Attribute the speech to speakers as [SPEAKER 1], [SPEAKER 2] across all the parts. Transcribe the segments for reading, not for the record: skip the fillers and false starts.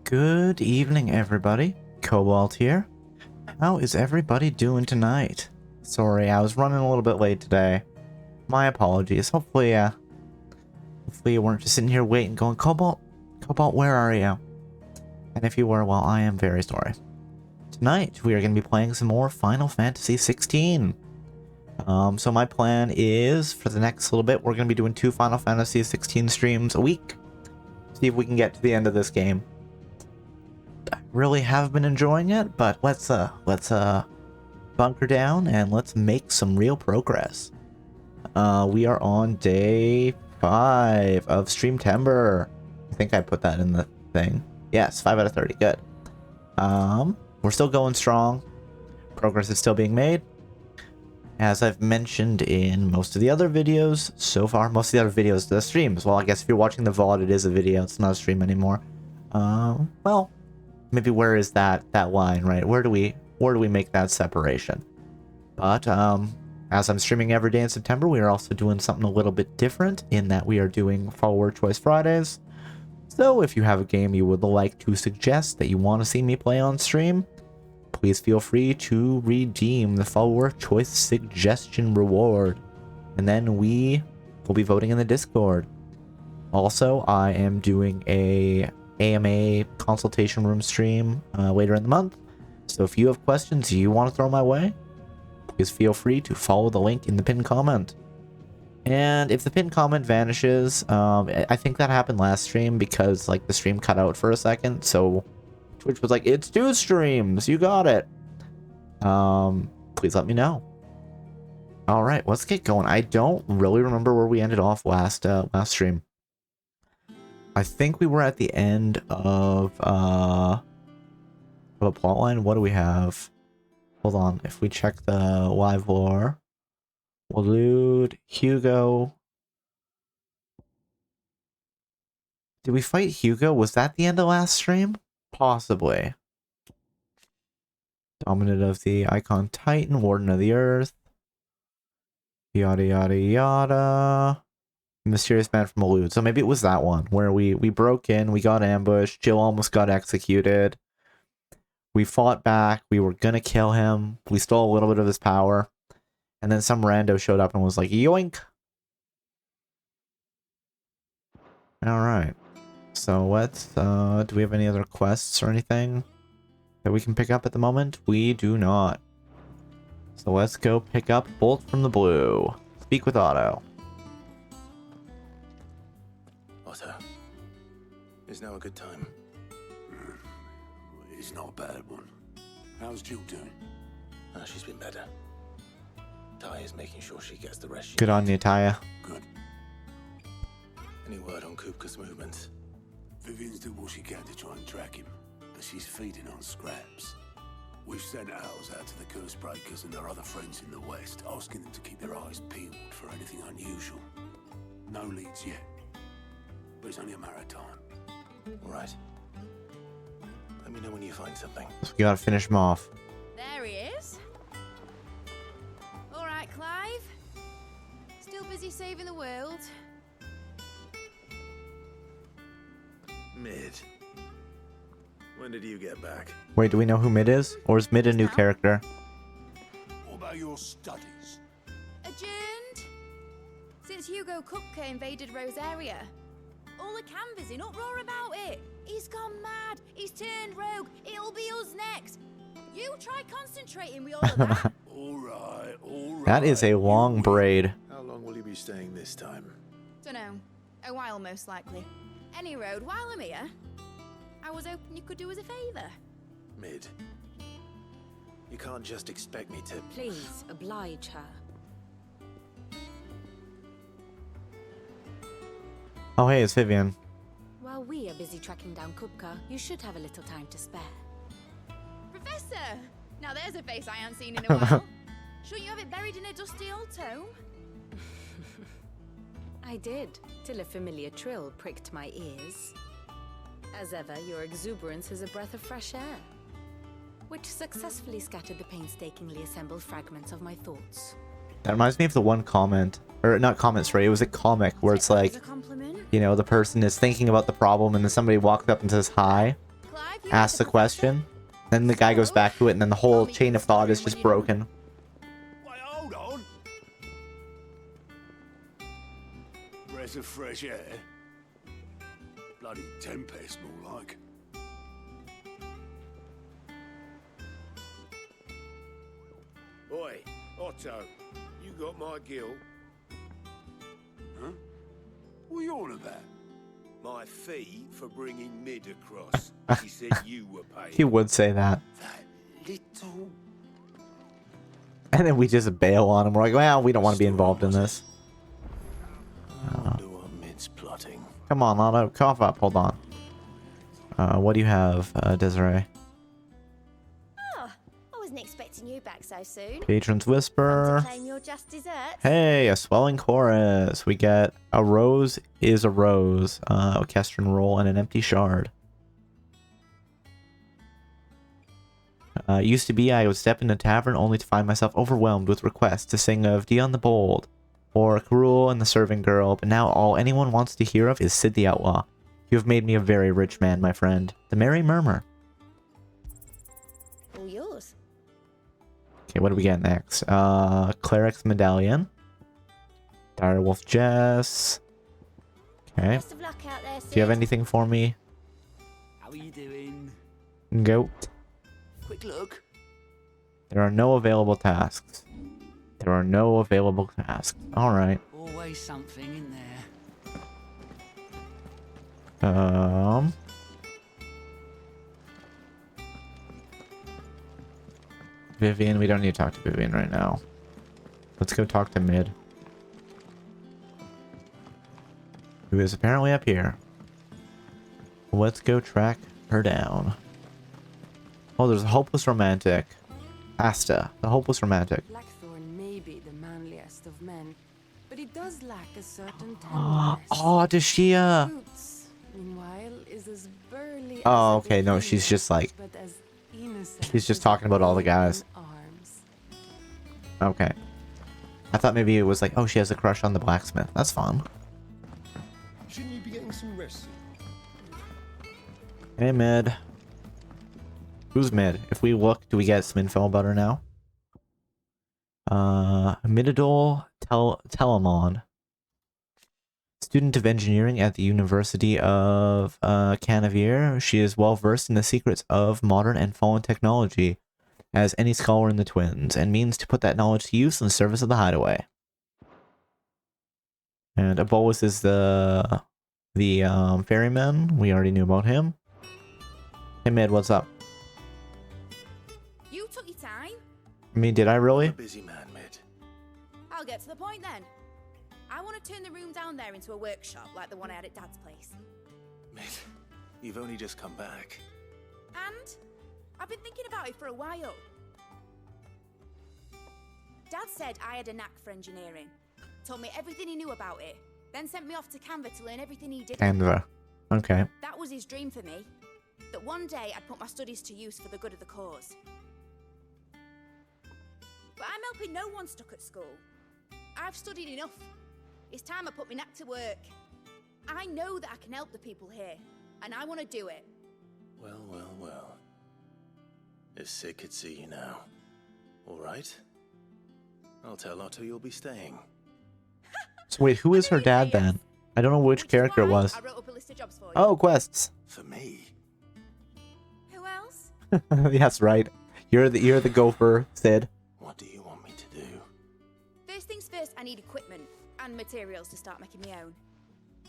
[SPEAKER 1] Good evening, everybody. Cobalt here. How is everybody doing tonight? Sorry, I was running a little bit late today. My apologies. Hopefully you weren't just sitting here waiting going, Cobalt, where are you? And if you were, well, I am very sorry. Tonight, we are going to be playing some more Final Fantasy XVI. So my plan is, for the next little bit, we're going to be doing 2 Final Fantasy XVI streams a week. See if we can get to the end of this game. I really have been enjoying it, but let's bunker down and let's make some real progress. We are on day 5 of Streamtember. I think I put that in the thing. Yes, 5 out of 30. Good. We're still going strong. Progress is still being made. As I've mentioned in most of the other videos so far, most of the other videos, the streams. Well, I guess if you're watching the VOD, it is a video. It's not a stream anymore. Well, maybe where is that line, right? Where do we make that separation? But as I'm streaming every day in September, we are also doing something a little bit different in that we are doing Follower Choice Fridays. So if you have a game you would like to suggest that you want to see me play on stream, please feel free to redeem the Follower Choice Suggestion reward. And then we will be voting in the Discord. Also, I am doing a AMA consultation room stream later in the month. So if you have questions you want to throw my way, please feel free to follow the link in the pinned comment. And if the pinned comment vanishes, I think that happened last stream because like the stream cut out for a second. So Twitch was like, it's 2 streams, you got it. Please let me know. All right, let's get going. I don't really remember where we ended off last stream. I think we were at the end of a plotline. What do we have? Hold on. If we check the live lore, Waloed, Hugo. Did we fight Hugo? Was that the end of last stream? Possibly. Dominant of the Icon Titan, Warden of the Earth. Yada yada yada. Mysterious Man from Waloed. So maybe it was that one where we broke in, we got ambushed, Jill almost got executed. We fought back, we were gonna kill him, we stole a little bit of his power, and then some rando showed up and was like, yoink! Alright. So let's, do we have any other quests or anything that we can pick up at the moment? We do not. So let's go pick up Bolt from the Blue. Speak with Otto.
[SPEAKER 2] Otto, is now a good time?
[SPEAKER 3] It's not a bad one. How's Jill doing?
[SPEAKER 2] She's been better. Ty is making sure she gets the rest she
[SPEAKER 1] Good on you, Taya.
[SPEAKER 3] Good.
[SPEAKER 2] Any word on Kupka's movements?
[SPEAKER 3] Vivian's doing what she can to try and track him, but she's feeding on scraps. We've sent ours out to the Curse Breakers and their other friends in the West, asking them to keep their eyes peeled for anything unusual. No leads yet, but it's only a matter of time.
[SPEAKER 2] All right. Let me know when you find something.
[SPEAKER 1] We gotta finish him off.
[SPEAKER 4] There he is. All right, Clive. Still busy saving the world.
[SPEAKER 2] Mid. When did you get back?
[SPEAKER 1] Wait, do we know who Mid is? Or is Mid a new character?
[SPEAKER 3] What about your studies?
[SPEAKER 4] Adjourned. Since Hugo Kupka invaded Rosaria. All the camp is in uproar about it. He's gone mad. He's turned rogue. It'll be us next. You try concentrating with all of that.
[SPEAKER 3] All right.
[SPEAKER 1] That is a long braid.
[SPEAKER 2] How long will you be staying this time?
[SPEAKER 4] Dunno. A while, most likely. Any road, while I'm here, I was hoping you could do us a favour.
[SPEAKER 2] Mid. You can't just expect me to...
[SPEAKER 5] Please, oblige her.
[SPEAKER 1] Oh, hey, it's Vivian.
[SPEAKER 5] While we are busy tracking down Kupka, you should have a little time to spare.
[SPEAKER 4] Professor! Now there's a face I haven't seen in a while. Shouldn't you have it buried in a dusty old tome?
[SPEAKER 5] I did, till a familiar trill pricked my ears. As ever, your exuberance is a breath of fresh air, which successfully scattered the painstakingly assembled fragments of my thoughts.
[SPEAKER 1] That reminds me of the one comment, or not comment, sorry, it was a comic where it's like,
[SPEAKER 4] A compliment?
[SPEAKER 1] you know, the person is thinking about the problem and then somebody walks up and says hi.
[SPEAKER 4] Clive, you
[SPEAKER 1] ask
[SPEAKER 4] like
[SPEAKER 1] the
[SPEAKER 4] a professor?
[SPEAKER 1] question, then the guy goes back to it, and then the whole chain of thought is just broken.
[SPEAKER 3] Wait, hold on. Breath of fresh air. Bloody tempest, more like. Oi, Otto, you got my gill? Huh? What are you on about? My fee for bringing Mid across. He said you were paying.
[SPEAKER 1] He would say that.
[SPEAKER 3] That little...
[SPEAKER 1] And then we just bail on him. We're like, well, we don't want to be involved in this.
[SPEAKER 2] I wonder what Mid's plotting.
[SPEAKER 1] Come on, Otto. Cough up. Hold on. What do you have, Desiree?
[SPEAKER 4] Oh, I wasn't expecting you back so soon.
[SPEAKER 1] Patron's
[SPEAKER 4] Come
[SPEAKER 1] Whisper.
[SPEAKER 4] to claim your just desserts.
[SPEAKER 1] Hey, a swelling chorus. We get a rose is a rose, orchestral roll, and an empty shard. Used to be I would step in a tavern only to find myself overwhelmed with requests to sing of Dion the Bold or Cruel and the Serving Girl, but now all anyone wants to hear of is Sid the Outlaw. You have made me a very rich man, my friend. The Merry Murmur.
[SPEAKER 4] All yours.
[SPEAKER 1] Okay, what do we get next? Cleric's Medallion. Direwolf Jess. Okay.
[SPEAKER 4] Best of luck out there, Sid.
[SPEAKER 1] Do you have anything for me?
[SPEAKER 3] How are you doing?
[SPEAKER 1] Goat.
[SPEAKER 3] Quick look.
[SPEAKER 1] There are no available tasks. There are no available tasks. Alright.
[SPEAKER 6] Always something in there.
[SPEAKER 1] Vivian, we don't need to talk to Vivian right now. Let's go talk to Mid, who is apparently up here. Let's go track her down. Oh, there's a hopeless romantic. Asta, the hopeless romantic.
[SPEAKER 7] Blackthorn may be the manliest of men, but he does lack a certain tenderness.
[SPEAKER 1] Oh, does she,
[SPEAKER 7] Boots, meanwhile, is as burly
[SPEAKER 1] Oh,
[SPEAKER 7] as a
[SPEAKER 1] okay, no,
[SPEAKER 7] behemoth,
[SPEAKER 1] she's just like...
[SPEAKER 7] but as innocent
[SPEAKER 1] She's just
[SPEAKER 7] as
[SPEAKER 1] talking about all the
[SPEAKER 7] a
[SPEAKER 1] guys.
[SPEAKER 7] babe in arms.
[SPEAKER 1] Okay. I thought maybe it was like, oh, she has a crush on the blacksmith. That's fun.
[SPEAKER 2] Shouldn't you be getting some rest?
[SPEAKER 1] Hey, Mid. Who's Mid? If we look, do we get some info about her now? Mididol Telamon. Student of engineering at the University of Canavir. She is well versed in the secrets of modern and fallen technology, as any scholar in the Twins, and means to put that knowledge to use in the service of the Hideaway. And Abolus is the ferryman. We already knew about him. Hey, Mid, what's up?
[SPEAKER 4] You took your time.
[SPEAKER 1] I mean, did I really?
[SPEAKER 2] A busy man, Mid.
[SPEAKER 4] I'll get to the point then. I want to turn the room down there into a workshop like the one I had at Dad's place.
[SPEAKER 2] Mid, you've only just come back.
[SPEAKER 4] And I've been thinking about it for a while. Dad said I had a knack for engineering. Told me everything he knew about it. Then sent me off to Canva to learn everything he did.
[SPEAKER 1] Canva. Okay.
[SPEAKER 4] That was his dream for me. That one day I'd put my studies to use for the good of the cause. But I'm helping no one stuck at school. I've studied enough. It's time I put my knack to work. I know that I can help the people here, and I want to do it.
[SPEAKER 2] Well, well, well. If Sid could see you now. All right? I'll tell Otto you'll be staying.
[SPEAKER 1] So wait, who is her dad then? I don't know which character it was.
[SPEAKER 4] I wrote up a list of jobs for you.
[SPEAKER 1] Oh, quests.
[SPEAKER 2] For me?
[SPEAKER 4] Who else?
[SPEAKER 1] Yes, right. You're the gopher, Sid.
[SPEAKER 2] What do you want me to do?
[SPEAKER 4] First things first, I need equipment and materials to start making my own.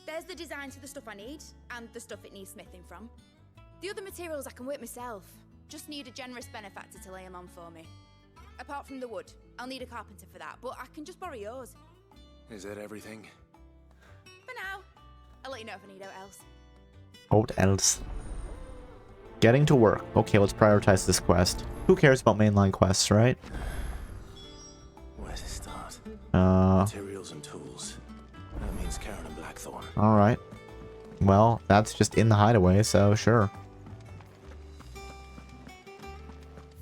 [SPEAKER 4] There's the designs for the stuff I need, and the stuff it needs smithing from. The other materials I can work myself. Just need a generous benefactor to lay them on for me. Apart from the wood, I'll need a carpenter for that, but I can just borrow yours.
[SPEAKER 2] Is that everything?
[SPEAKER 4] For now. I'll let you know if I need out else.
[SPEAKER 1] What else? Getting to work. Okay, let's prioritize this quest. Who cares about mainline quests, right?
[SPEAKER 2] Where to start?
[SPEAKER 1] Uh,
[SPEAKER 2] Materials and tools. That means Karen and Blackthorn.
[SPEAKER 1] alright. Well, that's just in the hideaway, so sure.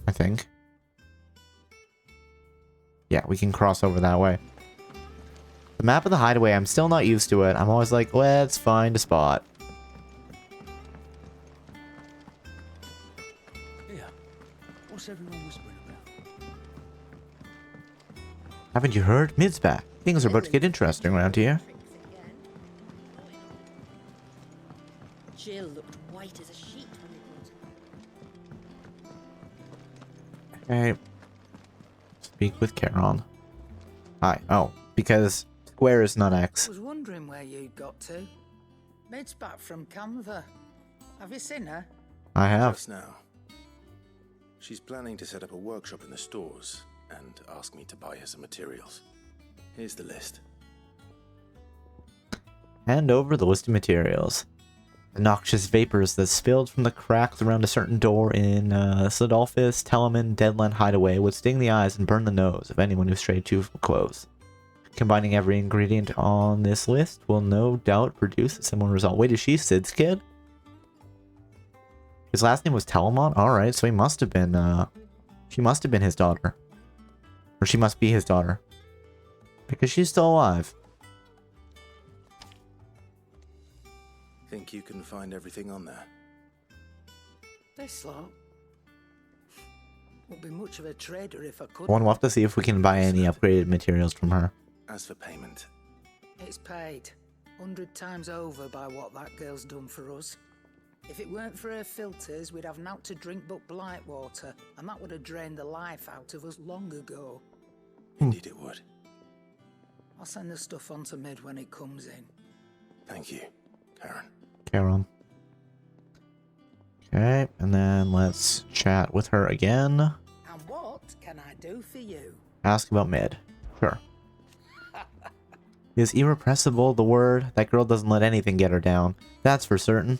[SPEAKER 1] I think. Yeah, we can cross over that way. The map of the hideaway, I'm still not used to it. I'm always like, let's find a spot.
[SPEAKER 6] What's everyone whispering about?
[SPEAKER 1] Haven't you heard? Mid's back. Things are about to get interesting around here.
[SPEAKER 8] Jill looked white as a sheet when we brought her.
[SPEAKER 1] Okay. Speak with Charon. Hi. Oh, because square is not X.
[SPEAKER 9] I was wondering where you'd got to. Mid's back from Canva. Have you seen her?
[SPEAKER 1] I have.
[SPEAKER 2] Just now. She's planning to set up a workshop in the stores and ask me to buy her some materials. Here's the list.
[SPEAKER 1] Hand over the list of materials. The noxious vapors that spilled from the cracks around a certain door in Sladolphus, Telemann, Deadland Hideaway would sting the eyes and burn the nose of anyone who strayed too close. Combining every ingredient on this list will no doubt produce a similar result. Wait, is she Sid's kid? His last name was Telemann? Alright, so he must have been, she must have been his daughter. Or she must be his daughter. Because she's still alive.
[SPEAKER 2] Think you can find everything on there?
[SPEAKER 9] This lot. Wouldn't be much of a trader if I could.
[SPEAKER 1] We'll have to see if we can buy any upgraded materials from her.
[SPEAKER 2] As for payment,
[SPEAKER 9] It's paid 100 times over by what that girl's done for us. If it weren't for her filters, we'd have naught to drink but blight water, and that would have drained the life out of us long ago.
[SPEAKER 2] indeed it would.
[SPEAKER 9] I'll send the stuff on to Mid when it comes in.
[SPEAKER 2] Thank you, Karen.
[SPEAKER 1] Charon. Okay, and then let's chat with her again.
[SPEAKER 9] And what can I do for you?
[SPEAKER 1] Ask about Mid. Sure. Is irrepressible the word? That girl doesn't let anything get her down. That's for certain.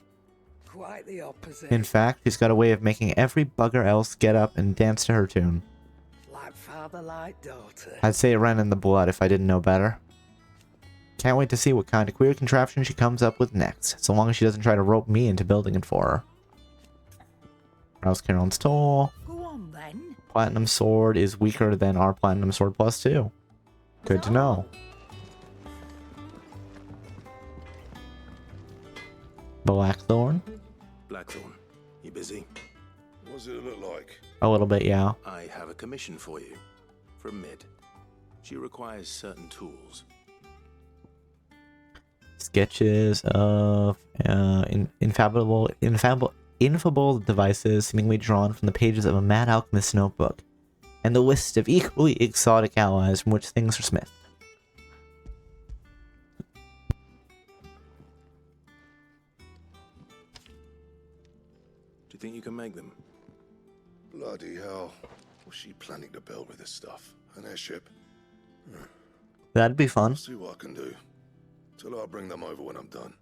[SPEAKER 9] Quite the opposite.
[SPEAKER 1] In fact, she's got a way of making every bugger else get up and dance to her tune.
[SPEAKER 9] Like father, like daughter.
[SPEAKER 1] I'd say it ran in the blood if I didn't know better. Can't wait to see what kind of queer contraption she comes up with next, so long as she doesn't try to rope me into building it for her. Rouse Charon's toll.
[SPEAKER 9] Go on then.
[SPEAKER 1] Platinum sword is weaker than our platinum sword plus 2. Good to know. Blackthorn.
[SPEAKER 2] Blackthorn, you busy?
[SPEAKER 3] What does it look like?
[SPEAKER 1] A little bit, yeah.
[SPEAKER 2] I have a commission for you. From Mid. She requires certain tools.
[SPEAKER 1] Sketches of infallible devices seemingly drawn from the pages of a mad alchemist's notebook, and the list of equally exotic allies from which things are smithed.
[SPEAKER 2] Do you think you can make them?
[SPEAKER 3] Bloody hell. What's she planning to build with this stuff? An airship?
[SPEAKER 1] That'd be fun.
[SPEAKER 3] See what I can do. Till I'll bring them over when I'm done.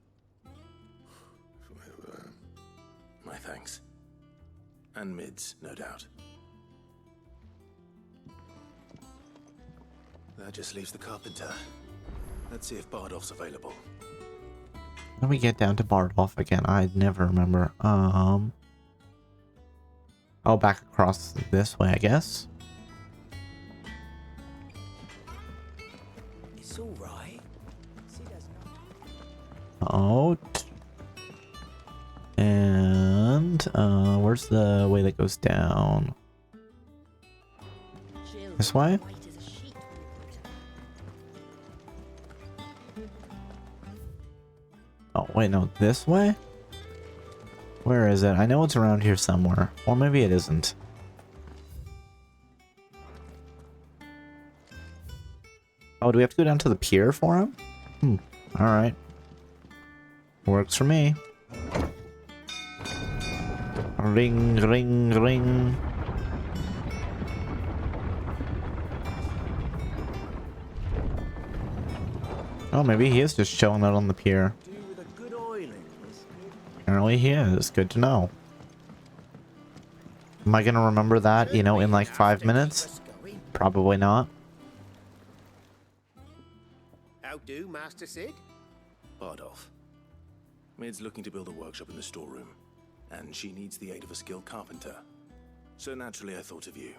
[SPEAKER 2] My thanks. And Mid's, no doubt. That just leaves the carpenter. Let's see if Bardolph's available.
[SPEAKER 1] When we get down to Bardolph again, I never remember. Oh, back across this way, I guess.
[SPEAKER 9] It's all right. See, there's
[SPEAKER 1] Out. And, where's the way that goes down?
[SPEAKER 8] Jill
[SPEAKER 1] This way?
[SPEAKER 8] white as a sheet when we brought her.
[SPEAKER 1] Oh, wait, no, this way? Where is it? I know it's around here somewhere. Or maybe it isn't. Oh, do we have to go down to the pier for him? Alright. Works for me. Ring, ring, ring. Oh, maybe he is just chilling out on the pier. Apparently he is. Good to know. Am I gonna remember that, you know, in like 5 minutes? Probably not.
[SPEAKER 10] How do, Master Sid?
[SPEAKER 2] Bardolph. Mid's looking to build a workshop in the storeroom, and she needs the aid of a skilled carpenter. So naturally I thought of you.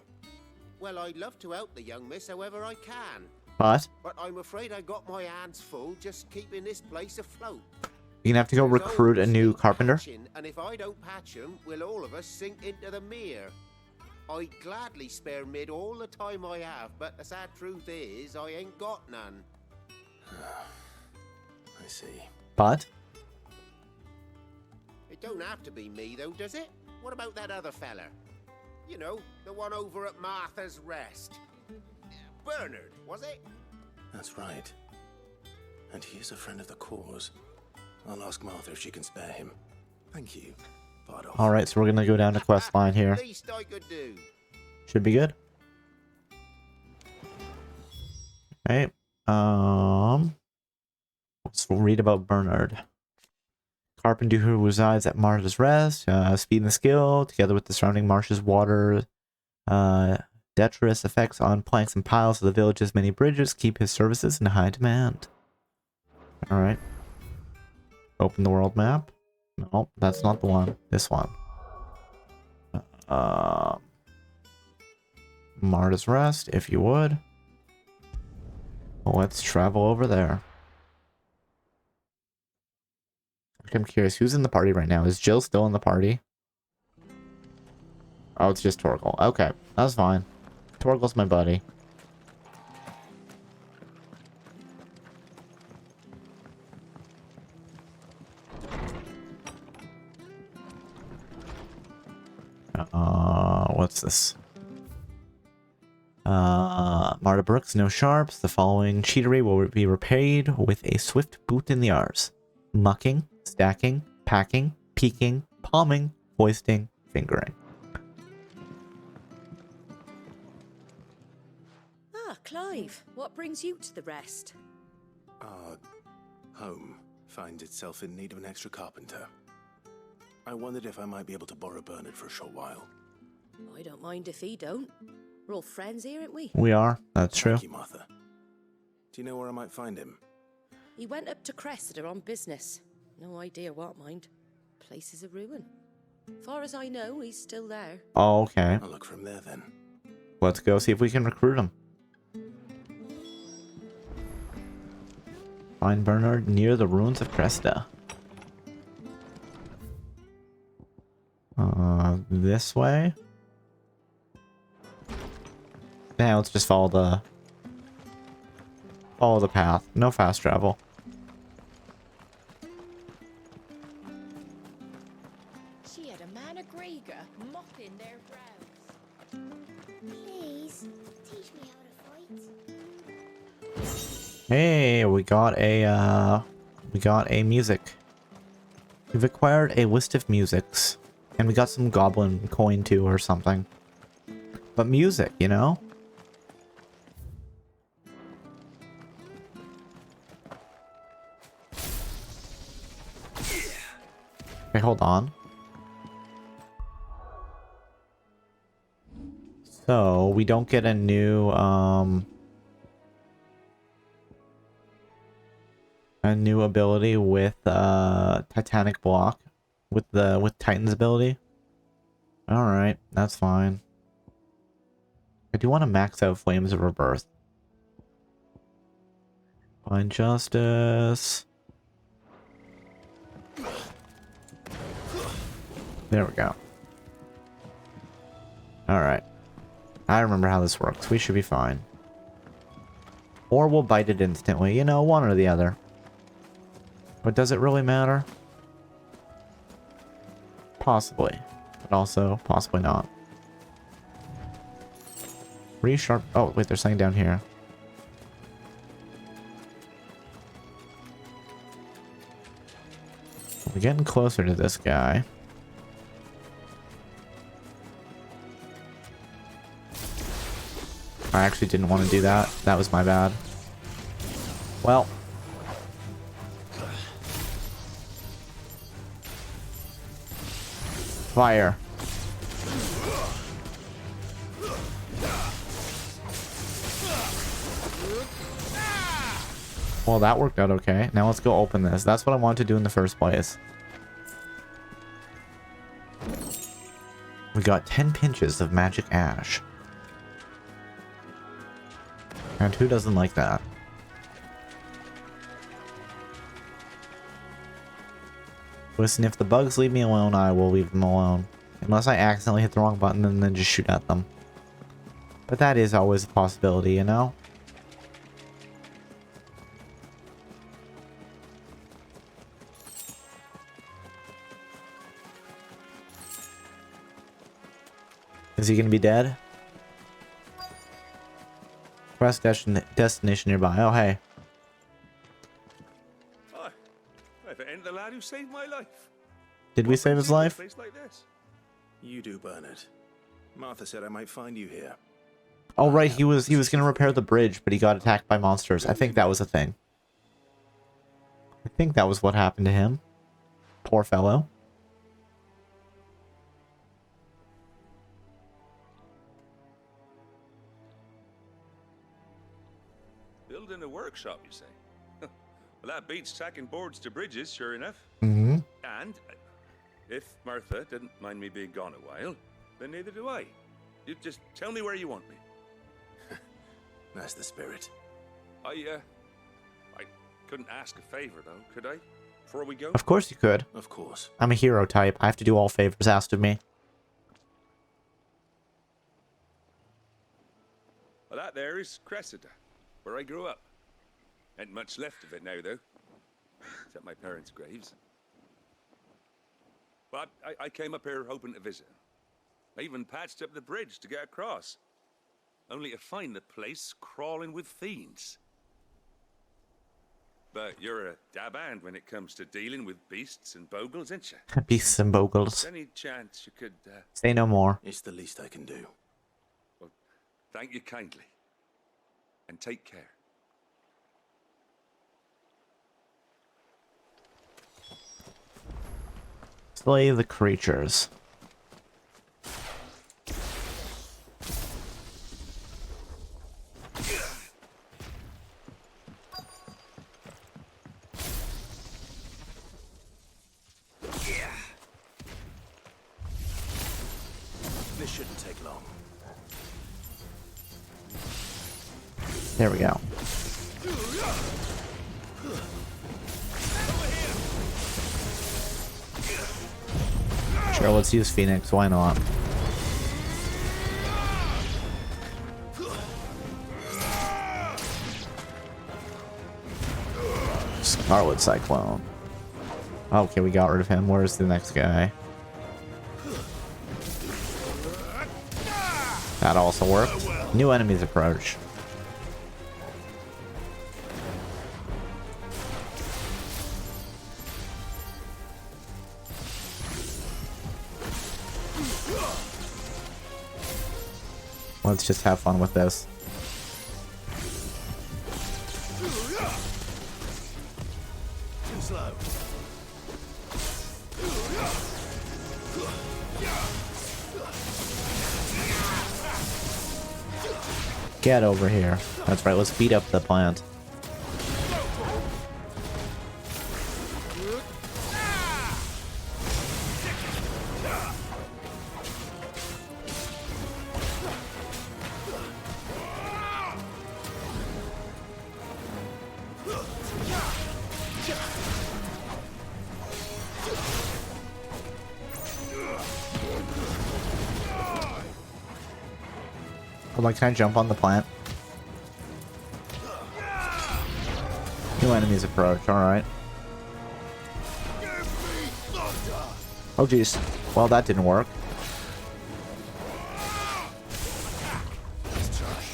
[SPEAKER 10] Well, I'd love to help the young miss however I can,
[SPEAKER 1] But
[SPEAKER 10] but I'm afraid I got my hands full just keeping this place afloat.
[SPEAKER 1] you're gonna have to go recruit a new carpenter.
[SPEAKER 10] And if I don't patch 'em, will all of us sink into the mere? I'd gladly spare Mid all the time I have, but the sad truth is, I ain't got none.
[SPEAKER 2] I see.
[SPEAKER 1] But
[SPEAKER 10] It don't have to be me, though, does it? What about that other fella? You know, the one over at Martha's Rest. Bernard, was it?
[SPEAKER 2] That's right. And he is a friend of the cause. I'll ask Martha if she can spare him. Thank you. Bardolph.
[SPEAKER 1] alright, so we're gonna go down the quest line here.
[SPEAKER 10] Least I could do.
[SPEAKER 1] Should be good. Okay. Let's read about Bernard. Carpenter who resides at Martha's Rest. Speed and skill, together with the surrounding marshes, water, detritus effects on planks and piles of the village's many bridges keep his services in high demand. Alright. Open the world map. No, that's not the one. This one. Martha's Rest, if you would. Let's travel over there. I'm curious, who's in the party right now? Is Jill still in the party? Oh, it's just Torgal. Okay, that's fine. Torgal's my buddy. What's this? Marta Brooks, no sharps. The following cheatery will be repaid with a swift boot in the arse. Mucking, stacking, packing, peeking, palming, hoisting, fingering.
[SPEAKER 8] Ah, Clive, what brings you to the Rest?
[SPEAKER 2] Our home finds itself in need of an extra carpenter. I wondered if I might be able to borrow Bernard for a short while.
[SPEAKER 8] I don't mind if he don't. We're all friends here, aren't we?
[SPEAKER 1] We are, that's true.
[SPEAKER 2] Thank you, Martha. Do you know where I might find him?
[SPEAKER 8] He went up to Cressida on business. No idea what, mind. Place is a ruin. Far as I know, he's still there.
[SPEAKER 1] Oh, okay.
[SPEAKER 2] I'll look for him there then.
[SPEAKER 1] Let's go see if we can recruit him. Find Bernard near the ruins of Cresta. This way? Yeah, let's just follow the path. No fast travel.
[SPEAKER 8] She had a man of Grega mopping their grounds.
[SPEAKER 11] Please, teach me how to fight.
[SPEAKER 1] Hey, we got a music. We've acquired a list of musics. And we got some goblin coin too or something. But music, you know? Okay, hold on. So, we don't get a new, ability with, Titanic Block. With Titan's ability. Alright, that's fine. I do want to max out Flames of Rebirth. Find Justice. There we go. Alright. I remember how this works. We should be fine. Or we'll bite it instantly. You know, one or the other. But does it really matter? Possibly. But also, possibly not. Resharp. Oh, wait, there's something down here. We're getting closer to this guy. I actually didn't want to do that. That was my bad. Well. Fire. Well, that worked out okay. Now let's go open this. That's what I wanted to do in the first place. We got 10 pinches of magic ash. And who doesn't like that? Listen, if the bugs leave me alone, I will leave them alone. Unless I accidentally hit the wrong button and then just shoot at them. But that is always a possibility, you know? Is he gonna be dead? Quest destination nearby. Oh, hey.
[SPEAKER 12] Hi. If it ain't the lad who saved my life.
[SPEAKER 1] Did we save his life?
[SPEAKER 12] Place like this?
[SPEAKER 2] You do, Bernard. Martha said I might find you here.
[SPEAKER 1] Oh, right. He was gonna repair the bridge, but he got attacked by monsters. I think that was a thing. I think that was what happened to him. Poor fellow.
[SPEAKER 12] Building a workshop, you say? Well, that beats tacking boards to bridges, sure enough.
[SPEAKER 1] Mm-hmm.
[SPEAKER 12] And if Martha didn't mind me being gone a while, then neither do I. You just tell me where you want me.
[SPEAKER 2] That's the spirit.
[SPEAKER 12] I couldn't ask a favor, though, could I? Before we go?
[SPEAKER 1] Of course you could.
[SPEAKER 2] Of course.
[SPEAKER 1] I'm a hero type. I have to do all favors asked of me.
[SPEAKER 12] Well, that there is Cressida, where I grew up. Ain't much left of it now, though. Except my parents' graves. But I came up here hoping to visit. I even patched up the bridge to get across. Only to find the place crawling with fiends. But you're a dab hand when it comes to dealing with beasts and bogles, ain't you?
[SPEAKER 1] Beasts and bogles.
[SPEAKER 12] Any chance you could...
[SPEAKER 1] Say no more.
[SPEAKER 2] It's the least I can do.
[SPEAKER 12] Well, thank you kindly. And take care.
[SPEAKER 1] Slay the creatures.
[SPEAKER 2] This shouldn't take long.
[SPEAKER 1] There we go. Sure, let's use Phoenix. Why not? Scarlet Cyclone. Okay, we got rid of him. Where's the next guy? That also worked. New enemies approach. Let's just have fun with this.
[SPEAKER 2] Too slow.
[SPEAKER 1] Get over here. That's right, let's beat up the plant. Like, can I jump on the plant? New enemies approach, alright. Oh jeez. Well, that didn't work.
[SPEAKER 2] Nice try.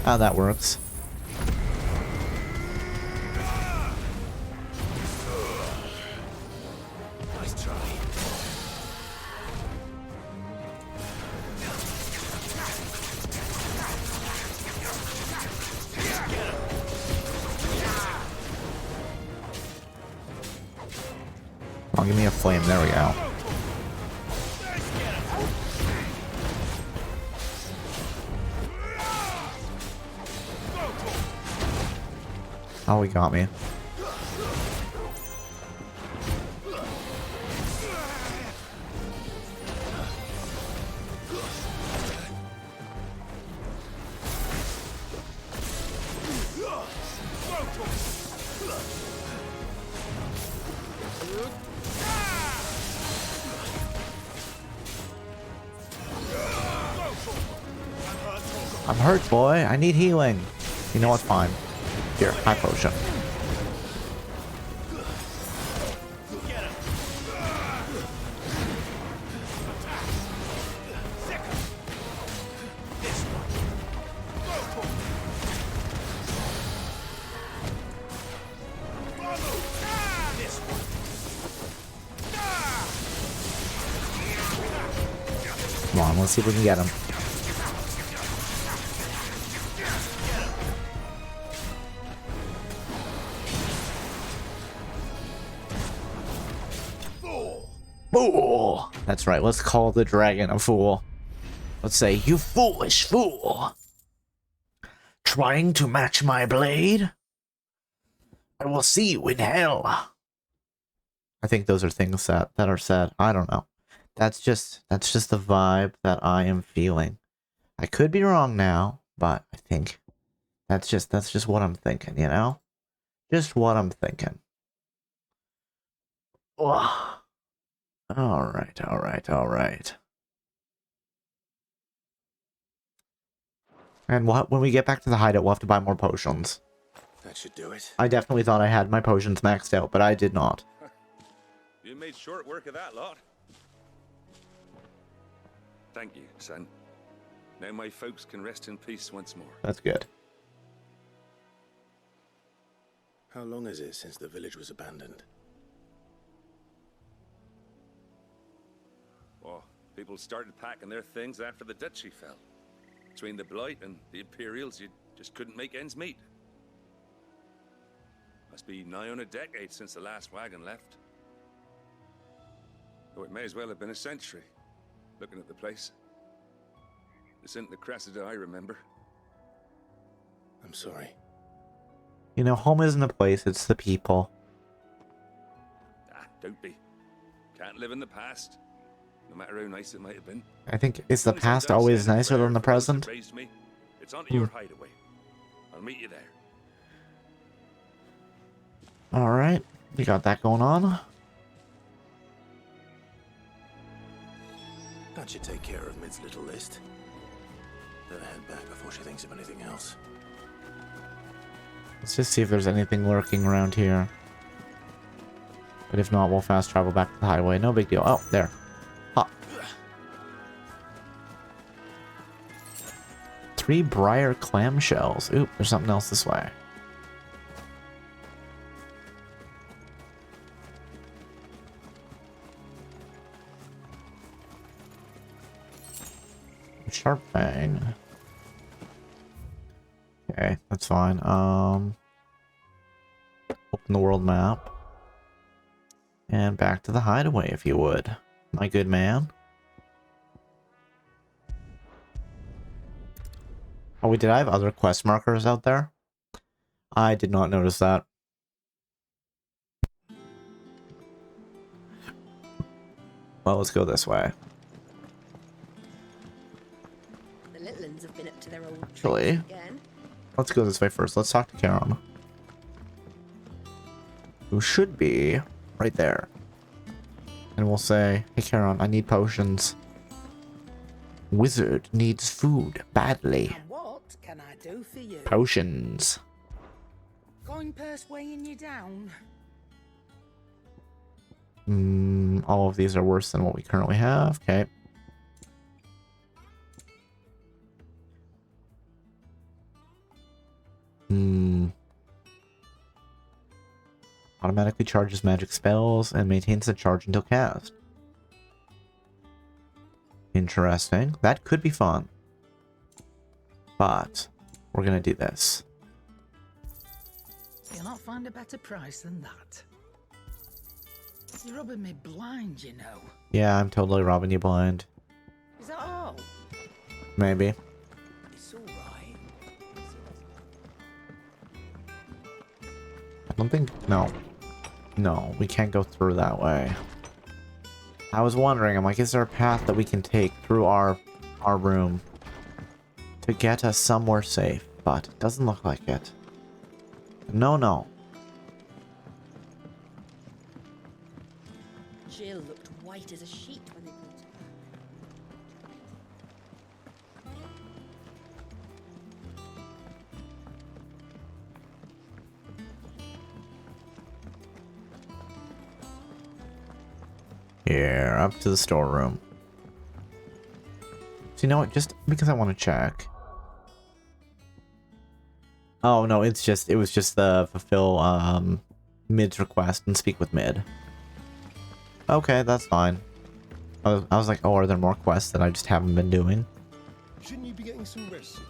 [SPEAKER 1] Ah, that works.
[SPEAKER 2] Nice try.
[SPEAKER 1] Oh, give me a flame. There we go. Oh, he got me. I'm hurt, boy. I need healing. You know what's fine. Here, high potion. Come on, let's see if we can get him. Fool! That's right, let's call the dragon a fool. Let's say, you foolish fool! Trying to match my blade? I will see you in hell. I think those are things that are said. I don't know. That's just the vibe that I am feeling. I could be wrong now, but I think that's just what I'm thinking, you know? Just what I'm thinking. Ugh. Alright. And when we get back to the hideout, we'll have to buy more potions.
[SPEAKER 2] That should do it.
[SPEAKER 1] I definitely thought I had my potions maxed out, but I did not.
[SPEAKER 12] You made short work of that lot. Thank you, son. Now my folks can rest in peace once more.
[SPEAKER 1] That's good.
[SPEAKER 2] How long is it since the village was abandoned?
[SPEAKER 12] Oh, people started packing their things after the duchy fell. Between the Blight and the Imperials, you just couldn't make ends meet. Must be nigh on a decade since the last wagon left. Oh, it may as well have been a century, looking at the place. This isn't the Cressida I remember.
[SPEAKER 2] I'm sorry.
[SPEAKER 1] You know, home isn't a place, it's the people.
[SPEAKER 12] Ah, don't be. Can't live in the past, no matter how nice it might have been.
[SPEAKER 1] I think, is the past always nicer than the present?
[SPEAKER 12] Raised me. It's onto your hideaway. I'll meet you there.
[SPEAKER 1] Alright, we got that going on.
[SPEAKER 2] That should take care of Mid's little list. Better head back before she thinks of anything else.
[SPEAKER 1] Let's just see if there's anything lurking around here. But if not, we'll fast travel back to the highway. No big deal. Oh, there. Ha. 3 briar clamshells. Oop, there's something else this way. Sharp Fang. Okay, that's fine. Open the world map. And back to the hideaway, if you would. My good man. Oh, wait, did I have other quest markers out there? I did not notice that. Well, let's go this way.
[SPEAKER 8] Have been up to their old
[SPEAKER 1] Actually,
[SPEAKER 8] again.
[SPEAKER 1] Let's go this way first. Let's talk to Charon, who should be right there. And we'll say, hey Charon, I need potions. Wizard needs food badly.
[SPEAKER 9] And what can I do for you?
[SPEAKER 1] Potions.
[SPEAKER 9] Coin purse weighing you down?
[SPEAKER 1] All of these are worse than what we currently have. Okay. Automatically charges magic spells and maintains the charge until cast. Interesting. That could be fun. But we're gonna do this.
[SPEAKER 9] You'll not find a better price than that. You're rubbing me blind, you know.
[SPEAKER 1] Yeah, I'm totally robbing you blind.
[SPEAKER 9] Is that all?
[SPEAKER 1] Maybe.
[SPEAKER 9] It's alright.
[SPEAKER 1] I don't think... No. No, we can't go through that way. I was wondering, I'm like, is there a path that we can take through our room to get us somewhere safe? But it doesn't look like it. No, no.
[SPEAKER 8] Jill looked white as a sheet when they brought her
[SPEAKER 1] Here, up to the storeroom. So you know what? Just because I want to check. Oh no, it was just the fulfill Mid's request and speak with Mid. Okay, that's fine. I was like, oh, are there more quests that I just haven't been doing?
[SPEAKER 13] Shouldn't you be getting some rest?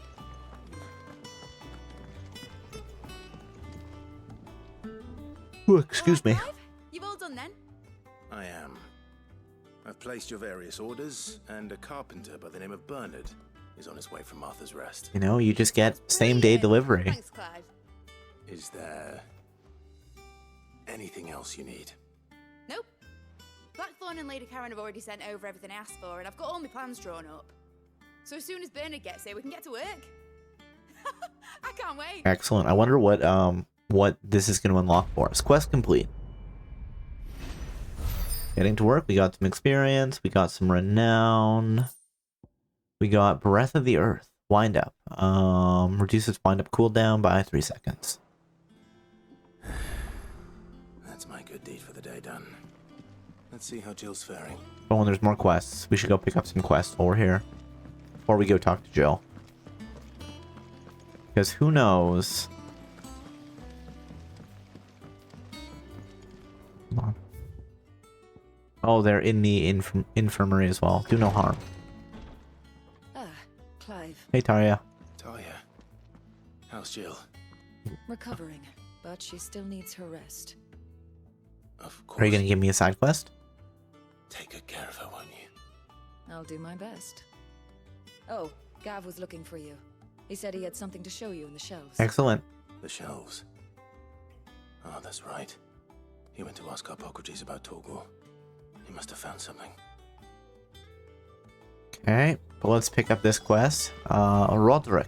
[SPEAKER 1] Ooh, excuse me.
[SPEAKER 4] You've all done then?
[SPEAKER 2] I am. I've placed your various orders, and a carpenter by the name of Bernard is on his way from Martha's Rest.
[SPEAKER 1] You know, you just get same-day delivery.
[SPEAKER 4] Thanks, Clive.
[SPEAKER 2] Is there anything else you need?
[SPEAKER 4] Nope. Blackthorn and Lady Karen have already sent over everything I asked for, and I've got all my plans drawn up. So as soon as Bernard gets here, we can get to work. I can't wait.
[SPEAKER 1] Excellent. I wonder what this is going to unlock for us. Quest complete. Getting to work. We got some experience. We got some renown. We got Breath of the Earth. Wind up. Reduces wind up cooldown by 3 seconds.
[SPEAKER 2] That's my good deed for the day done. Let's see how Jill's faring.
[SPEAKER 1] Oh, and there's more quests. We should go pick up some quests over here. Before we go talk to Jill. Because who knows? Come on. Oh, they're in the infirmary as well. Do no harm.
[SPEAKER 5] Ah, Clive.
[SPEAKER 1] Hey, Taria.
[SPEAKER 2] Talia, how's Jill?
[SPEAKER 5] Recovering, but she still needs her rest.
[SPEAKER 2] Of course.
[SPEAKER 1] Are you going to give me a side quest?
[SPEAKER 2] Take good care of her, won't you?
[SPEAKER 5] I'll do my best. Oh, Gav was looking for you. He said he had something to show you in the shelves.
[SPEAKER 1] Excellent.
[SPEAKER 2] The shelves. Oh, that's right. He went to ask Hippocrates about Torgor. He must have found something.
[SPEAKER 1] Okay, but let's pick up this quest. Roderick,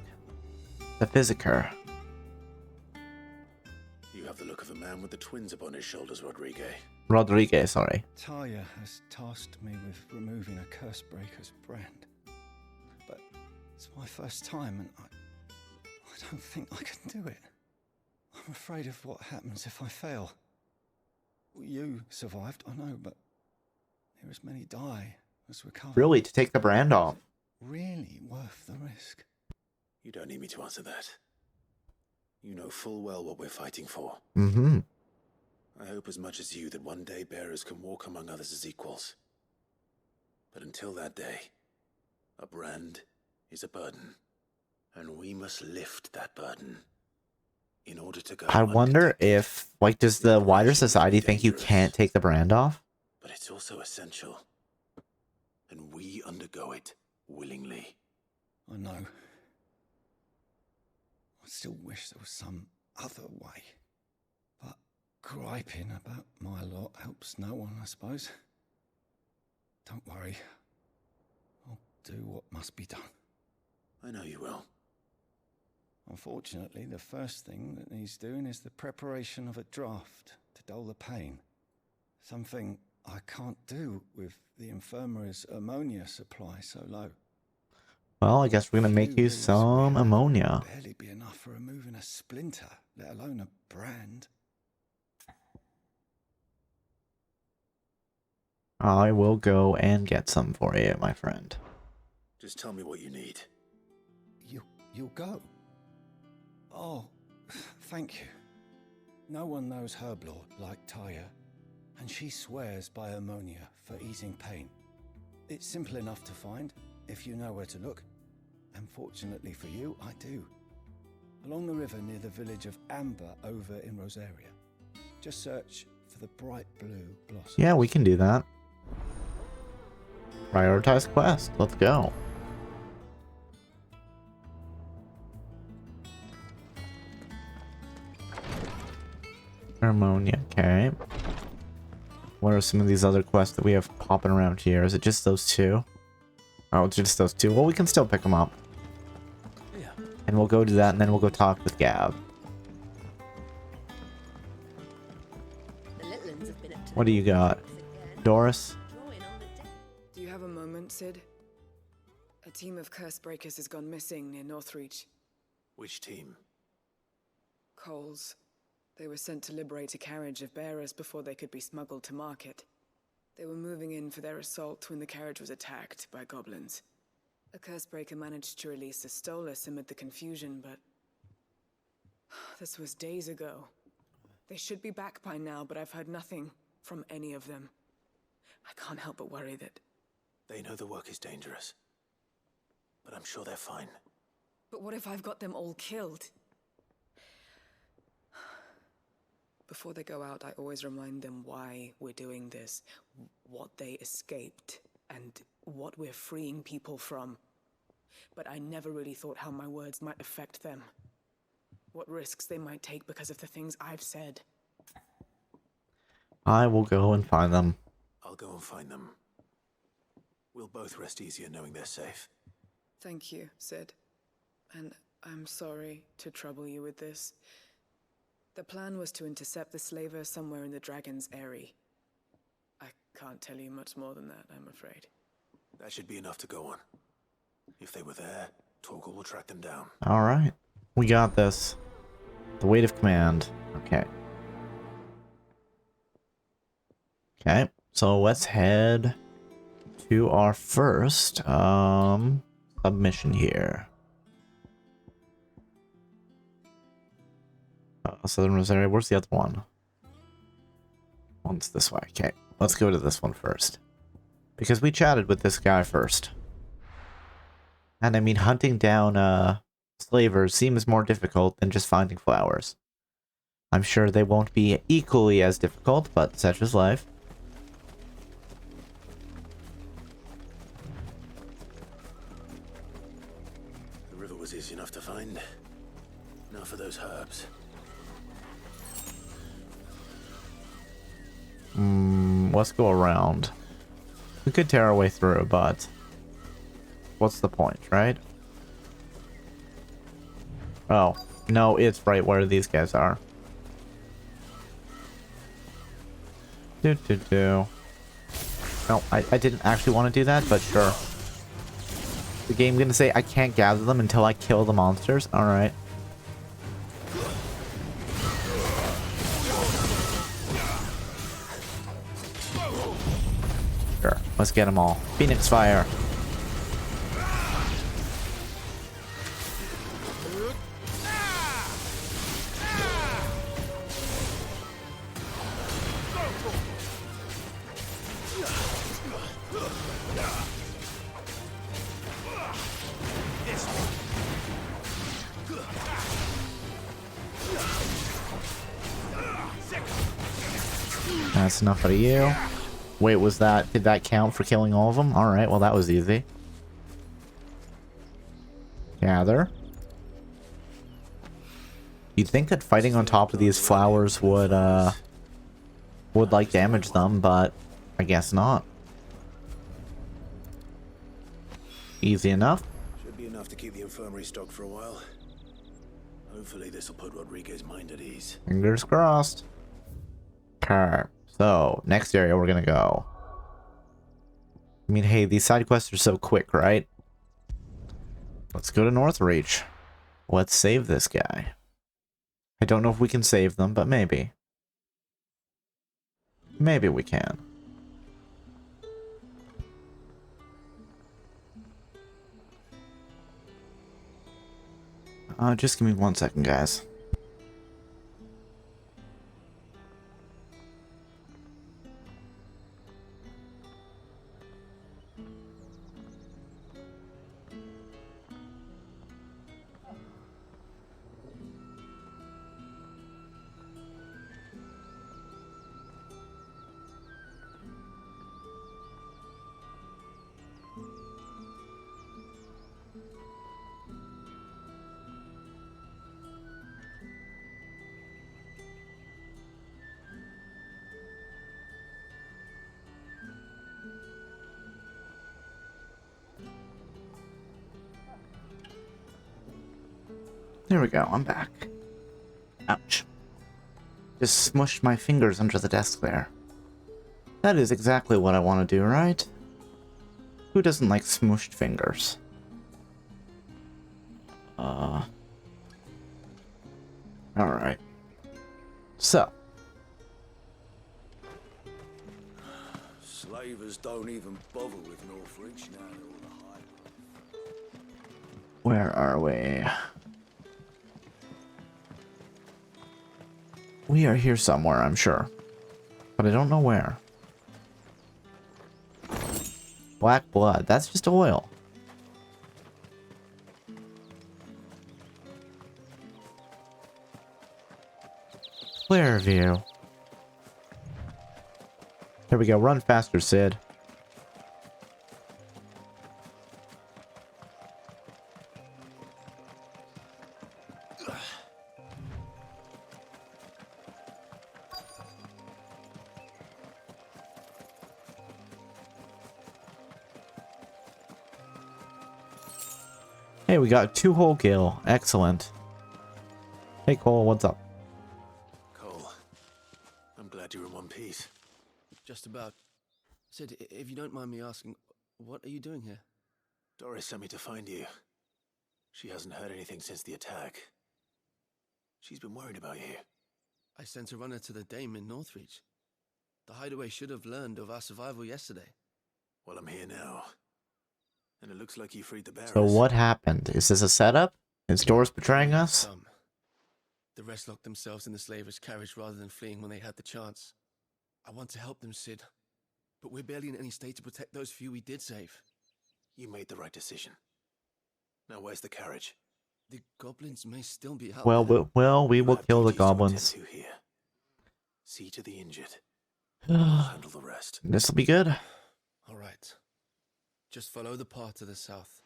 [SPEAKER 1] the Physiker.
[SPEAKER 2] You have the look of a man with the twins upon his shoulders,
[SPEAKER 1] Rodriguez, sorry.
[SPEAKER 13] Talia has tasked me with removing a Cursebreaker's brand. But it's my first time and I don't think I can do it. I'm afraid of what happens if I fail. You survived, I know, but there as many die as recover.
[SPEAKER 1] Really, to take the brand off?
[SPEAKER 13] Really worth the risk?
[SPEAKER 2] You don't need me to answer that. You know full well what we're fighting for.
[SPEAKER 1] Mm-hmm.
[SPEAKER 2] I hope as much as you that one day bearers can walk among others as equals. But until that day, a brand is a burden. And we must lift that burden in order to go.
[SPEAKER 1] I wonder if, like, does the wider society think you can't take the brand off?
[SPEAKER 2] But it's also essential. And we undergo it willingly.
[SPEAKER 13] I know. I still wish there was some other way. But griping about my lot helps no one, I suppose. Don't worry. I'll do what must be done.
[SPEAKER 2] I know you will.
[SPEAKER 13] Unfortunately, the first thing that needs doing is the preparation of a draft to dull the pain. Something I can't do with the infirmary's ammonia supply so low.
[SPEAKER 1] Well, I guess we're going to make you some ammonia.
[SPEAKER 13] Barely be enough for removing a splinter, let alone a brand.
[SPEAKER 1] I will go and get some for you, my friend.
[SPEAKER 2] Just tell me what you need.
[SPEAKER 13] You'll go? Oh, thank you. No one knows Herblord like Taya, and she swears by ammonia for easing pain. It's simple enough to find, if you know where to look. And fortunately for you, I do. Along the river near the village of Amber over in Rosaria. Just search for the bright blue blossom.
[SPEAKER 1] Yeah, we can do that. Prioritize quest. Let's go. Ammonia, okay. What are some of these other quests that we have popping around here? Is it just those two? Oh, it's just those two. Well, we can still pick them up.
[SPEAKER 2] Yeah.
[SPEAKER 1] And we'll go do that, and then we'll go talk with Gav.
[SPEAKER 8] The little ones have been up to
[SPEAKER 1] What do you got? Doris.
[SPEAKER 7] Do you have a moment, Sid? A team of curse breakers has gone missing near Northreach.
[SPEAKER 2] Which team?
[SPEAKER 7] Coles. They were sent to liberate a carriage of bearers before they could be smuggled to market. They were moving in for their assault when the carriage was attacked by goblins. A curse breaker managed to release a Stolas amid the confusion, but this was days ago. They should be back by now, but I've heard nothing from any of them. I can't help but worry that...
[SPEAKER 2] They know the work is dangerous, but I'm sure they're fine.
[SPEAKER 7] But what if I've got them all killed? Before they go out, I always remind them why we're doing this, what they escaped, and what we're freeing people from. But I never really thought how my words might affect them. What risks they might take because of the things I've said.
[SPEAKER 1] I will go and find them.
[SPEAKER 2] I'll go and find them. We'll both rest easier knowing they're safe.
[SPEAKER 7] Thank you, Sid. And I'm sorry to trouble you with this. The plan was to intercept the slaver somewhere in the Dragon's Eyrie. I can't tell you much more than that, I'm afraid.
[SPEAKER 2] That should be enough to go on. If they were there, Torgal will track them down.
[SPEAKER 1] Alright. We got this. The weight of command. Okay. Okay, so let's head to our first submission here. Southern Rosario, where's the other one? One's this way. Okay, let's go to this one first. Because we chatted with this guy first. And I mean, hunting down slavers seems more difficult than just finding flowers. I'm sure they won't be equally as difficult, but such is life.
[SPEAKER 2] The river was easy enough to find. Now for those herbs.
[SPEAKER 1] Let's go around. We could tear our way through, but what's the point, right? Oh, no, it's right where these guys are. No, I didn't actually want to do that, but sure. The game gonna say I can't gather them until I kill the monsters? Alright. Sure, let's get them all. Phoenix Fire. That's enough out of you. Wait, was that... Did that count for killing all of them? Alright, well that was easy. Gather. You'd think that fighting on top of these flowers would like damage them, but I guess not. Easy enough.
[SPEAKER 2] Should be enough to keep the infirmary stocked for a while. Hopefully this will put Rodriguez's mind at ease.
[SPEAKER 1] Fingers crossed. Okay. So, next area we're gonna go. I mean, hey, these side quests are so quick, right? Let's go to Northreach. Let's save this guy. I don't know if we can save them, but maybe. Maybe we can. Just give me 1 second, guys. There we go, I'm back. Ouch. Just smushed my fingers under the desk there. That is exactly what I want to do, right? Who doesn't like smooshed fingers? Alright. So.
[SPEAKER 3] Slavers don't even bother with Northridge now they're all the high.
[SPEAKER 1] Where are we? We are here somewhere, I'm sure. But I don't know where. Black blood. That's just oil. Clear view. Here we go. Run faster, Sid. Hey, we got 2 whole kill. Excellent. Hey, Cole, what's up?
[SPEAKER 2] Cole, I'm glad you're in one piece.
[SPEAKER 14] Just about. Sid, if you don't mind me asking, what are you doing here?
[SPEAKER 2] Doris sent me to find you. She hasn't heard anything since the attack. She's been worried about you.
[SPEAKER 14] I sent a runner to the Dame in Northreach. The hideaway should have learned of our survival yesterday.
[SPEAKER 2] Well, I'm here now. And it looks like you freed the bearers.
[SPEAKER 1] So what happened? Is this a setup? Is Doris betraying us?
[SPEAKER 14] The rest locked themselves in the slaver's carriage rather than fleeing when they had the chance. I want to help them, Sid. But we're barely in any state to protect those few we did save.
[SPEAKER 2] You made the right decision. Now where's the carriage?
[SPEAKER 14] The goblins may still be out
[SPEAKER 1] Well, we will kill the goblins.
[SPEAKER 2] Here. See to the injured. I'll handle the rest.
[SPEAKER 1] This'll be good.
[SPEAKER 14] All right. Just follow the path to the south.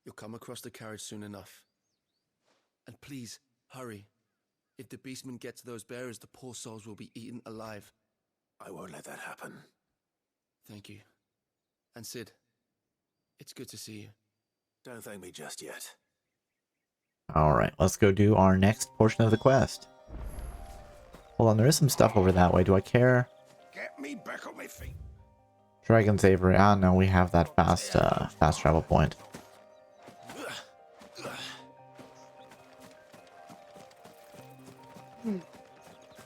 [SPEAKER 14] You'll come across the carriage soon enough. And please, hurry. If the beastmen get to those bearers, the poor souls will be eaten alive.
[SPEAKER 2] I won't let that happen.
[SPEAKER 14] Thank you. And Sid, it's good to see you.
[SPEAKER 2] Don't thank me just yet.
[SPEAKER 1] Alright, let's go do our next portion of the quest. Hold on, there is some stuff over that way. Do I care?
[SPEAKER 3] Get me back on my feet.
[SPEAKER 1] Dragon's Avery. Ah, no, we have that fast travel point.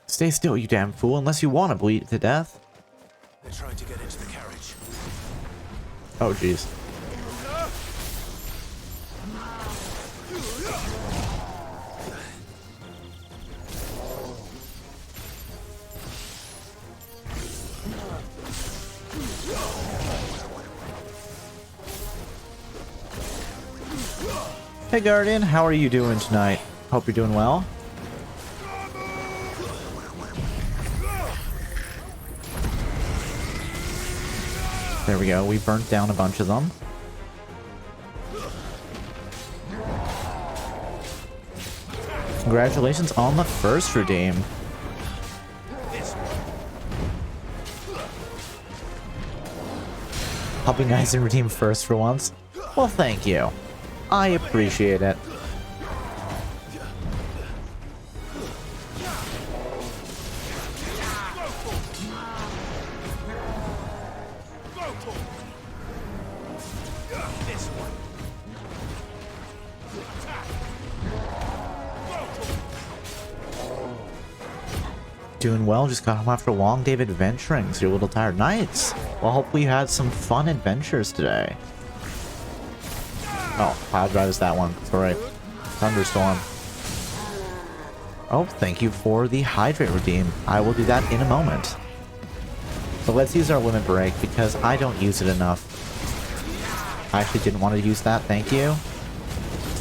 [SPEAKER 1] Stay still, you damn fool, unless you want to bleed to death.
[SPEAKER 2] They're trying to get into the carriage.
[SPEAKER 1] Oh, jeez. Hey Guardian, how are you doing tonight? Hope you're doing well. There we go, we burnt down a bunch of them. Congratulations on the first redeem. I'll be nice and redeem first for once. Well, thank you. I appreciate it. Doing well, just got home after a long day of adventuring, so you're a little tired. Nice! Well, hopefully you had some fun adventures today. Oh, Pile Drive is that one. Sorry. Thunderstorm. Oh, thank you for the Hydrate redeem. I will do that in a moment. But let's use our limit break, because I don't use it enough. I actually didn't want to use that, thank you.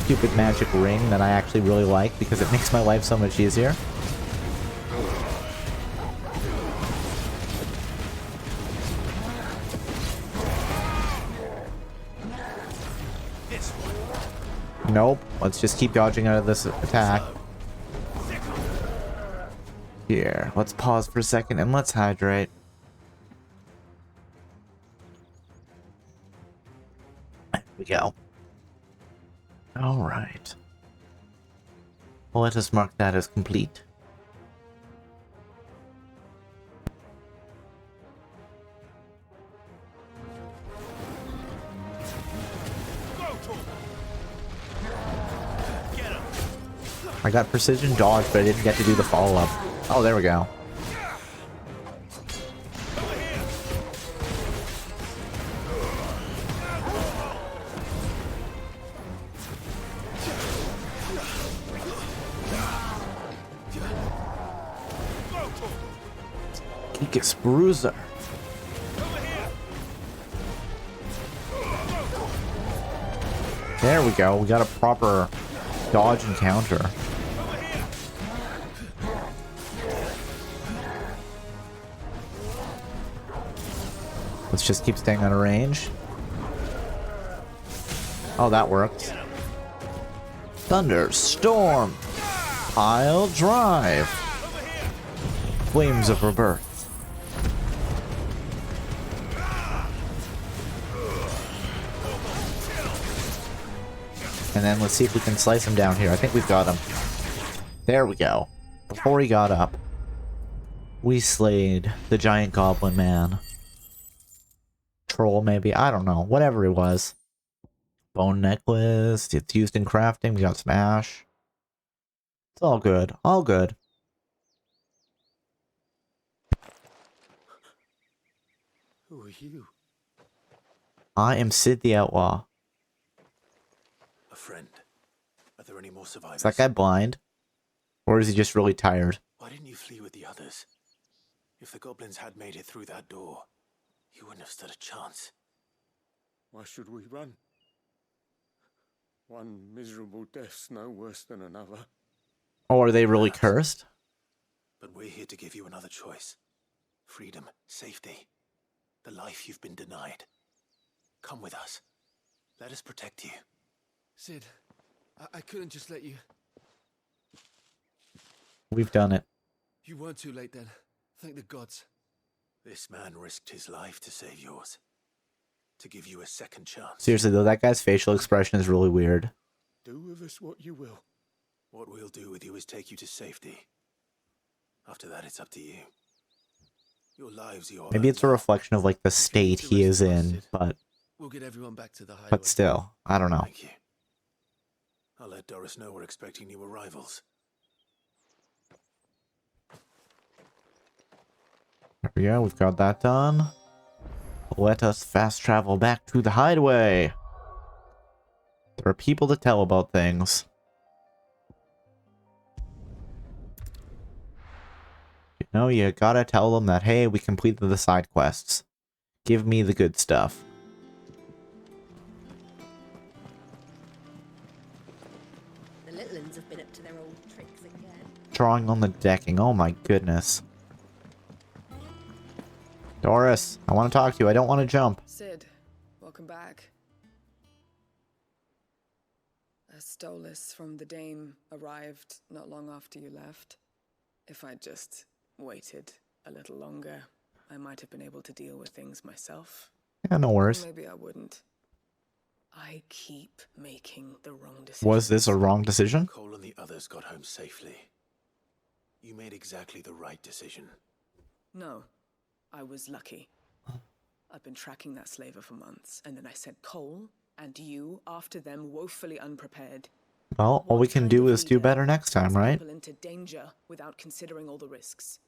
[SPEAKER 1] Stupid magic ring that I actually really like, because it makes my life so much easier. Nope. Let's just keep dodging out of this attack. Here, let's pause for a second and let's hydrate. There we go. Alright. Well, let us mark that as complete. I got precision dodge, but I didn't get to do the follow-up. Oh, there we go. Geekus Bruiser. There we go. We got a proper dodge and counter. Let's just keep staying out of range. Oh, that worked. Thunderstorm. Pile drive. Flames of rebirth. And then let's see if we can slice him down here. I think we've got him. There we go. Before he got up, we slayed the giant goblin man. Troll, maybe? I don't know. Whatever it was. Bone necklace. It's used in crafting. We got some ash. It's all good. All good.
[SPEAKER 3] Who are you?
[SPEAKER 1] I am Sid the Outlaw.
[SPEAKER 2] A friend. Are there any more survivors?
[SPEAKER 1] Is that guy blind? Or is he just really tired?
[SPEAKER 2] Why didn't you flee with the others? If the goblins had made it through that door, you wouldn't have stood a chance.
[SPEAKER 3] Why should we run? One miserable death's no worse than another.
[SPEAKER 1] Oh, are they really cursed?
[SPEAKER 2] But we're here to give you another choice. Freedom, safety, the life you've been denied. Come with us. Let us protect you.
[SPEAKER 14] Sid, I couldn't just let you...
[SPEAKER 1] We've done it.
[SPEAKER 14] You weren't too late then. Thank the gods.
[SPEAKER 2] This man risked his life to save yours. To give you a second chance.
[SPEAKER 1] Seriously though, that guy's facial expression is really weird.
[SPEAKER 3] Do with us what you will.
[SPEAKER 2] What we'll do with you is take you to safety. After that, it's up to you. Your lives, your
[SPEAKER 1] Maybe it's a reflection of like the state he is in, but
[SPEAKER 14] We'll get everyone back to the hideaway.
[SPEAKER 1] but still, I don't know.
[SPEAKER 2] Thank you. I'll let Doris know we're expecting new arrivals.
[SPEAKER 1] There we go, we've got that done. Let us fast travel back to the hideaway. There are people to tell about things. You know, you gotta tell them that, hey, we completed the side quests. Give me the good stuff.
[SPEAKER 8] The little uns have been up to their old tricks again.
[SPEAKER 1] Drawing on the decking, oh my goodness. Doris, I want to talk to you. I don't want to jump.
[SPEAKER 7] Sid, welcome back. A Stolas from the Dame arrived not long after you left. If I'd just waited a little longer, I might have been able to deal with things myself.
[SPEAKER 1] Yeah, no worries.
[SPEAKER 7] Maybe I wouldn't. I keep making the wrong decision.
[SPEAKER 1] Was this a wrong decision?
[SPEAKER 2] Cole and the others got home safely. You made exactly the right decision.
[SPEAKER 7] No, I was lucky. I've been tracking that slaver for months, and then I sent Cole and you after them, woefully unprepared.
[SPEAKER 1] Well, all we can do is do better next time, right?
[SPEAKER 7] People into danger without considering all the risks.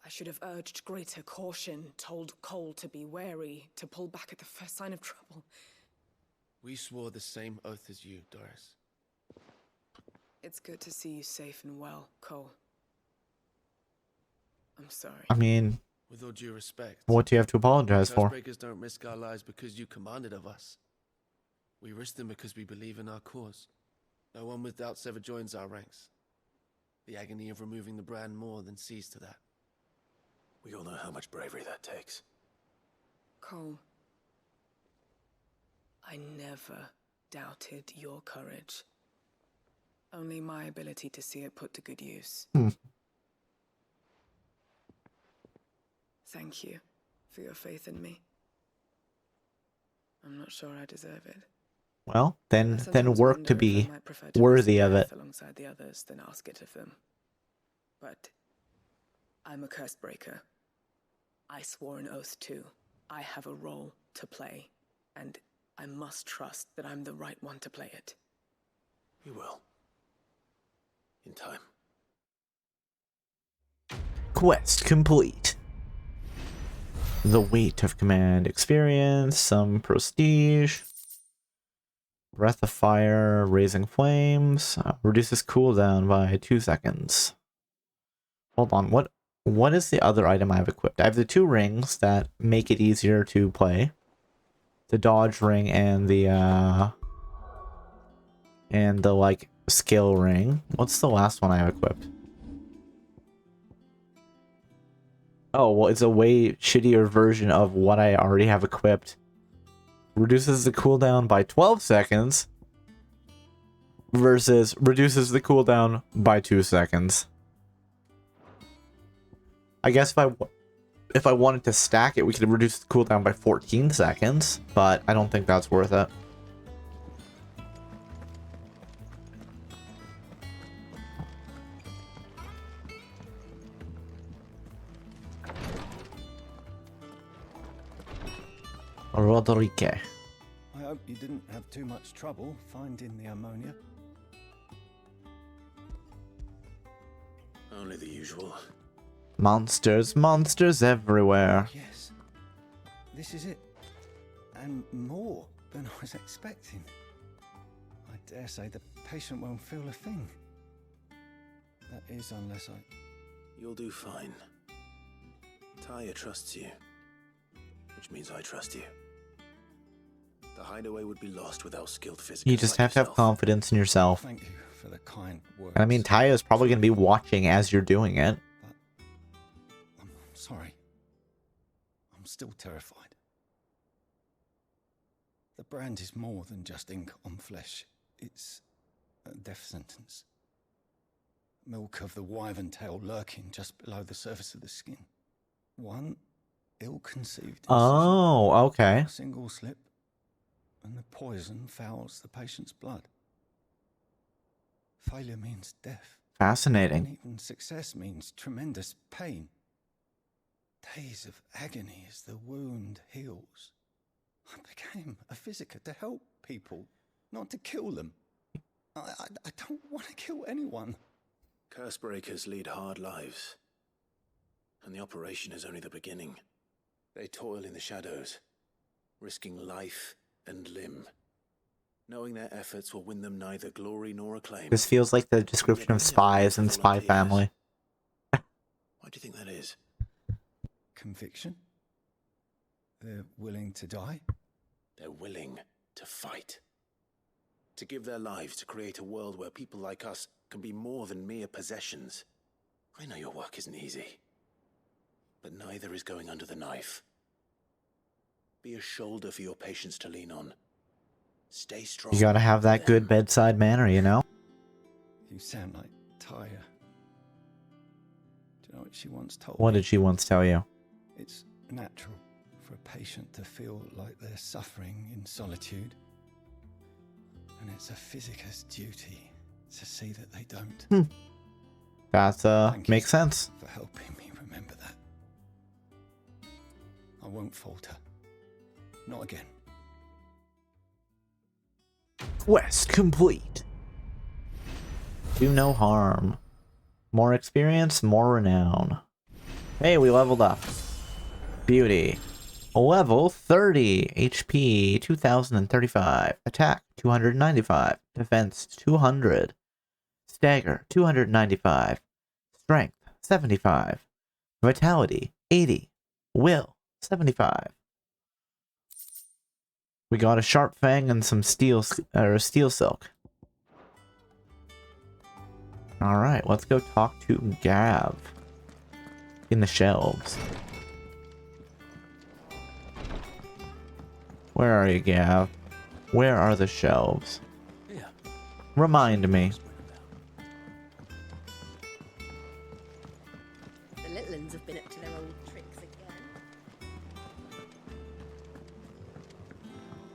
[SPEAKER 7] I should have urged greater caution, told Cole to be wary, to pull back at the first sign of trouble.
[SPEAKER 14] We swore the same oath as you, Doris.
[SPEAKER 7] It's good to see you safe and well, Cole. I'm sorry.
[SPEAKER 1] I mean,
[SPEAKER 14] with all due respect,
[SPEAKER 1] what do you have to apologize for?
[SPEAKER 14] Breakers don't risk our lives because you commanded of us. We risk them because we believe in our cause. No one with doubts ever joins our ranks. The agony of removing the brand more than sees to that.
[SPEAKER 2] We all know how much bravery that takes.
[SPEAKER 7] Cole, I never doubted your courage. Only my ability to see it put to good use. Thank you for your faith in me. I'm not sure I deserve it.
[SPEAKER 1] Well, then work to be worthy of it.
[SPEAKER 7] Alongside the others, then ask it of them. But I'm a curse breaker. I swore an oath too. I have a role to play, and I must trust that I'm the right one to play it.
[SPEAKER 2] You will. In time.
[SPEAKER 1] Quest complete. The weight of command experience, some prestige. Breath of fire, raising flames, reduces cooldown by 2 seconds. Hold on, what is the other item I have equipped? I have the 2 rings that make it easier to play. The dodge ring and the like skill ring. What's the last one I have equipped? Oh, well, it's a way shittier version of what I already have equipped. Reduces the cooldown by 12 seconds versus reduces the cooldown by 2 seconds. I guess if I wanted to stack it, we could reduce the cooldown by 14 seconds, but I don't think that's worth it. Roderique.
[SPEAKER 13] I hope you didn't have too much trouble finding the ammonia.
[SPEAKER 2] Only the usual.
[SPEAKER 1] Monsters, monsters everywhere.
[SPEAKER 13] Yes. This is it. And more than I was expecting. I dare say the patient won't feel a thing. That is, unless I...
[SPEAKER 2] You'll do fine. Taya trusts you. Which means I trust you. The hideaway would be lost without skilled physicians.
[SPEAKER 1] You just have to have confidence in yourself.
[SPEAKER 13] Thank you for the kind words.
[SPEAKER 1] And I mean, Taya's probably going to be watching as you're doing it.
[SPEAKER 13] I'm sorry. I'm still terrified. The brand is more than just ink on flesh. It's a death sentence. Milk of the wyvern tail lurking just below the surface of the skin. One ill-conceived incision,
[SPEAKER 1] Oh, okay.
[SPEAKER 13] a single slip, and the poison fouls the patient's blood. Failure means death.
[SPEAKER 1] Fascinating.
[SPEAKER 13] And even success means tremendous pain. Days of agony as the wound heals. I became a physiker to help people, not to kill them. I don't want to kill anyone.
[SPEAKER 2] Cursebreakers lead hard lives. And the operation is only the beginning. They toil in the shadows, risking life and limb, knowing their efforts will win them neither glory nor acclaim.
[SPEAKER 1] This feels like the description of spies in Spy Family.
[SPEAKER 2] Why do you think that is?
[SPEAKER 13] Conviction? They're willing to die?
[SPEAKER 2] They're willing to fight. To give their lives to create a world where people like us can be more than mere possessions. I know your work isn't easy. But neither is going under the knife. Be a shoulder for your patients to lean on. Stay strong.
[SPEAKER 1] You gotta have that good bedside manner, you know?
[SPEAKER 13] You sound like Taya. Do you know what she once told me?
[SPEAKER 1] What did she once tell you?
[SPEAKER 13] It's natural for a patient to feel like they're suffering in solitude. And it's a physicist's duty to see that they don't.
[SPEAKER 1] That makes sense.
[SPEAKER 13] For helping me remember that. I won't falter. Not again.
[SPEAKER 1] Quest complete. Do no harm. More experience, more renown. Hey, we leveled up. Beauty. Level 30. HP 2035. Attack 295. Defense 200. Stagger 295. Strength 75. Vitality 80. Will 75. We got a sharp fang and some steel silk. All right, let's go talk to Gav in the shelves. Where are you, Gav? Where are the shelves?
[SPEAKER 6] Yeah.
[SPEAKER 1] Remind me.
[SPEAKER 8] The little uns have been up to their old tricks again.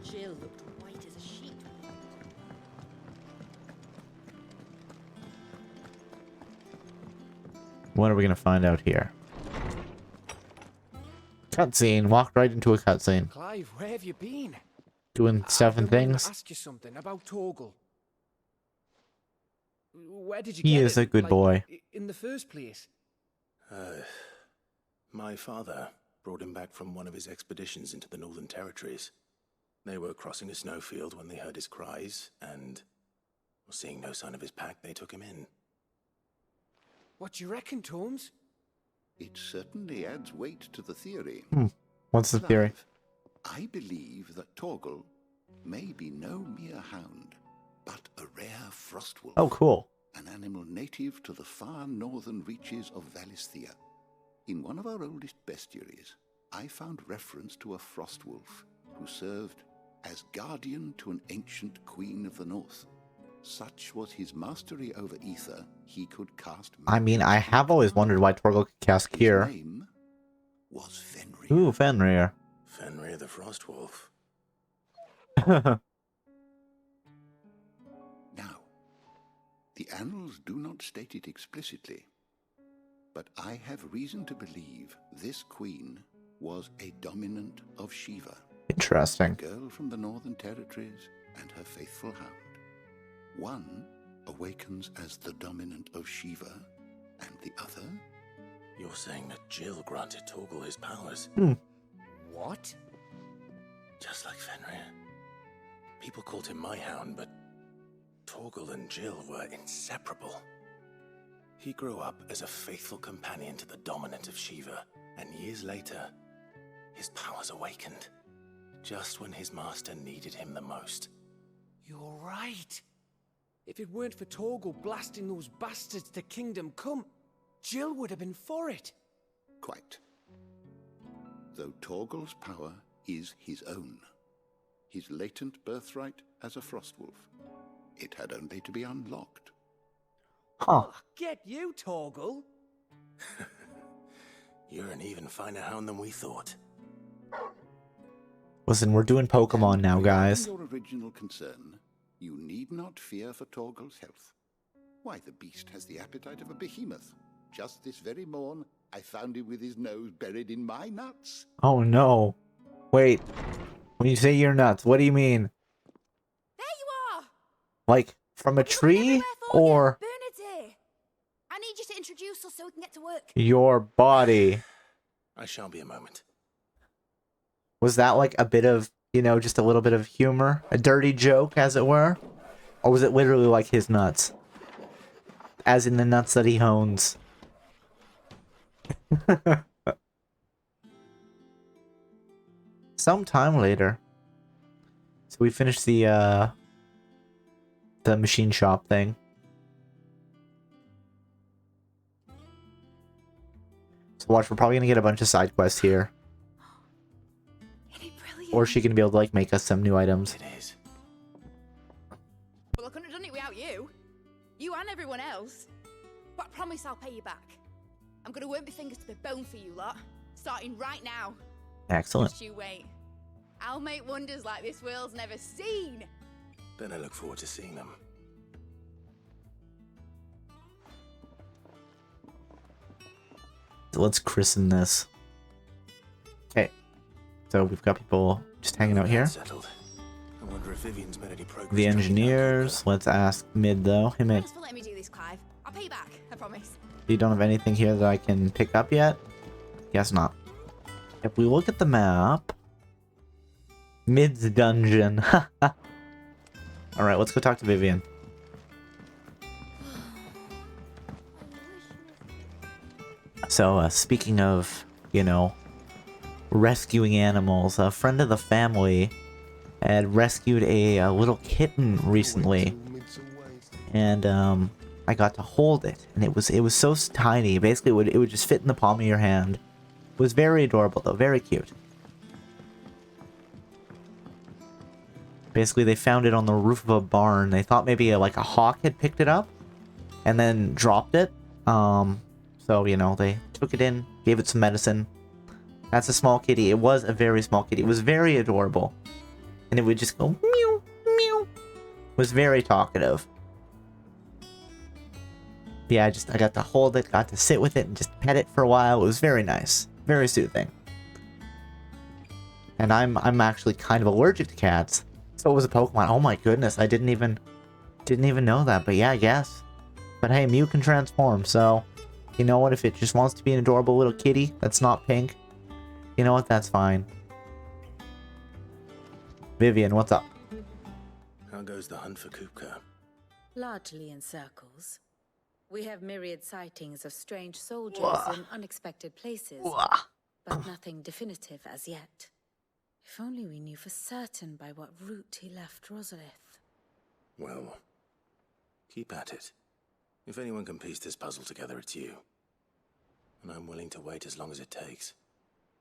[SPEAKER 8] Jill looked white as a sheet.
[SPEAKER 1] What are we gonna find out here? Cutscene. Walked right into a cutscene.
[SPEAKER 15] Clive, where have you been?
[SPEAKER 1] Doing stuff and
[SPEAKER 15] I've been wanting
[SPEAKER 1] things.
[SPEAKER 15] to ask you something about Torgal.
[SPEAKER 6] Where did you
[SPEAKER 1] He
[SPEAKER 6] get
[SPEAKER 1] is
[SPEAKER 6] it,
[SPEAKER 1] a good
[SPEAKER 6] like,
[SPEAKER 1] boy.
[SPEAKER 6] In the first place?
[SPEAKER 2] My father brought him back from one of his expeditions into the Northern Territories. They were crossing a snowfield when they heard his cries, and seeing no sign of his pack, they took him in.
[SPEAKER 6] What do you reckon, Torms?
[SPEAKER 15] It certainly adds weight to the theory.
[SPEAKER 1] What's the theory?
[SPEAKER 15] I believe that Torgal may be no mere hound, but a rare frostwolf.
[SPEAKER 1] Oh, cool.
[SPEAKER 15] An animal native to the far northern reaches of Valisthea. In one of our oldest bestiaries, I found reference to a frostwolf who served as guardian to an ancient queen of the north. Such was his mastery over ether, he could cast...
[SPEAKER 1] I mean, I have always wondered why Torgal could cast Cure.
[SPEAKER 15] His name was Fenrir.
[SPEAKER 1] Ooh, Fenrir.
[SPEAKER 2] Fenrir the Frostwolf.
[SPEAKER 15] Now, the annals do not state it explicitly, but I have reason to believe this queen was a dominant of Shiva.
[SPEAKER 1] Interesting.
[SPEAKER 15] A girl from the Northern Territories and her faithful hound. One awakens as the dominant of Shiva, and the other...
[SPEAKER 2] You're saying that Jill granted Torgal his powers?
[SPEAKER 6] What?
[SPEAKER 2] Just like Fenrir. People called him my hound, but Torgal and Jill were inseparable. He grew up as a faithful companion to the dominant of Shiva, and years later, his powers awakened, just when his master needed him the most.
[SPEAKER 6] You're right. If it weren't for Torgal blasting those bastards to Kingdom Come, Jill would have been for it.
[SPEAKER 15] Quite. Though Torgal's power is his own, his latent birthright as a Frostwolf, it had only to be unlocked.
[SPEAKER 1] Huh.
[SPEAKER 6] Get you, Torgal.
[SPEAKER 2] You're an even finer hound than we thought.
[SPEAKER 1] Listen, we're doing Pokemon now, guys.
[SPEAKER 15] Your original concern, you need not fear for Torgal's health. Why, the beast has the appetite of a behemoth. Just this very morn, I found him with his nose buried in my nuts.
[SPEAKER 1] Oh no. Wait. When you say you're nuts, what do you mean?
[SPEAKER 4] There you are!
[SPEAKER 1] Like, from a tree? Or
[SPEAKER 4] Bernard's here! I need you to introduce us so we can get to work.
[SPEAKER 1] your body?
[SPEAKER 2] I shall be a moment.
[SPEAKER 1] Was that like a bit of, you know, just a little bit of humor? A dirty joke, as it were? Or was it literally like his nuts? As in the nuts that he owns. Sometime later. So we finished the machine shop thing. So watch, we're probably gonna get a bunch of side quests here. Or she can be able to like make us some new items.
[SPEAKER 2] It is.
[SPEAKER 4] Well, I couldn't have done it without you. You and everyone else. But I promise I'll pay you back. I'm gonna work my fingers to the bone for you lot. Starting right now.
[SPEAKER 1] Excellent.
[SPEAKER 4] Just you wait. I'll make wonders like this world's never seen.
[SPEAKER 2] Then I look forward to seeing them.
[SPEAKER 1] So let's christen this. Okay. So we've got people just hanging out here.
[SPEAKER 2] Settled. I wonder if Vivian's made any progress.
[SPEAKER 1] The engineers. Let's ask Mid though. Hey Mid.
[SPEAKER 4] Thanks for letting me do this, Clive. I'll pay you back, I promise.
[SPEAKER 1] You don't have anything here that I can pick up yet? Guess not. If we look at the map... Mid's dungeon. Alright, let's go talk to Vivian. So, speaking of, you know, rescuing animals, a friend of the family had rescued a little kitten recently. And, I got to hold it, and it was so tiny. Basically, it would just fit in the palm of your hand. It was very adorable, though, very cute. Basically, they found it on the roof of a barn. They thought maybe like a hawk had picked it up, and then dropped it. So you know, they took it in, gave it some medicine. That's a small kitty. It was a very small kitty. It was very adorable, and it would just go meow meow. It was very talkative. Yeah, I got to hold it, got to sit with it, and just pet it for a while. It was very nice, very soothing. And I'm actually kind of allergic to cats, so it was a Pokemon. Oh my goodness, I didn't even know that. But yeah, I guess But hey, Mew can transform, so you know what? If it just wants to be an adorable little kitty that's not pink, you know what? That's fine. Vivian, what's up?
[SPEAKER 2] How goes the hunt for Kupka?
[SPEAKER 5] Largely in circles. We have myriad sightings of strange soldiers in unexpected places, but nothing definitive as yet. If only we knew for certain by what route he left Rosalith.
[SPEAKER 2] Well, keep at it. If anyone can piece this puzzle together, it's you. And I'm willing to wait as long as it takes.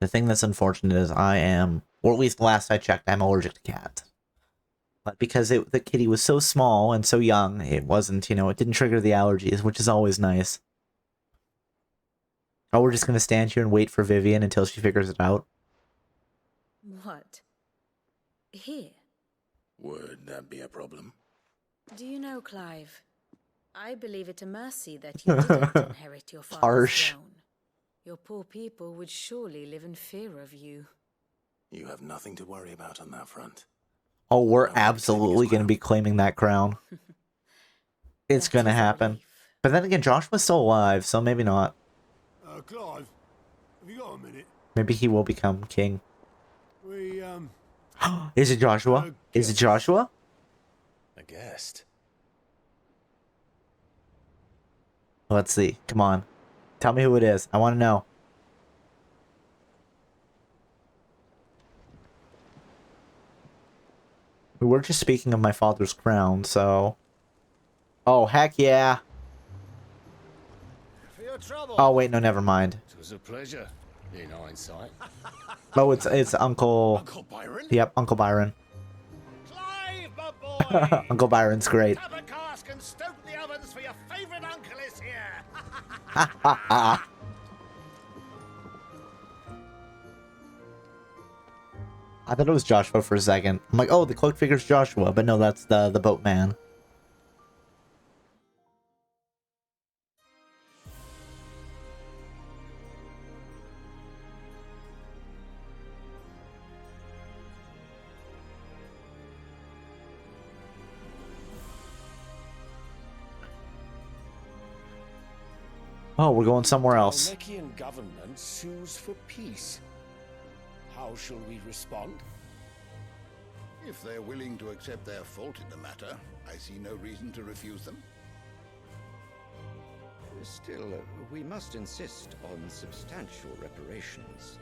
[SPEAKER 1] The thing that's unfortunate is I am, or at least last I checked, I'm allergic to cats. But because the kitty was so small and so young, it wasn't, you know, it didn't trigger the allergies, which is always nice. Oh, we're just gonna stand here and wait for Vivian until she figures it out?
[SPEAKER 5] What? Here?
[SPEAKER 2] Would that be a problem?
[SPEAKER 5] Do you know, Clive? I believe it a mercy that you didn't inherit your father's
[SPEAKER 1] Harsh.
[SPEAKER 5] throne. Your poor people would surely live in fear of you.
[SPEAKER 2] You have nothing to worry about on that front.
[SPEAKER 1] Oh, we're absolutely going to be claiming that crown. It's going to happen. But then again, Joshua's still alive, so maybe not.
[SPEAKER 3] Clive, have you got a minute?
[SPEAKER 1] Maybe he will become king.
[SPEAKER 3] We,
[SPEAKER 1] Is it Joshua? Is it Joshua?
[SPEAKER 2] A guest.
[SPEAKER 1] Let's see. Come on. Tell me who it is. I want to know. We were just speaking of my father's crown, so... Oh, heck yeah.
[SPEAKER 3] For your trouble.
[SPEAKER 1] Oh, wait, no, never mind.
[SPEAKER 3] It was a pleasure, in hindsight.
[SPEAKER 1] Oh, it's Uncle...
[SPEAKER 3] Uncle Byron?
[SPEAKER 1] Yep, Uncle Byron.
[SPEAKER 3] Clive, my boy!
[SPEAKER 1] Uncle Byron's great.
[SPEAKER 3] Tap a cask and stoke the ovens for your favorite uncle is here!
[SPEAKER 1] Ha ha ha. I thought it was Joshua for a second. I'm like, oh, the cloak figure's Joshua, but no, that's the boatman. Oh, we're going somewhere else.
[SPEAKER 3] Namekian government sues for peace. How shall we respond?
[SPEAKER 15] If they're willing to accept their fault in the matter, I see no reason to refuse them.
[SPEAKER 16] Still, we must insist on substantial reparations.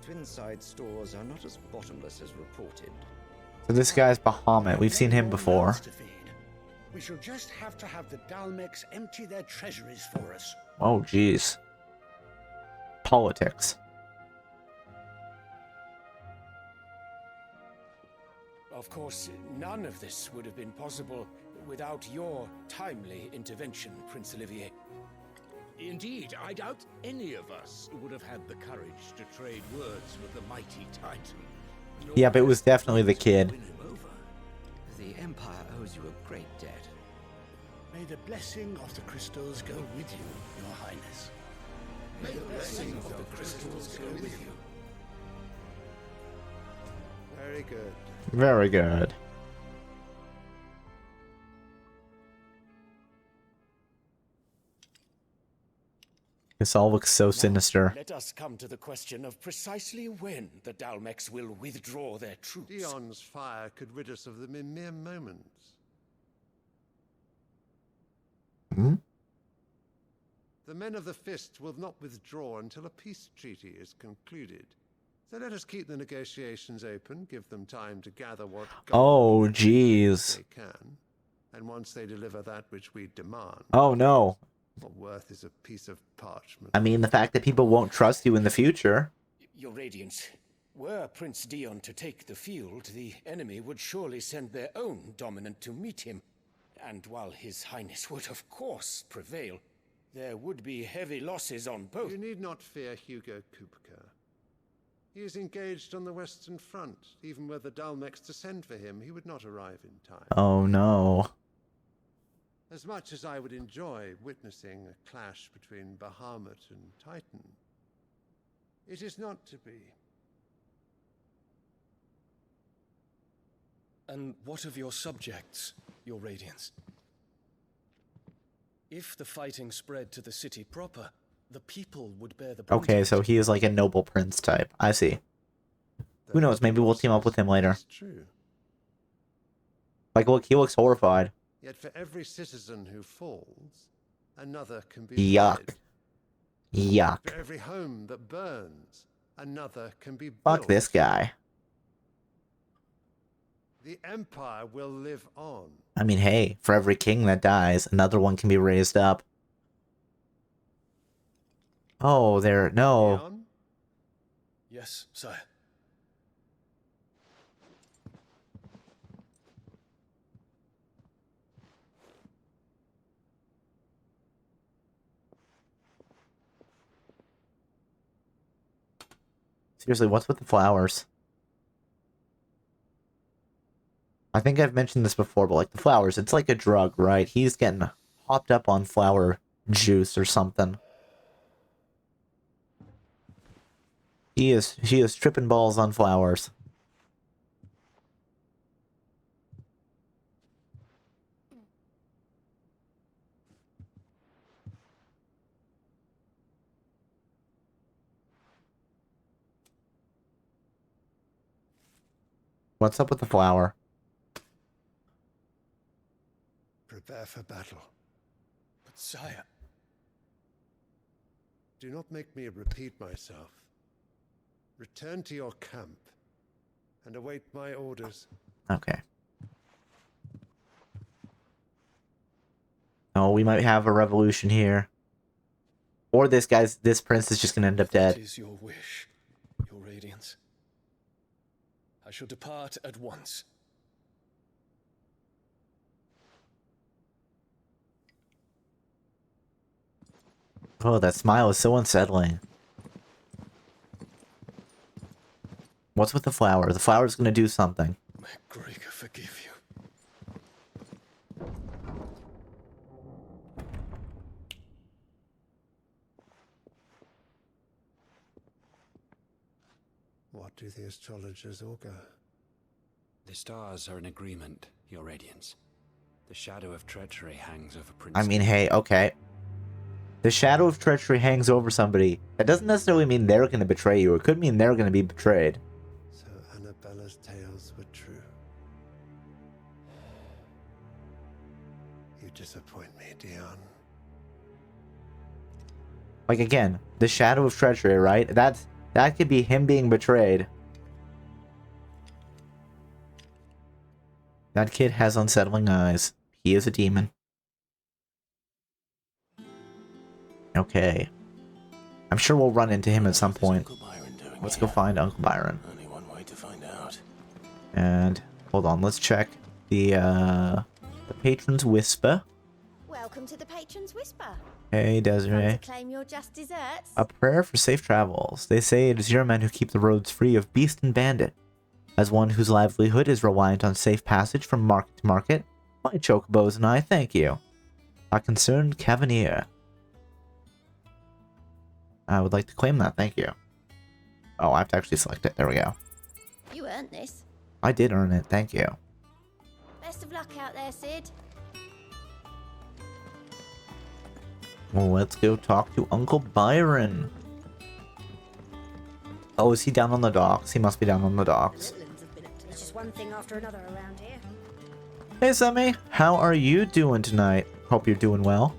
[SPEAKER 16] Twinside stores are not as bottomless as reported.
[SPEAKER 1] So this guy's Bahamut. We've seen him before.
[SPEAKER 3] We shall just have to have the Dalmex empty their treasuries for us.
[SPEAKER 1] Oh, jeez. Politics.
[SPEAKER 6] Of course, none of this would have been possible without your timely intervention, Prince Olivier.
[SPEAKER 17] Indeed, I doubt any of us would have had the courage to trade words with the mighty Titan.
[SPEAKER 1] Yeah, but it was definitely the kid.
[SPEAKER 16] The Empire owes you a great debt.
[SPEAKER 3] May the blessing of the crystals go with you, Your Highness. May the blessing of the crystals go with you.
[SPEAKER 15] Very good.
[SPEAKER 1] Very good. This all looks so sinister.
[SPEAKER 6] Let us come to the question of precisely when the Dalmex will withdraw their troops.
[SPEAKER 18] Dion's fire could rid us of them in mere moments.
[SPEAKER 1] Hmm?
[SPEAKER 18] The men of the Fist will not withdraw until a peace treaty is concluded. So let us keep the negotiations open, give them time to gather what
[SPEAKER 1] Oh, jeez.
[SPEAKER 18] they can, and once they deliver that which we demand.
[SPEAKER 1] Oh, no.
[SPEAKER 18] What worth is a piece of parchment?
[SPEAKER 1] I mean, the fact that people won't trust you in the future.
[SPEAKER 6] Your Radiance, were Prince Dion to take the field, the enemy would surely send their own dominant to meet him. And while His Highness would of course prevail, there would be heavy losses on both.
[SPEAKER 18] You need not fear Hugo Kupka. He is engaged on the Western Front. Even were the Dalmex to send for him, he would not arrive in time.
[SPEAKER 1] Oh, no.
[SPEAKER 18] As much as I would enjoy witnessing a clash between Bahamut and Titan, it is not to be.
[SPEAKER 14] And what of your subjects, Your Radiance?
[SPEAKER 19] If the fighting spread to the city proper, the people would bear the brunt.
[SPEAKER 1] Okay, so he is like a noble prince type. I see. Who knows? Maybe we'll team up with him later.
[SPEAKER 18] True.
[SPEAKER 1] Like, look, he looks horrified.
[SPEAKER 18] Yet for every citizen who falls, another can be
[SPEAKER 1] Yuck.
[SPEAKER 18] freed.
[SPEAKER 1] Yuck.
[SPEAKER 18] For every home that burns, another can be built.
[SPEAKER 1] Fuck this guy.
[SPEAKER 18] The Empire will live on.
[SPEAKER 1] I mean, hey, for every king that dies, another one can be raised up. Oh, there, no.
[SPEAKER 18] Leon?
[SPEAKER 19] Yes, sire.
[SPEAKER 1] Seriously, what's with the flowers? I think I've mentioned this before, but like the flowers, it's like a drug, right? He's getting hopped up on flower juice or something. She is tripping balls on flowers. What's up with the flower?
[SPEAKER 18] Prepare for battle.
[SPEAKER 19] But sire...
[SPEAKER 18] Do not make me repeat myself. Return to your camp and await my orders.
[SPEAKER 1] Okay. Oh, we might have a revolution here. Or this prince is just gonna end up dead.
[SPEAKER 19] It is your wish, your radiance. I shall depart at once.
[SPEAKER 1] Oh, that smile is so unsettling. What's with the flower? The flower's gonna do something.
[SPEAKER 19] May Gregor forgive you.
[SPEAKER 18] What do the astrologers augur?
[SPEAKER 20] The stars are in agreement, Your Radiance. The shadow of treachery hangs over Prince.
[SPEAKER 1] I mean, hey, okay. The shadow of treachery hangs over somebody. That doesn't necessarily mean they're gonna betray you. It could mean they're gonna be betrayed.
[SPEAKER 18] So Annabella's tales were true. You disappoint me, Dion.
[SPEAKER 1] Like, again, the shadow of treachery, right? That could be him being betrayed. That kid has unsettling eyes. He is a demon. Okay. I'm sure we'll run into him at some point. Let's go find Uncle Byron.
[SPEAKER 2] Only one way to find out.
[SPEAKER 1] And hold on, let's check the Patron's Whisper.
[SPEAKER 4] Welcome to the Patron's Whisper.
[SPEAKER 1] Hey, Desiree.
[SPEAKER 4] Come to claim your just desserts.
[SPEAKER 1] A prayer for safe travels. They say it is your men who keep the roads free of beast and bandit. As one whose livelihood is reliant on safe passage from market to market, my chocobos and I thank you. A concerned Cavanier. I would like to claim that, thank you. Oh, I have to actually select it. There we go.
[SPEAKER 4] You earned this.
[SPEAKER 1] I did earn it, thank you.
[SPEAKER 4] Best of luck out there, Sid.
[SPEAKER 1] Well, let's go talk to Uncle Byron. Oh, is he down on the docks? He must be down on the docks.
[SPEAKER 21] It's just one thing after another around here.
[SPEAKER 1] Hey, Sammy. How are you doing tonight? Hope you're doing well.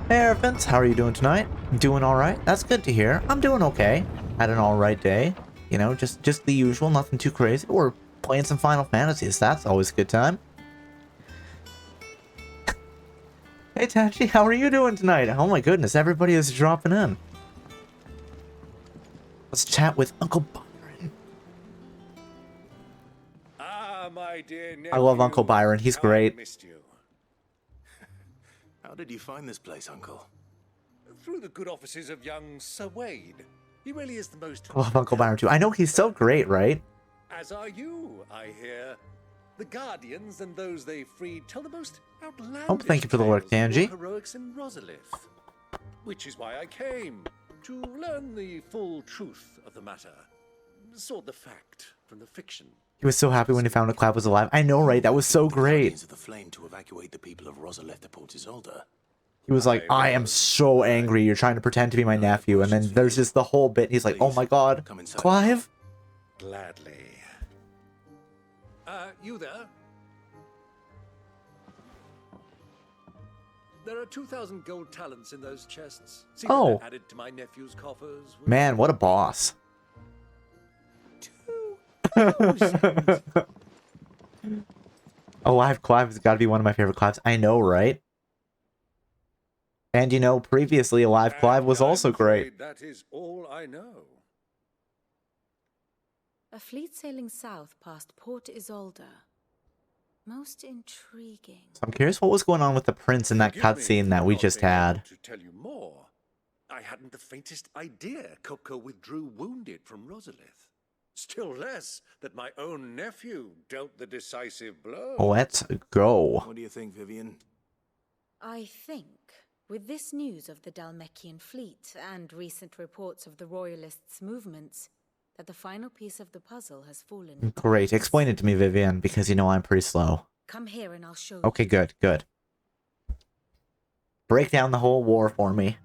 [SPEAKER 1] Hey, Ervins. How are you doing tonight? Doing alright? That's good to hear. I'm doing okay. Had an alright day. You know, just the usual. Nothing too crazy. We're playing some Final Fantasies. That's always a good time. Hey, Tachi, how are you doing tonight? Oh my goodness, everybody is dropping in. Let's chat with Uncle Byron.
[SPEAKER 17] Ah, my dear nephew.
[SPEAKER 1] I love Uncle Byron. He's great.
[SPEAKER 17] Missed you.
[SPEAKER 2] How did you find this place, Uncle?
[SPEAKER 17] Through the good offices of young Sir Wade. He really is the most...
[SPEAKER 1] I love Uncle Byron too. I know he's so great, right?
[SPEAKER 17] As are you, I hear. The Guardians and those they freed tell the most outlandish
[SPEAKER 1] Oh, thank you for the work,
[SPEAKER 17] tales of
[SPEAKER 1] Tanji.
[SPEAKER 17] your heroics in Rosalith. Which is why I came, to learn the full truth of the matter. Sort the fact from the fiction.
[SPEAKER 1] He was so happy when he found out Clive was alive. I know, right? That was so great.
[SPEAKER 2] Of the flame to evacuate the people of Rosalith to Port Isolde.
[SPEAKER 1] He was like, I am so angry. You're trying to pretend to be my nephew. And then there's just the whole bit. He's like, oh my god, Clive?
[SPEAKER 17] Gladly. You there? There are 2,000 gold talents in those chests. See
[SPEAKER 1] Oh.
[SPEAKER 17] that added to my nephew's coffers.
[SPEAKER 1] Man, what a boss. Alive Clive has got to be one of my favorite Clives. I know, right? And you know, previously Alive Clive was also great.
[SPEAKER 17] That is all I know.
[SPEAKER 5] A fleet sailing south past Port Isolde. Most intriguing.
[SPEAKER 1] So I'm curious what was going on with the prince in that cutscene that we just had.
[SPEAKER 17] To tell you more, I hadn't the faintest idea Kupka withdrew wounded from Rosalith. Still less that my own nephew dealt the decisive blow.
[SPEAKER 1] Let's go.
[SPEAKER 2] What do you think, Vivian?
[SPEAKER 5] I think, with this news of the Dalmekian fleet and recent reports of the Royalists' movements, that the final piece of the puzzle has fallen.
[SPEAKER 1] Great. Explain it to me, Vivian, because you know I'm pretty slow.
[SPEAKER 5] Come here and I'll show you.
[SPEAKER 1] Okay, good, good. Break down the whole war for me.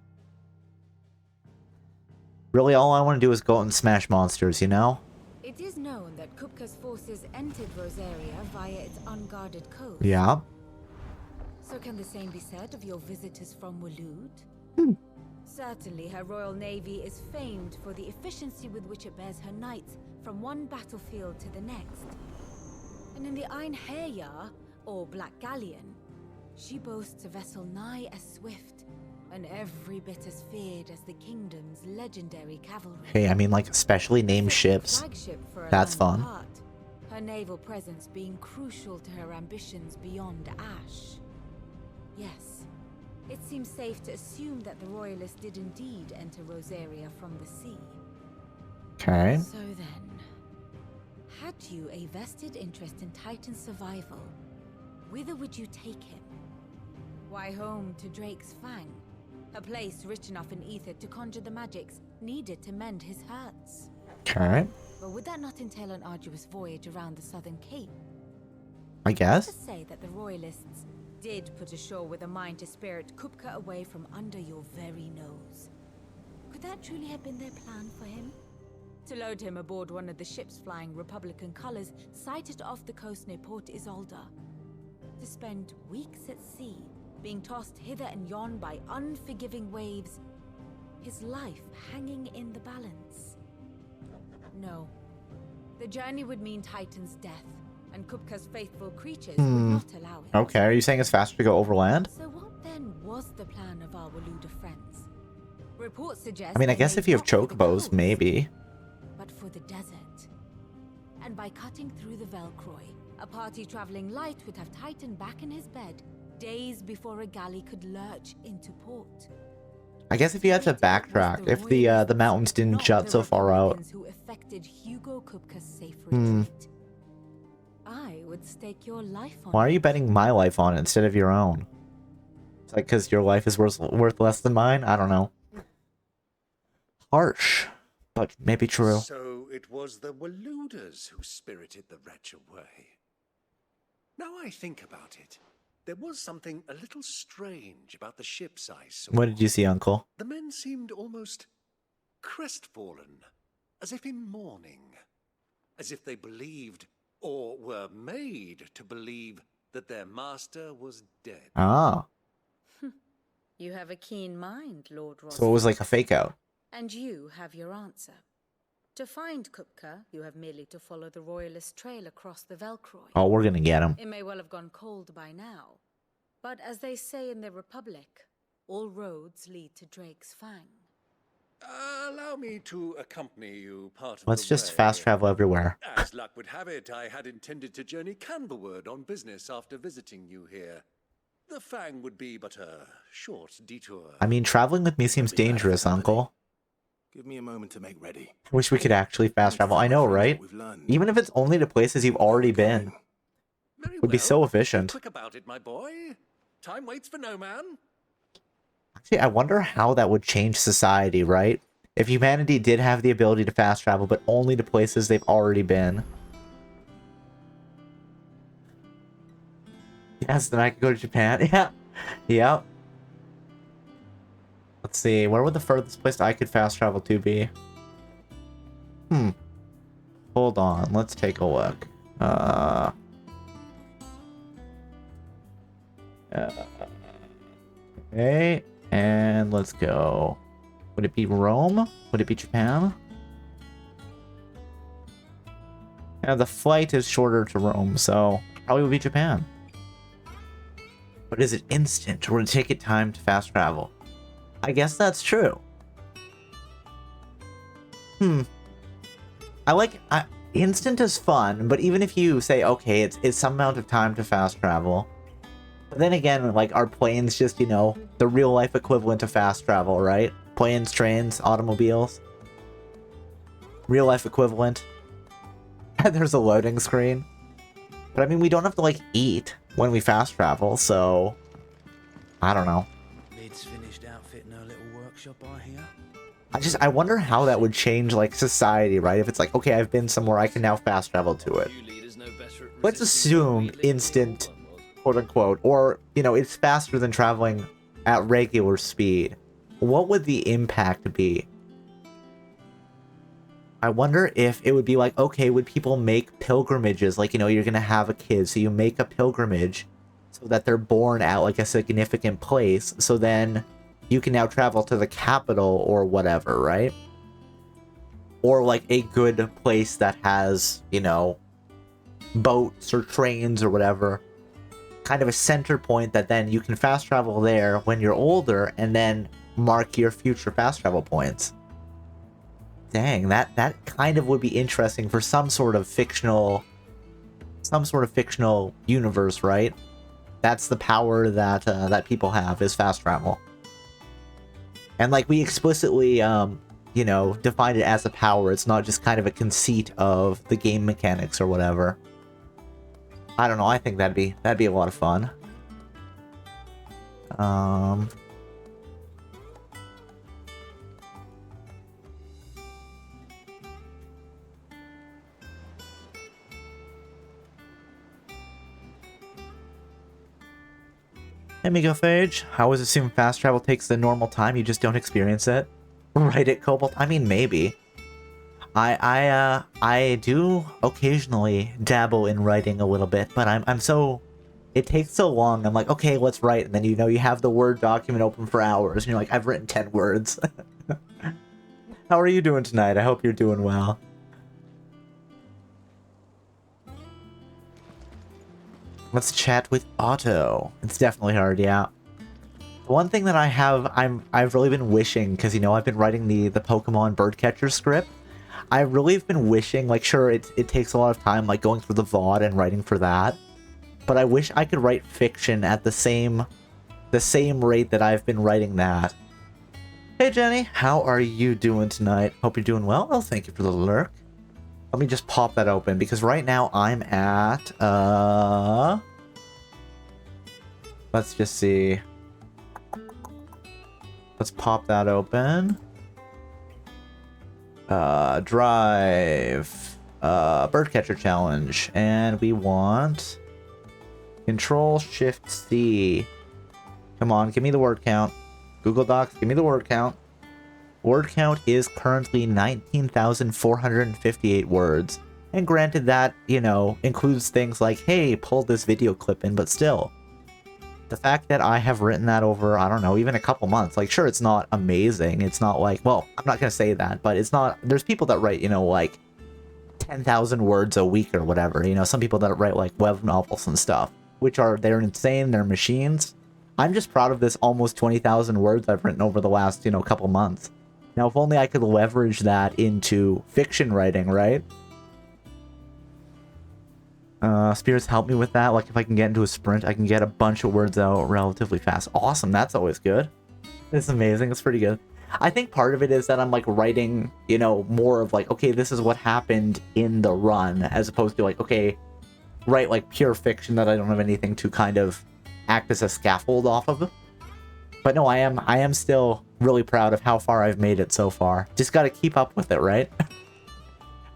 [SPEAKER 1] Really, all I want to do is go out and smash monsters, you know?
[SPEAKER 5] It is known that Kupka's forces entered Rosaria via its unguarded coast.
[SPEAKER 1] Yeah.
[SPEAKER 5] So can the same be said of your visitors from Waloed? Certainly, her Royal Navy is famed for the efficiency with which it bears her knights from one battlefield to the next. And in the Einherjar, or Black Galleon, she boasts a vessel nigh as swift and every bit as feared as the kingdom's legendary cavalry.
[SPEAKER 1] Hey, I mean, like, specially named ships. That's fun.
[SPEAKER 5] Her naval presence being crucial to her ambitions beyond Ash. Yes, it seems safe to assume that the Royalists did indeed enter Rosaria from the sea.
[SPEAKER 1] Okay.
[SPEAKER 5] So then, had you a vested interest in Titan's survival, whither would you take him? Why, home to Drake's Fang, a place rich enough in ether to conjure the magics needed to mend his hurts.
[SPEAKER 1] Okay.
[SPEAKER 5] But would that not entail an arduous voyage around the southern cape?
[SPEAKER 1] I guess.
[SPEAKER 5] To say that the Royalists did put ashore with a mind to spirit Kupka away from under your very nose. Could that truly have been their plan for him? To load him aboard one of the ships flying Republican colors sighted off the coast near Port Isolde. To spend weeks at sea, being tossed hither and yon by unforgiving waves, his life hanging in the balance. No. The journey would mean Titan's death, and Kupka's faithful creatures would not allow it.
[SPEAKER 1] Okay, are you saying it's faster to go overland?
[SPEAKER 5] So what then was the plan of our Waluda friends? Reports suggest
[SPEAKER 1] I mean, I
[SPEAKER 5] they
[SPEAKER 1] guess
[SPEAKER 5] made
[SPEAKER 1] if you have
[SPEAKER 5] not for the
[SPEAKER 1] chocobos,
[SPEAKER 5] coast,
[SPEAKER 1] maybe.
[SPEAKER 5] but for the desert. And by cutting through the Velcroy, a party traveling light would have Titan back in his bed days before a galley could lurch into port.
[SPEAKER 1] I guess if you had to backtrack, if the mountains didn't jut so far out.
[SPEAKER 5] Who effected Hugo Kupka's safe
[SPEAKER 1] Hmm.
[SPEAKER 5] retreat. I would stake your life on
[SPEAKER 1] Why are you betting my life on it instead of your own? It's like because your life is worth less than mine? I don't know. Harsh, but maybe true.
[SPEAKER 17] So it was the Waluders who spirited the wretch away. Now I think about it, there was something a little strange about the ships I saw.
[SPEAKER 1] What did you see, Uncle?
[SPEAKER 17] The men seemed almost crestfallen, as if in mourning, as if they believed, or were made to believe, that their master was dead.
[SPEAKER 1] Ah,
[SPEAKER 5] You have a keen mind, Lord Ross.
[SPEAKER 1] so it was like a fake out.
[SPEAKER 5] And you have your answer. To find Kupka, you have merely to follow the Royalist trail across the Velcroy.
[SPEAKER 1] Oh, we're gonna get him.
[SPEAKER 5] It may well have gone cold by now, but as they say in the Republic, all roads lead to Drake's Fang.
[SPEAKER 17] Allow me to accompany you part of
[SPEAKER 1] Let's
[SPEAKER 17] the
[SPEAKER 1] just
[SPEAKER 17] way.
[SPEAKER 1] fast travel everywhere.
[SPEAKER 17] As luck would have it, I had intended to journey Canberward on business after visiting you here. The Fang would be but a short detour.
[SPEAKER 1] I mean, traveling with me seems dangerous, Uncle.
[SPEAKER 2] Give me a moment to make ready.
[SPEAKER 1] Wish we could actually fast travel. I know, right? Even if it's only to places you've already been. Would be so efficient.
[SPEAKER 17] Quick about it, my boy. Time waits for no man.
[SPEAKER 1] Actually, I wonder how that would change society, right? If humanity did have the ability to fast travel, but only to places they've already been. Yes, then I could go to Japan. Yeah. Yep. Let's see. Where would the furthest place I could fast travel to be? Hold on. Let's take a look. Okay. And let's go. Would it be Rome? Would it be Japan? Yeah, the flight is shorter to Rome, so probably would be Japan. But is it instant, or would it take it time to fast travel? I guess that's true. Instant is fun, but even if you say, okay, it's some amount of time to fast travel, but then again, like, are planes just, you know, the real life equivalent of fast travel, right? Planes, trains, automobiles. Real life equivalent. There's a loading screen. But I mean, we don't have to, like, eat when we fast travel, so I don't know.
[SPEAKER 10] Lid's finished outfitting her little workshop, I hear.
[SPEAKER 1] I wonder how that would change, like, society, right? If it's like, okay, I've been somewhere, I can now fast travel to it. Let's assume instant, quote unquote, or, you know, it's faster than traveling at regular speed. What would the impact be? I wonder if it would be like, okay, would people make pilgrimages? Like, you know, you're going to have a kid, so you make a pilgrimage so that they're born at, like, a significant place. So then you can now travel to the capital or whatever, right? Or, like, a good place that has, you know, boats or trains or whatever. Kind of a center point that then you can fast travel there when you're older and then mark your future fast travel points. Dang, that kind of would be interesting for some sort of fictional universe, right? That's the power that that people have, is fast travel. And like, we explicitly, you know, define it as a power. It's not just kind of a conceit of the game mechanics or whatever. I don't know. I think that'd be a lot of fun. Amigophage, I always assume fast travel takes the normal time, you just don't experience it. Right at Cobalt? I mean, maybe. I do occasionally dabble in writing a little bit, but I'm so... It takes so long, I'm like, okay, let's write, and then, you know, you have the Word document open for hours, and you're like, I've written 10 words. How are you doing tonight? I hope you're doing well. Let's chat with Otto. It's definitely hard, yeah. The one thing that I've really been wishing, because, you know, I've been writing the Pokemon Birdcatcher script. I really have been wishing, like, sure, it takes a lot of time, like, going through the VOD and writing for that. But I wish I could write fiction at the same rate that I've been writing that. Hey, Jenny, how are you doing tonight? Hope you're doing well. Well, thank you for the lurk. Let me just pop that open, because right now I'm at, let's just see. Let's pop that open. Drive. Birdcatcher challenge. And we want Control-Shift-C. Come on, give me the word count. Google Docs, give me the word count. Word count is currently 19,458 words. And granted that, you know, includes things like, hey, pull this video clip in, but still. The fact that I have written that over, I don't know, even a couple months, like, sure, it's not amazing. It's not like, well, I'm not going to say that, but it's not, there's people that write, you know, like 10,000 words a week or whatever. You know, some people that write like web novels and stuff, which are, they're insane, they're machines. I'm just proud of this almost 20,000 words I've written over the last, you know, couple months. Now, if only I could leverage that into fiction writing, right? Spirits help me with that. Like, if I can get into a sprint, I can get a bunch of words out relatively fast. Awesome, that's always good. It's amazing, it's pretty good. I think part of it is that I'm, like, writing, you know, more of, like, okay, this is what happened in the run, as opposed to, like, okay, write, like, pure fiction that I don't have anything to kind of act as a scaffold off of. But no, I am still really proud of how far I've made it so far. Just gotta keep up with it, right?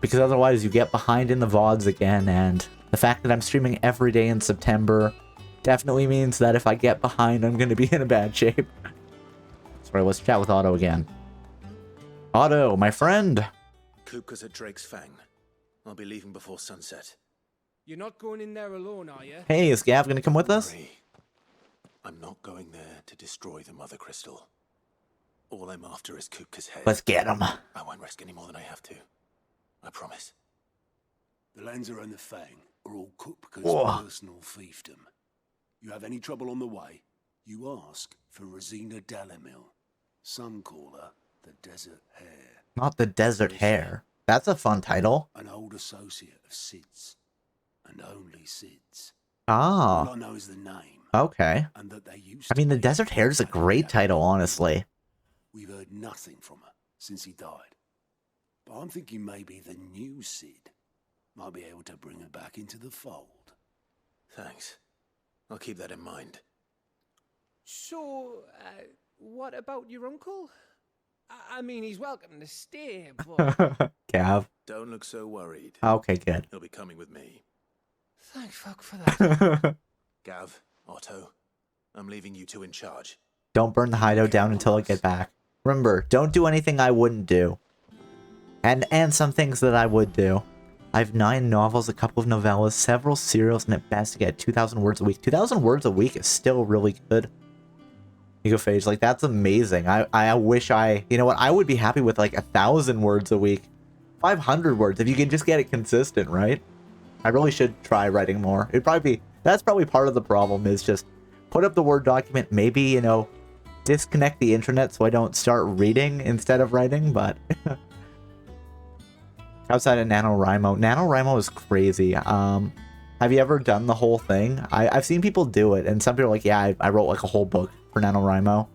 [SPEAKER 1] Because otherwise you get behind in the VODs again, and the fact that I'm streaming every day in September, definitely means that if I get behind, I'm going to be in a bad shape. Sorry, let's chat with Otto again. Otto, my friend.
[SPEAKER 2] Kupka's at Drake's Fang. I'll be leaving before sunset.
[SPEAKER 11] You're not going in there alone, are you?
[SPEAKER 1] Hey, is Gav going to come with us?
[SPEAKER 2] I'm not going there to destroy the Mother Crystal. All I'm after is Kupka's head.
[SPEAKER 1] Let's get him.
[SPEAKER 2] I won't risk any more than I have to. I promise.
[SPEAKER 3] The Lancer and the Fang are all Kupka's
[SPEAKER 1] Whoa.
[SPEAKER 3] personal fiefdom. You have any trouble on the way, you ask for Rosina Dalamil. Some call her the Desert Hare.
[SPEAKER 1] Not the Desert Hare. That's a fun title.
[SPEAKER 3] An old associate of Sid's. And only Sid's.
[SPEAKER 1] Ah.
[SPEAKER 3] All I know is the name.
[SPEAKER 1] Okay.
[SPEAKER 3] And that they used
[SPEAKER 1] I mean, the Desert Hare is a great title, honestly.
[SPEAKER 3] We've heard nothing from her since he died. But I'm thinking maybe the new Sid might be able to bring her back into the fold.
[SPEAKER 2] Thanks. I'll keep that in mind.
[SPEAKER 11] So, what about your uncle? I mean, he's welcome to stay, but...
[SPEAKER 1] Gav.
[SPEAKER 2] Don't look so worried.
[SPEAKER 1] Okay, good.
[SPEAKER 2] He'll be coming with me.
[SPEAKER 11] Thank fuck for that.
[SPEAKER 2] Gav, Otto, I'm leaving you two in charge.
[SPEAKER 1] Don't burn the hideout down until I get back. Remember, don't do anything I wouldn't do. And some things that I would do. I have 9 novels, a couple of novellas, several serials, and at best to get 2,000 words a week. 2,000 words a week is still really good. Egophage, like, that's amazing. I wish you know what, I would be happy with like 1,000 words a week. 500 words, if you can just get it consistent, right? I really should try writing more. That's probably part of the problem, is just put up the Word document, maybe, you know, disconnect the internet so I don't start reading instead of writing, but... Outside of NaNoWriMo. NaNoWriMo is crazy. Have you ever done the whole thing? I've seen people do it, and some people are like, yeah, I wrote like a whole book for NaNoWriMo.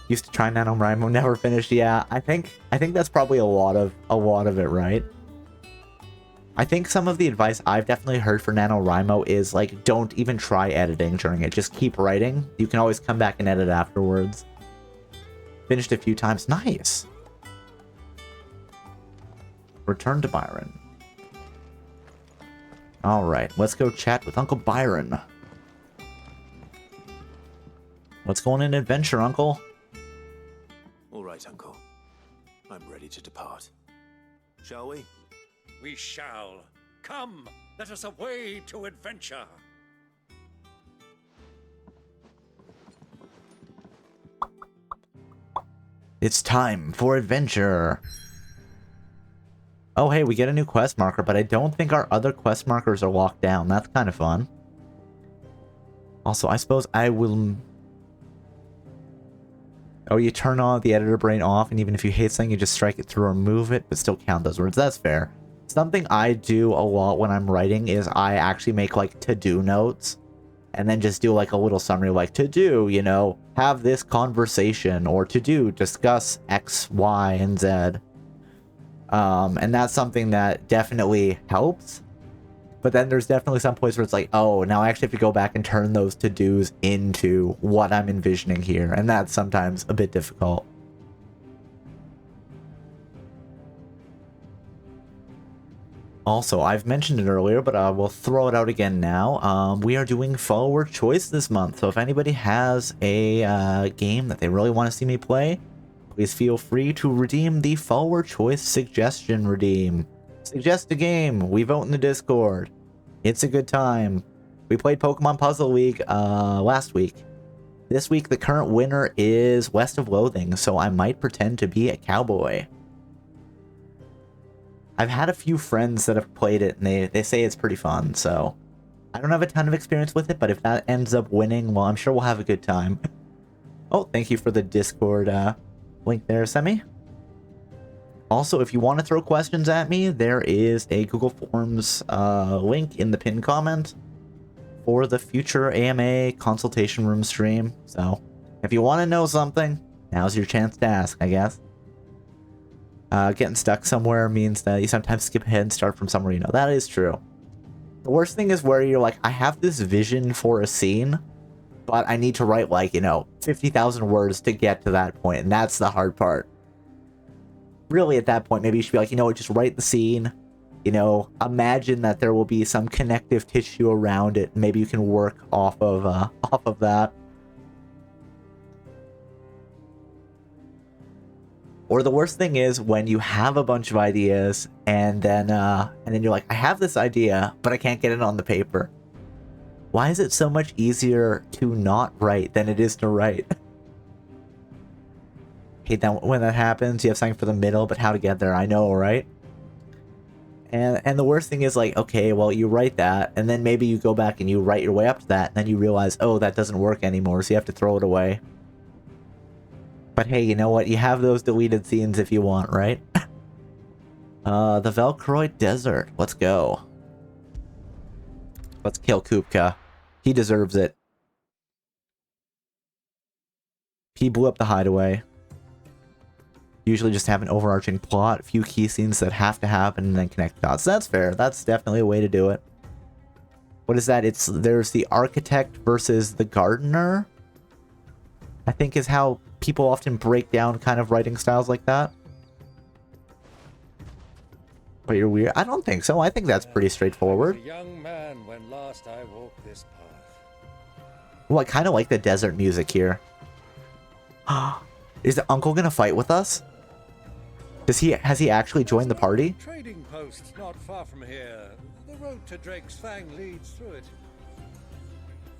[SPEAKER 1] Used to try NaNoWriMo, never finished. Yeah, I think that's probably a lot of it, right? I think some of the advice I've definitely heard for NaNoWriMo is like, don't even try editing during it. Just keep writing. You can always come back and edit afterwards. Finished a few times. Nice. Return to Byron. Alright, let's go chat with Uncle Byron. Let's go on an adventure, Uncle.
[SPEAKER 2] All right, Uncle. I'm ready to depart. Shall we?
[SPEAKER 17] We shall. Come, let us away to adventure.
[SPEAKER 1] It's time for adventure. Oh, hey, we get a new quest marker, but I don't think our other quest markers are locked down. That's kind of fun. Also, I suppose I will... Oh, you turn on the editor brain off, and even if you hate something, you just strike it through or move it, but still count those words. That's fair. Something I do a lot when I'm writing is I actually make, like, to-do notes, and then just do, like, a little summary, like, to-do, you know, have this conversation, or to-do, discuss X, Y, and Z. And that's something that definitely helps. But then there's definitely some points where it's like, oh, now I actually have to go back and turn those to-dos into what I'm envisioning here. And that's sometimes a bit difficult. Also, I've mentioned it earlier, but I will throw it out again now. We are doing follower choice this month. So if anybody has a game that they really want to see me play, please feel free to redeem the follower choice suggestion redeem. Suggest a game. We vote in the Discord. It's a good time. We played Pokemon Puzzle League last week. This week, the current winner is West of Loathing, so I might pretend to be a cowboy. I've had a few friends that have played it, and they say it's pretty fun, so... I don't have a ton of experience with it, but if that ends up winning, well, I'm sure we'll have a good time. Oh, thank you for the Discord link there, Semi. Also, if you want to throw questions at me, there is a Google Forms link in the pinned comment for the future AMA consultation room stream. So, if you want to know something, now's your chance to ask, I guess. Getting stuck somewhere means that you sometimes skip ahead and start from somewhere you know. That is true. The worst thing is where you're like, I have this vision for a scene, but I need to write, like, you know, 50,000 words to get to that point, and that's the hard part. Really, at that point, maybe you should be like, you know what, just write the scene, you know, imagine that there will be some connective tissue around it. Maybe you can work off of that. Or the worst thing is when you have a bunch of ideas and then you're like, I have this idea, but I can't get it on the paper. Why is it so much easier to not write than it is to write? Hate that when that happens. You have something for the middle, but how to get there, I know, right? And the worst thing is like, okay, well, you write that, and then maybe you go back and you write your way up to that, and then you realize, oh, that doesn't work anymore, so you have to throw it away. But hey, you know what? You have those deleted scenes if you want, right? The Velcroid Desert. Let's go. Let's kill Kupka. He deserves it. He blew up the hideaway. Usually just have an overarching plot, a few key scenes that have to happen, and then connect dots. That's fair. That's definitely a way to do it. What is that? There's the architect versus the gardener, I think is how people often break down kind of writing styles like that. But you're weird. I don't think so. I think that's pretty straightforward.
[SPEAKER 12] A young man when last I walked this path.
[SPEAKER 1] Well, I kind of like the desert music here. Is the uncle gonna fight with us? Has he actually joined the party?
[SPEAKER 12] Trading post not far from here. The road to Drake's Fang leads through it.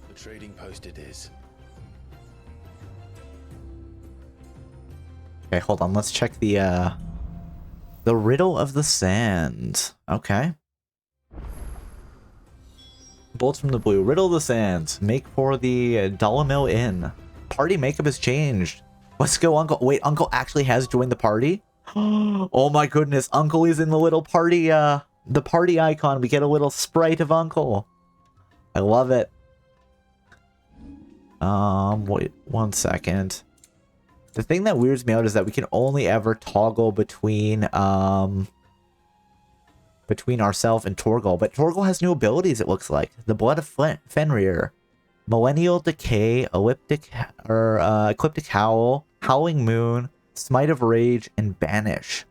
[SPEAKER 2] The trading post it is.
[SPEAKER 1] Okay, hold on. Let's check the riddle of the sand. Okay. Bolts from the blue. Riddle of the sands. Make for the Dollamil Inn. Party makeup has changed. Let's go, Uncle. Wait, Uncle actually has joined the party? Oh my goodness, Uncle is in the little party, the party icon. We get a little sprite of Uncle. I love it. Wait 1 second. The thing that weirds me out is that we can only ever toggle between ourselves and Torgal, but Torgal has new abilities, it looks like. The Blood of Fenrir, Millennial Decay, Ecliptic Howl, Howling Moon, Smite of Rage, and Banish.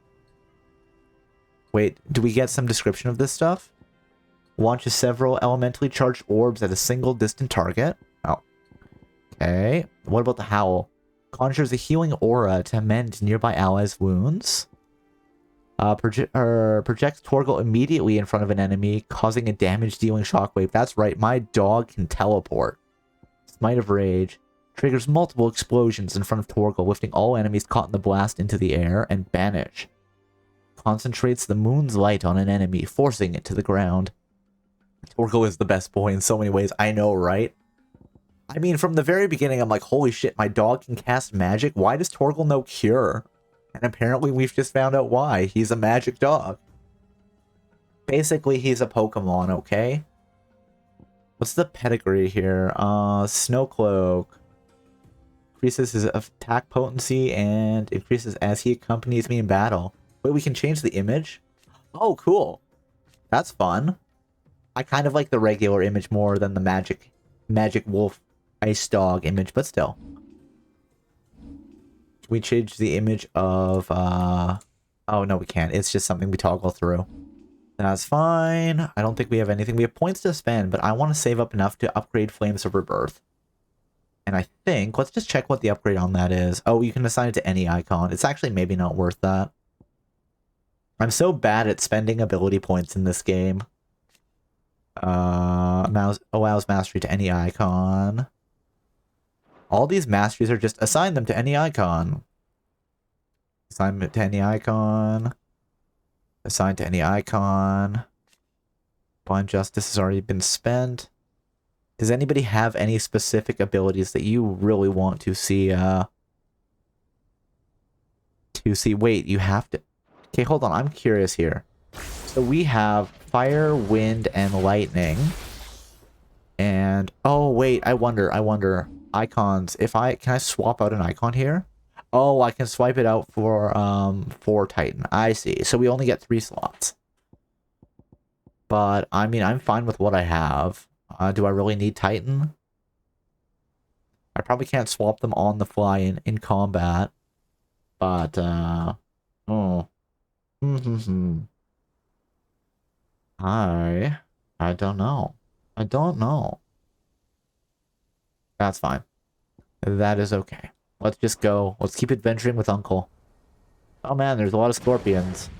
[SPEAKER 1] Wait, do we get some description of this stuff? Launches several elementally charged orbs at a single distant target. Oh. Okay. What about the Howl? Conjures a healing aura to mend nearby allies' wounds. Projects Torgal immediately in front of an enemy, causing a damage-dealing shockwave. That's right, my dog can teleport. Smite of Rage. Triggers multiple explosions in front of Torgal, lifting all enemies caught in the blast into the air, and Banish. Concentrates the moon's light on an enemy, forcing it to the ground. Torgal is the best boy in so many ways, I know, right? I mean, from the very beginning, I'm like, holy shit, my dog can cast magic? Why does Torgal know Cure? And apparently we've just found out why. He's a magic dog. Basically, he's a Pokemon, okay? What's the pedigree here? Snowcloak. Increases his attack potency and increases as he accompanies me in battle. Wait, we can change the image? Oh, cool. That's fun. I kind of like the regular image more than the magic wolf ice dog image, but still. Can we change the image of, oh, no, we can't. It's just something we toggle through. That's fine. I don't think we have anything. We have points to spend, but I want to save up enough to upgrade Flames of Rebirth. And I think, let's just check what the upgrade on that is. Oh, you can assign it to any icon. It's actually maybe not worth that. I'm so bad at spending ability points in this game. Allows mastery to any icon. All these masteries are just assign them to any icon. Assign it to any icon. Assign to any icon. Blind Justice has already been spent. Does anybody have any specific abilities that you really want to see, wait, you have to... Okay, hold on, I'm curious here. So we have fire, wind, and lightning. And, oh, wait, I wonder, icons. Can I swap out an icon here? Oh, I can swipe it out for Titan. I see. So we only get 3 slots. But, I mean, I'm fine with what I have. Do I really need Titan? I probably can't swap them on the fly in combat. But, oh. I don't know. I don't know. That's fine. That is okay. Let's just go. Let's keep adventuring with Uncle. Oh man, there's a lot of scorpions.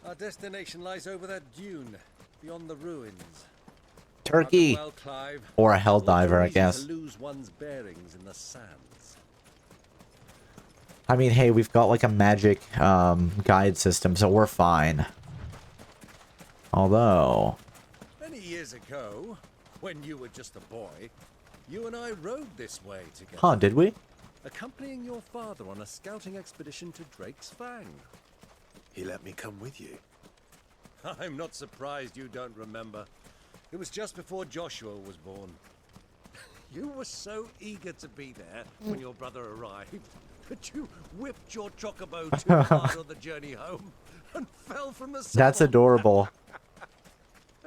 [SPEAKER 12] Our destination lies over that dune, beyond the ruins.
[SPEAKER 1] Turkey!
[SPEAKER 12] Well, Clive,
[SPEAKER 1] Or a hell
[SPEAKER 12] it's a lot
[SPEAKER 1] diver, I
[SPEAKER 12] easier
[SPEAKER 1] guess.
[SPEAKER 12] to lose one's bearings in the sands.
[SPEAKER 1] I mean, hey, we've got like a magic guide system, so we're fine. Although...
[SPEAKER 12] Many years ago, when you were just a boy, you and I rode this way together.
[SPEAKER 1] Huh, did we?
[SPEAKER 12] Accompanying your father on a scouting expedition to Drake's Fang.
[SPEAKER 2] He let me come with you.
[SPEAKER 12] I'm not surprised you don't remember. It was just before Joshua was born. You were so eager to be there when your brother arrived that you whipped your chocobo too hard on the journey home and fell from the saddle.
[SPEAKER 1] That's adorable.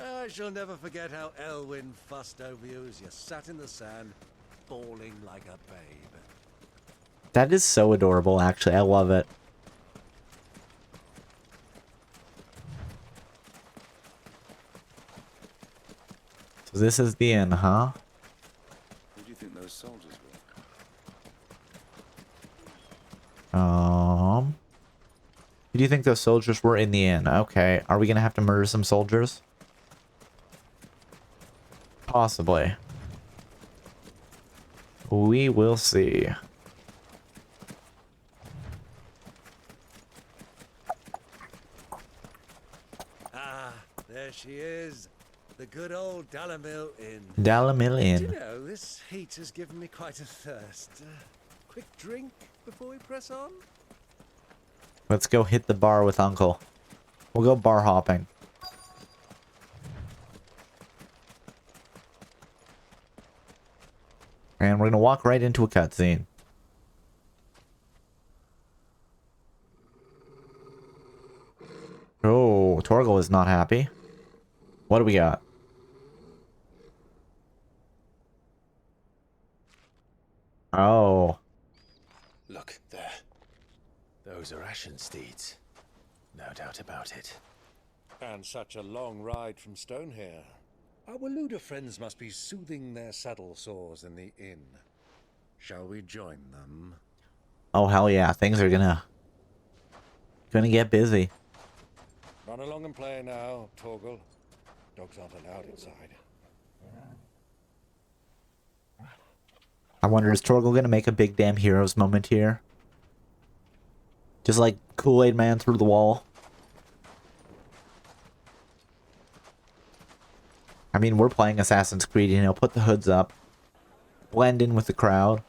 [SPEAKER 12] I shall never forget how Elwyn fussed over you as you sat in the sand, bawling like a babe.
[SPEAKER 1] That is so adorable, actually. I love it. So this is the inn, huh?
[SPEAKER 3] Who do you think those soldiers were?
[SPEAKER 1] Who do you think those soldiers were in the inn? Okay. Are we gonna have to murder some soldiers? Possibly. We will see.
[SPEAKER 12] Ah, there she is. The good old Dalamil Inn.
[SPEAKER 1] Dalamil Inn.
[SPEAKER 12] Do you know, this heat has given me quite a thirst. Quick drink before we press on?
[SPEAKER 1] Let's go hit the bar with Uncle. We'll go bar hopping. And we're gonna walk right into a cutscene. Oh, Torgal is not happy. What do we got? Oh.
[SPEAKER 2] Look, there. Those are Ashen steeds. No doubt about it.
[SPEAKER 12] And such a long ride from Stonehair. Our Waluda friends must be soothing their saddle sores in the inn. Shall we join them?
[SPEAKER 1] Oh, hell yeah. Things are gonna get busy.
[SPEAKER 12] Run along and play now, Torgal. Dogs aren't allowed inside.
[SPEAKER 1] I wonder, is Torgal gonna make a big damn heroes moment here? Just like Kool-Aid Man through the wall. I mean, we're playing Assassin's Creed, you know, put the hoods up. Blend in with the crowd.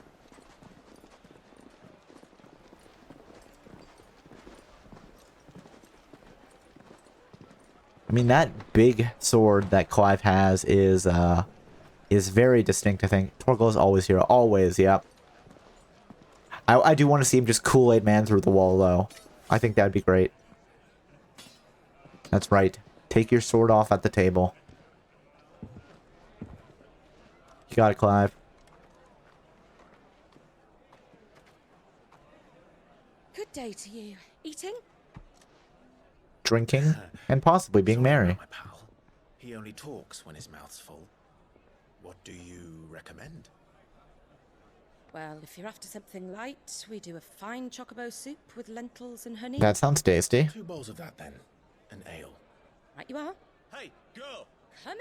[SPEAKER 1] I mean, that big sword that Clive has is very distinct, I think. Torgal is always here. Always, yep. I do want to see him just Kool-Aid Man through the wall, though. I think that'd be great. That's right. Take your sword off at the table. You got it, Clive.
[SPEAKER 8] Good day to you. Eating?
[SPEAKER 1] Drinking, and possibly being merry.
[SPEAKER 2] My pal. He only talks when his mouth's full. What do you recommend?
[SPEAKER 8] Well, if you're after something light, we do a fine chocobo soup with lentils and honey.
[SPEAKER 1] That sounds tasty.
[SPEAKER 2] 2 bowls of that, then. An ale.
[SPEAKER 8] Right you are.
[SPEAKER 2] Hey, girl!
[SPEAKER 8] Coming!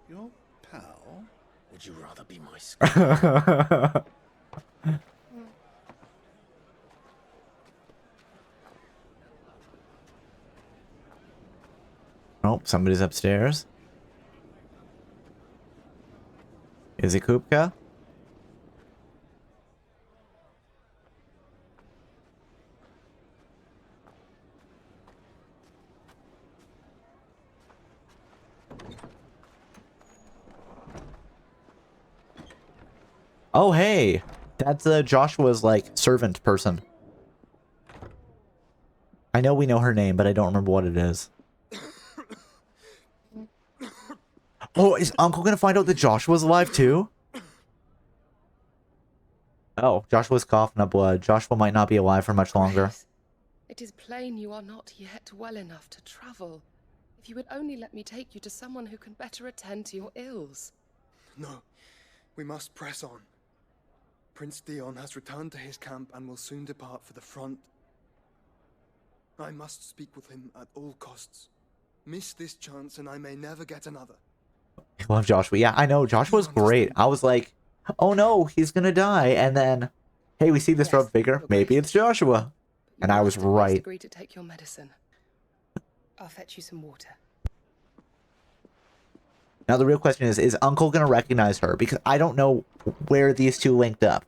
[SPEAKER 2] Your pal? Would you rather be my squire?
[SPEAKER 1] Oh, somebody's upstairs. Is it Kupka? Oh, hey! That's Joshua's, like, servant person. I know we know her name, but I don't remember what it is. Oh, is Uncle gonna find out that Joshua's alive too? Oh, Joshua's coughing up blood. Joshua might not be alive for much longer.
[SPEAKER 9] It is plain you are not yet well enough to travel. If you would only let me take you to someone who can better attend to your ills.
[SPEAKER 22] No, we must press on. Prince Dion has returned to his camp and will soon depart for the front. I must speak with him at all costs. Miss this chance and I may never get another.
[SPEAKER 1] I love Joshua. Yeah, I know. Joshua's great. I was like, oh no, he's gonna die. And then, hey, we see this rub figure. Maybe it's Joshua. And I was right.
[SPEAKER 9] Agree to take your medicine. I'll fetch you some water.
[SPEAKER 1] Now the real question is Uncle gonna recognize her? Because I don't know where these two linked up.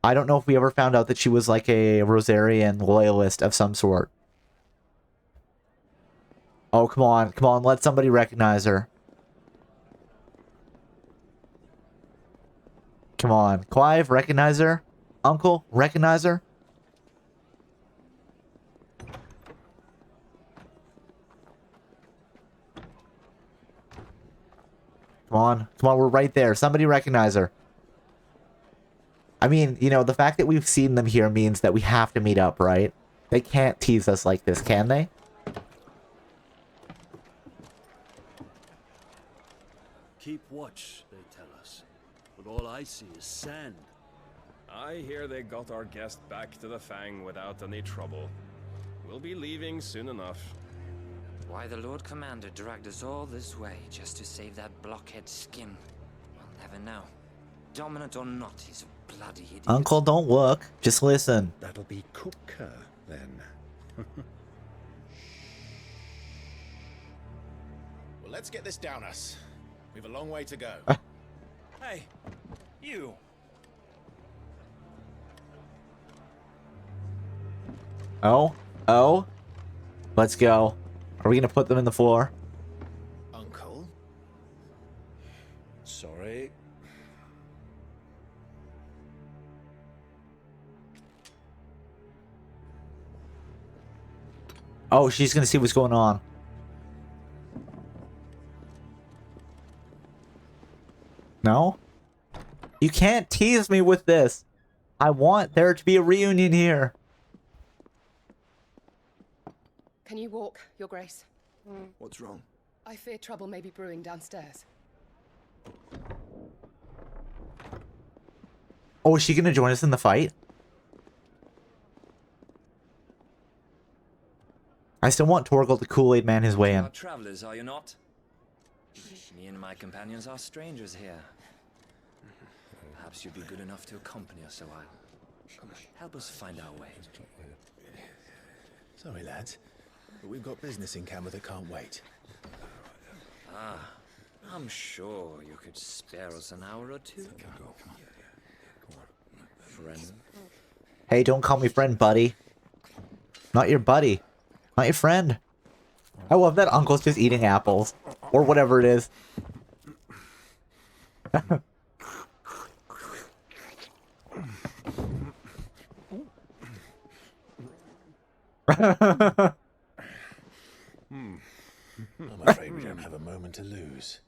[SPEAKER 1] I don't know if we ever found out that she was like a Rosarian loyalist of some sort. Oh, come on. Come on, let somebody recognize her. Come on. Clive, recognize her? Uncle, recognize her? Come on. Come on, we're right there. Somebody recognize her. I mean, you know, the fact that we've seen them here means that we have to meet up, right? They can't tease us like this, can they?
[SPEAKER 12] Keep watch, they tell us. But all I see is sand.
[SPEAKER 19] I hear they got our guest back to the Fang without any trouble. We'll be leaving soon enough.
[SPEAKER 23] Why the Lord Commander dragged us all this way just to save that blockhead skin, we'll never know. Dominant or not, he's a bloody idiot.
[SPEAKER 1] Uncle, don't look. Just listen.
[SPEAKER 17] That'll be Cooker, then.
[SPEAKER 24] Well, let's get this down us. We've a long way to go.
[SPEAKER 19] Hey, you.
[SPEAKER 1] Oh? Oh? Let's go. Are we gonna put them in the floor?
[SPEAKER 24] Uncle?
[SPEAKER 17] Sorry.
[SPEAKER 1] Oh, she's gonna see what's going on. No? You can't tease me with this. I want there to be a reunion here.
[SPEAKER 9] Can you walk, Your Grace?
[SPEAKER 22] What's wrong?
[SPEAKER 9] I fear trouble may be brewing downstairs.
[SPEAKER 1] Oh, is she gonna join us in the fight? I still want Torgal to Kool-Aid man his way in.
[SPEAKER 23] You are travelers, are you not? Me and my companions are strangers here. Perhaps you'd be good enough to accompany us a while. Help us find our way.
[SPEAKER 24] Sorry, lads, but we've got business in camera that can't wait.
[SPEAKER 23] Ah, I'm sure you could spare us an hour or two. Friend.
[SPEAKER 1] Hey, don't call me friend, buddy. Not your buddy. Not your friend. I love that Uncle's just eating apples. Or whatever it is.
[SPEAKER 24] I'm afraid we don't have a moment to lose.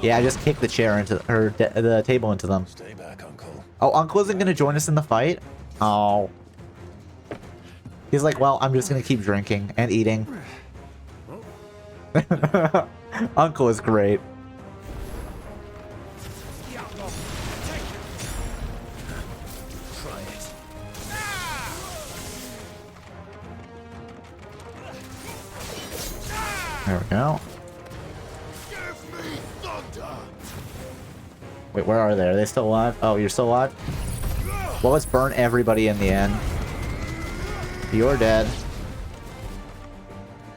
[SPEAKER 1] Yeah, I just kicked the chair into the table into them.
[SPEAKER 24] Stay back, Uncle.
[SPEAKER 1] Oh, Uncle isn't gonna join us in the fight? Oh. He's like, well, I'm just gonna keep drinking and eating. Uncle is great.
[SPEAKER 24] Try it.
[SPEAKER 1] There we go. Wait, where are they? Are they still alive? Oh, you're still alive? Well, let's burn everybody in the end. You're dead.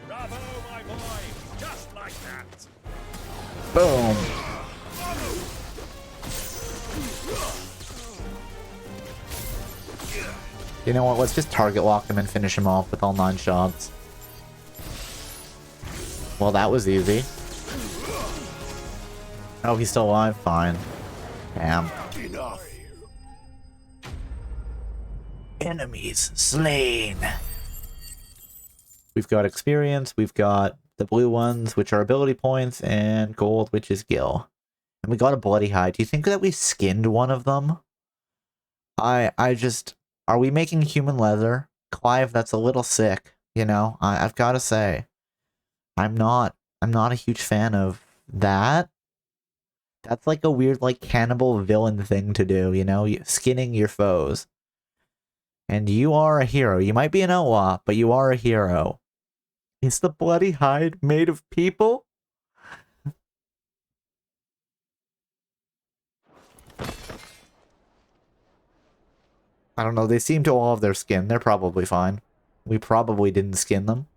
[SPEAKER 12] Bravo, my boy! Just like that!
[SPEAKER 1] Boom. You know what? Let's just target lock him and finish him off with all 9 shots. Well, that was easy. Oh, he's still alive? Fine. Damn.
[SPEAKER 24] Enough.
[SPEAKER 1] Enemies slain. We've got experience, we've got the blue ones, which are ability points, and gold, which is gil. And we got a bloody hide. Do you think that we skinned one of them? I just... Are we making human leather? Clive, that's a little sick, you know? I've got to say. I'm not a huge fan of that. That's like a weird, like, cannibal villain thing to do, you know? Skinning your foes. And you are a hero. You might be an outlaw, but you are a hero. Is the bloody hide made of people? I don't know, they seem to all have their skin. They're probably fine. We probably didn't skin them.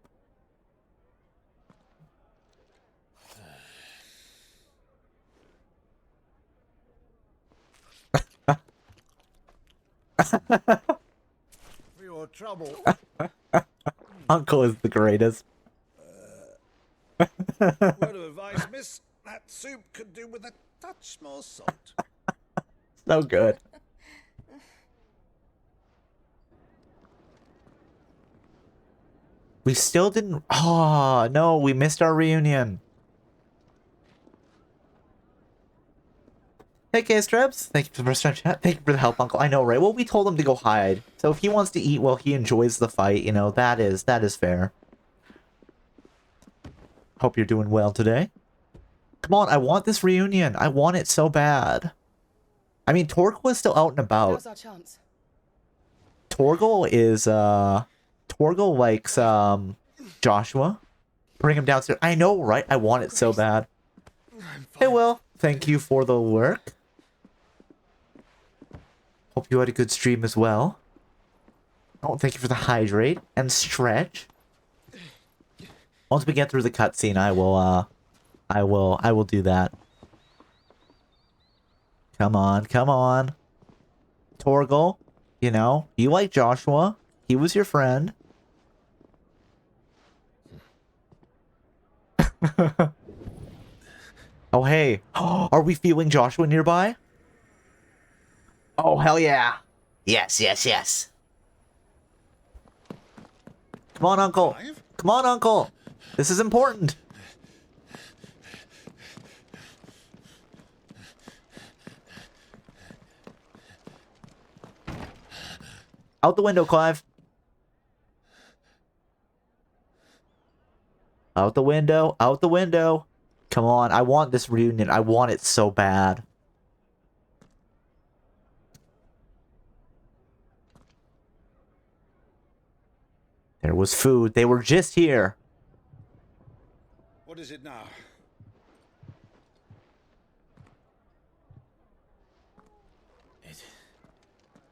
[SPEAKER 17] For your trouble.
[SPEAKER 1] Uncle is the greatest.
[SPEAKER 17] Word of advice, miss. That soup could do with a touch more salt.
[SPEAKER 1] So good. We still didn't... Oh, no, we missed our reunion. Hey, K-Straps. Thank you for the first chat. Thank you for the help, Uncle. I know, right? Well, we told him to go hide. So if he wants to eat while he enjoys the fight, you know, that is fair. Hope you're doing well today. Come on, I want this reunion. I want it so bad. I mean, Torgal is still out and about.
[SPEAKER 9] Now's our chance.
[SPEAKER 1] Torgal is, Torgal likes, Joshua. Bring him downstairs. I know, right? I want it so bad. Hey, Will. Thank you for the work. Hope you had a good stream as well. Oh, thank you for the hydrate and stretch. Once we get through the cutscene, I will do that. Come on, come on. Torgal, you know, you like Joshua. He was your friend. Oh, hey. Are we feeling Joshua nearby? Oh, hell yeah. Yes, yes, yes. Come on, Uncle. Come on, Uncle. This is important. Out the window, Clive. Out the window. Out the window. Come on. I want this reunion. I want it so bad. There was food. They were just here.
[SPEAKER 17] What is it now?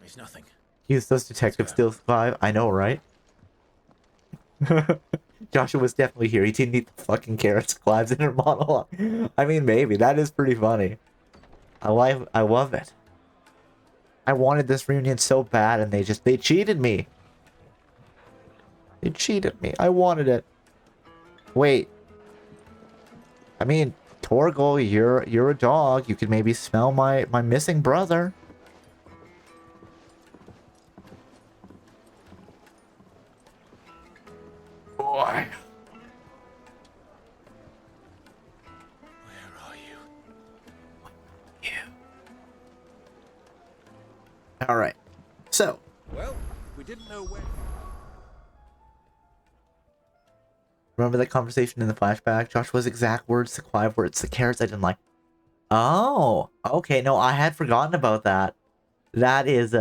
[SPEAKER 2] It's nothing.
[SPEAKER 1] Use those detective skills, Clive. I know, right? Joshua was definitely here. He didn't eat the fucking carrots. Clive's inner monologue. I mean, maybe. That is pretty funny. I love it. I wanted this reunion so bad, and they cheated me. They cheated me. I wanted it. Wait. I mean, Torgal, you're a dog. You could maybe smell my missing brother. Boy.
[SPEAKER 2] Where are you?
[SPEAKER 1] All right. So.
[SPEAKER 17] Well, we didn't know where.
[SPEAKER 1] Remember that conversation in the flashback? Joshua's exact words to Clive were, "It's the carrots I didn't like." Oh, okay. No, I had forgotten about that. That is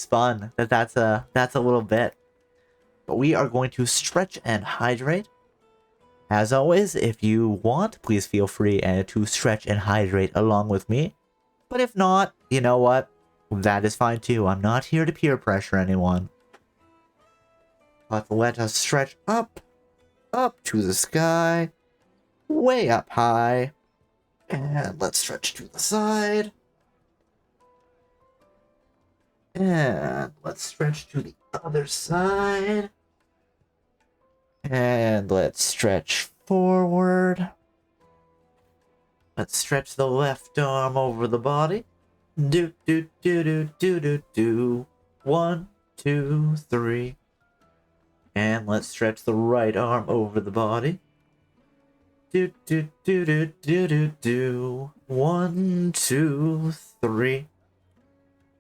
[SPEAKER 1] fun. That's a little bit. But we are going to stretch and hydrate. As always, if you want, please feel free to stretch and hydrate along with me. But if not, you know what? That is fine too. I'm not here to peer pressure anyone. But let us stretch up to the sky, way up high. And let's stretch to the side. And let's stretch to the other side. And let's stretch forward. Let's stretch the left arm over the body. Do, do, do, do, do, do, do. 1, 2, 3. And let's stretch the right arm over the body. Do, do, do, do, do, do, do. 1, 2, 3.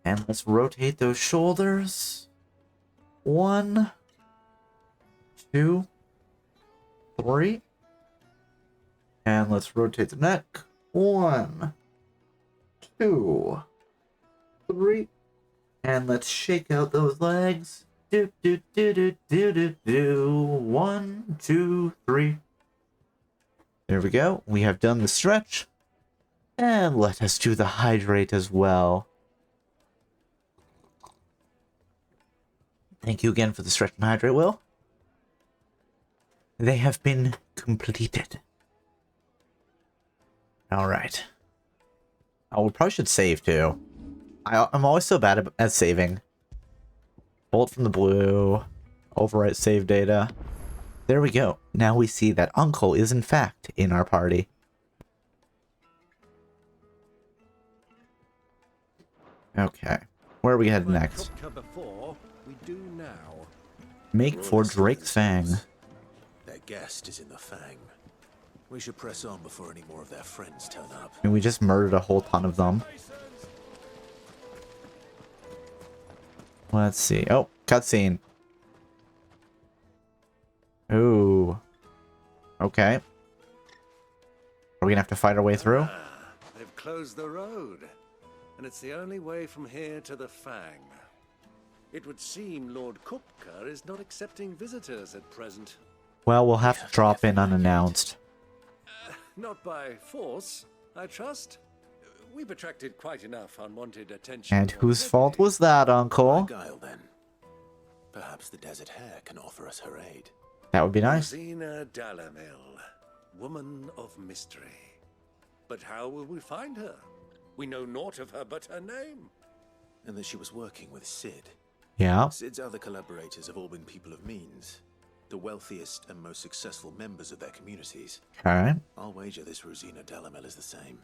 [SPEAKER 1] And let's rotate those shoulders. 1, 2, 3. And let's rotate the neck. 1, 2, 3. And let's shake out those legs. Do, do, do, do, do, do, do. 1, 2, 3. There we go. We have done the stretch. And let us do the hydrate as well. Thank you again for the stretch and hydrate, Will. They have been completed. Alright. Oh, we probably should save too. I'm always so bad at saving. Bolt from the blue. Overwrite save data. There we go. Now we see that Uncle is in fact in our party. Okay. Where are we headed next?
[SPEAKER 17] Before, we do now.
[SPEAKER 1] Make for Drake's Fang.
[SPEAKER 2] Their guest is in the Fang. We should press on before any more of their friends turn up.
[SPEAKER 1] And we just murdered a whole ton of them. Let's see. Oh, cutscene. Ooh. Okay. Are we gonna have to fight our way through?
[SPEAKER 17] They've closed the road, and it's the only way from here to the Fang. It would seem Lord Kupka is not accepting visitors at present.
[SPEAKER 1] Well, we'll have to drop in unannounced.
[SPEAKER 17] Not by force, I trust. We've attracted quite enough unwanted attention.
[SPEAKER 1] And whose fault was that, Uncle?
[SPEAKER 2] Guile, then. Perhaps the Desert Hare can offer us her aid.
[SPEAKER 1] That would be nice.
[SPEAKER 17] Rosina Dalamil, woman of mystery. But how will we find her? We know naught of her but her name.
[SPEAKER 2] And that she was working with Sid.
[SPEAKER 1] Yeah.
[SPEAKER 2] Sid's other collaborators have all been people of means. The wealthiest and most successful members of their communities.
[SPEAKER 1] Okay.
[SPEAKER 2] I'll wager this Rosina Dalamil is the same.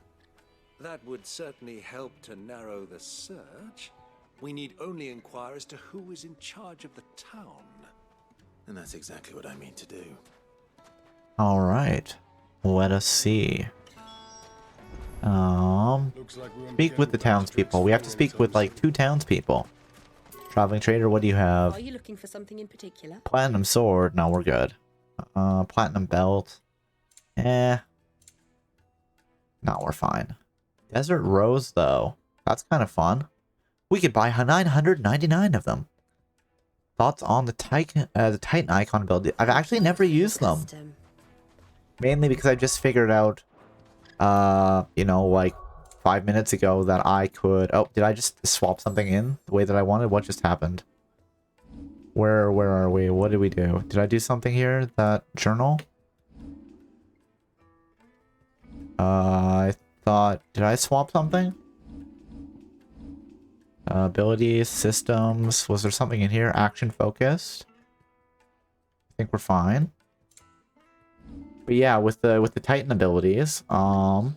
[SPEAKER 17] That would certainly help to narrow the search. We need only inquire as to who is in charge of the town.
[SPEAKER 2] And that's exactly what I mean to do.
[SPEAKER 1] Alright. Let us see. Speak with the townspeople. We have to speak with like 2 townspeople. Traveling trader, what do you have?
[SPEAKER 8] Are you looking for something in particular?
[SPEAKER 1] Platinum sword. No, we're good. Platinum belt. No, we're fine. Desert rose, though. That's kind of fun. We could buy 999 of them. Thoughts on the Titan icon ability? I've actually never used them. Mainly because I just figured out, you know, like 5 minutes ago that I could... Oh, did I just swap something in the way that I wanted? What just happened? Where are we? What did we do? Did I do something here? That journal? I thought... Did I swap something? Abilities, systems. Was there something in here? Action focused. I think we're fine. But yeah, with the Titan abilities, I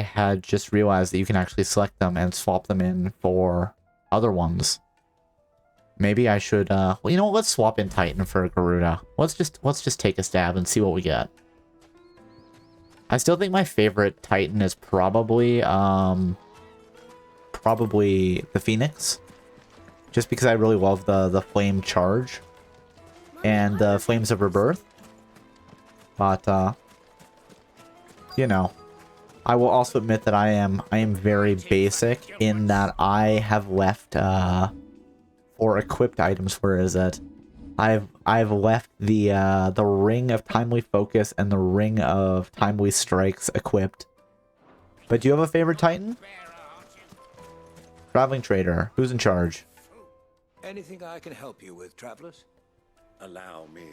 [SPEAKER 1] had just realized that you can actually select them and swap them in for other ones. Maybe I should, well, you know what? Let's swap in Titan for Garuda. Let's just take a stab and see what we get. I still think my favorite Titan is probably the Phoenix. Just because I really love the flame charge and the flames of rebirth. But you know, I will also admit that I am very basic in that I have left for equipped items. Where is it? I've left the ring of timely focus and the ring of timely strikes equipped. But do you have a favorite Titan? Traveling trader, who's in charge?
[SPEAKER 17] Anything I can help you with, travelers? Allow me.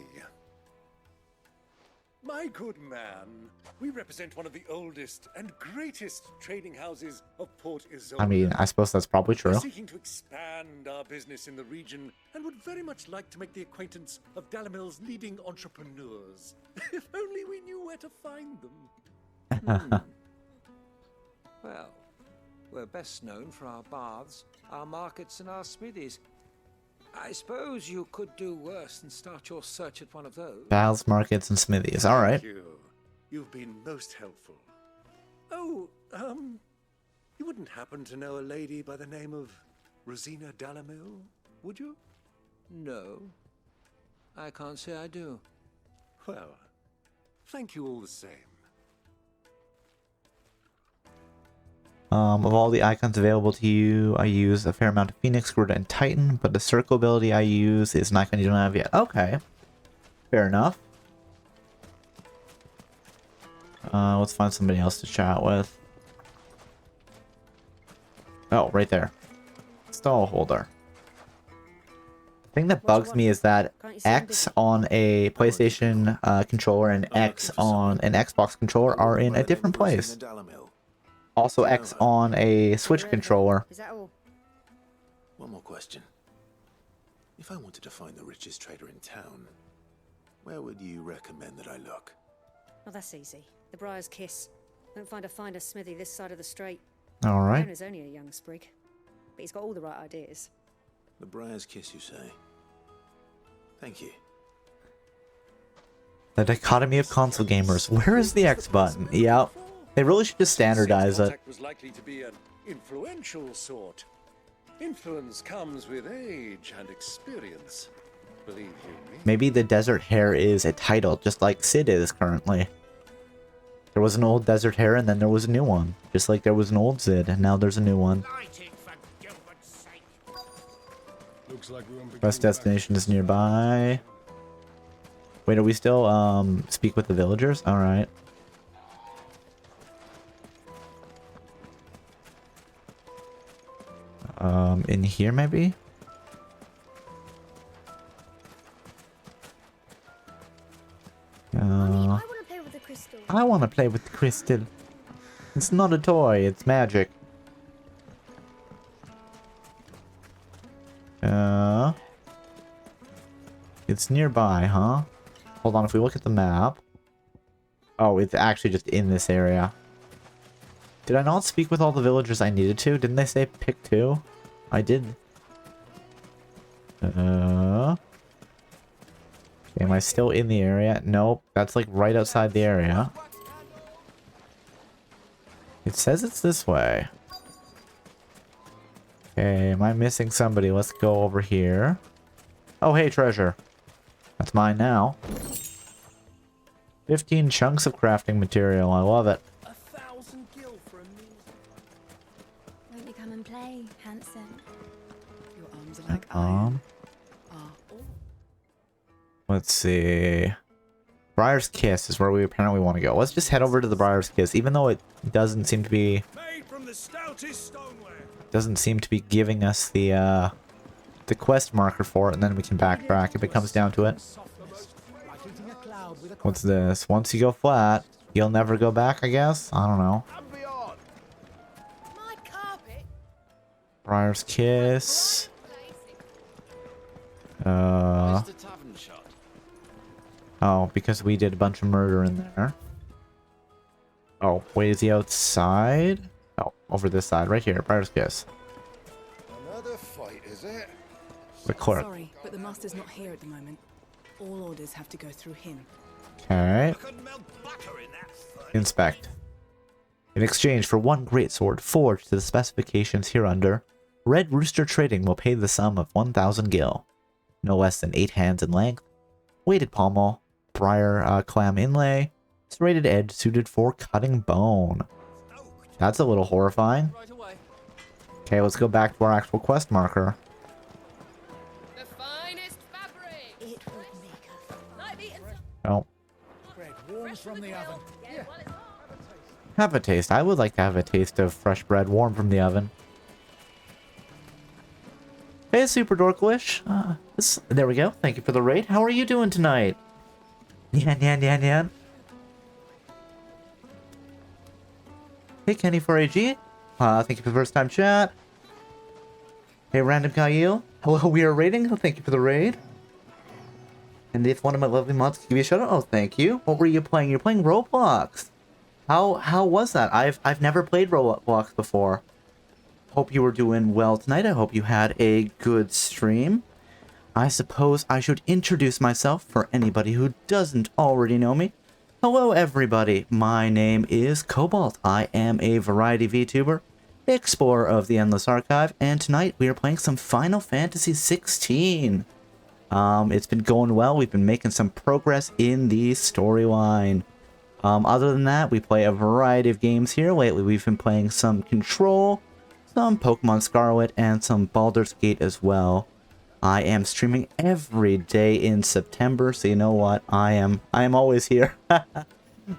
[SPEAKER 17] My good man, we represent one of the oldest and greatest trading houses of Port Isolde.
[SPEAKER 1] I mean, I suppose that's probably true.
[SPEAKER 17] We're seeking to expand our business in the region and would very much like to make the acquaintance of Dalamil's leading entrepreneurs. If only we knew where to find them.
[SPEAKER 11] Well, we're best known for our baths, our markets, and our smithies. I suppose you could do worse than start your search at one of those.
[SPEAKER 1] Baths, markets, and smithies. Alright.
[SPEAKER 17] Thank you. You've been most helpful. Oh, you wouldn't happen to know a lady by the name of Rosina Dalamil, would you?
[SPEAKER 11] No. I can't say I do.
[SPEAKER 17] Well, thank you all the same.
[SPEAKER 1] Of all the icons available to you, I use a fair amount of Phoenix, Garuda, and Titan, but the circle ability I use is an icon you don't have yet. Okay. Fair enough. Let's find somebody else to chat with. Oh, right there. Stall holder. The thing that bugs me is that X on a PlayStation controller and X on an Xbox controller are in a different place. Also X on a Switch controller.
[SPEAKER 21] Is that all?
[SPEAKER 2] One more question. If I wanted to find the richest trader in town, where would you recommend that I look?
[SPEAKER 21] Oh, that's easy. The Briar's Kiss. Don't find a finer smithy this side of the strait.
[SPEAKER 1] Alright.
[SPEAKER 21] The owner's only a young sprig, but he's got all the right ideas.
[SPEAKER 2] The Briar's Kiss, you say? Thank you.
[SPEAKER 1] The dichotomy of console gamers. Where is the X button? Yeah. They really should just standardize it.
[SPEAKER 17] Was likely to be an influential sort. Influence comes with age and experience. Believe you me.
[SPEAKER 1] Maybe the Desert Hare is a title, just like Sid is currently. There was an old Desert Hare and then there was a new one. Just like there was an old Sid and now there's a new one. Best destination is nearby. Wait, are we still speak with the villagers? Alright. In here maybe? I want to play with the crystal. It's not a toy, it's magic. It's nearby, huh? Hold on, if we look at the map. Oh, it's actually just in this area. Did I not speak with all the villagers I needed to? Didn't they say pick 2? I did. Okay, am I still in the area? Nope, that's like right outside the area. It says it's this way. Okay, am I missing somebody? Let's go over here. Oh, hey, treasure. That's mine now. 15 chunks of crafting material. I love it.
[SPEAKER 21] 1,000 gil for a meal. Won't you come and play, handsome? Your arms are like iron.
[SPEAKER 1] Let's see. Briar's Kiss is where we apparently want to go. Let's just head over to the Briar's Kiss, even though it doesn't seem to be... Doesn't seem to be giving us the quest marker for it, and then we can backtrack if it comes down to it. What's this? Once you go flat, you'll never go back, I guess? I don't know. Briar's Kiss. Oh, because we did a bunch of murder in there. Oh, wait, is he outside? Oh, over this side, right here, Briar's Kiss.
[SPEAKER 3] Another fight, is it?
[SPEAKER 1] The clerk.
[SPEAKER 7] Sorry, but the master's not here at the moment. All orders have to go through him.
[SPEAKER 1] Okay. Inspect. In exchange for one greatsword forged to the specifications hereunder, Red Rooster Trading will pay the sum of 1,000 gil. No less than 8 hands in length. Weighted pommel. Briar clam inlay. Serrated edge suited for cutting bone. That's a little horrifying. Okay, let's go back to our actual quest marker.
[SPEAKER 9] The finest fabric.
[SPEAKER 21] It would make
[SPEAKER 1] Oh.
[SPEAKER 10] Bread warm from the oven. Yeah.
[SPEAKER 1] Have a taste. I would like to have a taste of fresh bread warm from the oven. Hey, Super Dorkwish. There we go. Thank you for the raid. How are you doing tonight? Yan, yan, yan, yan. Hey, Kenny for AG. Thank you for the first time chat. Hey, Random Kyle. Hello, we are raiding. Thank you for the raid. And if one of my lovely mods could give you a shout out, oh, thank you. What were you playing? You're playing Roblox. How was that? I've never played Roblox before. Hope you were doing well tonight. I hope you had a good stream. I suppose I should introduce myself for anybody who doesn't already know me. Hello everybody, my name is Cobalt. I am a variety VTuber, explorer of the Endless Archive, and tonight we are playing some Final Fantasy XVI. It's been going well, we've been making some progress in the storyline. Other than that, we play a variety of games here. Lately we've been playing some Control, some Pokemon Scarlet, and some Baldur's Gate as well. I am streaming every day in September, so you know what? I am always here.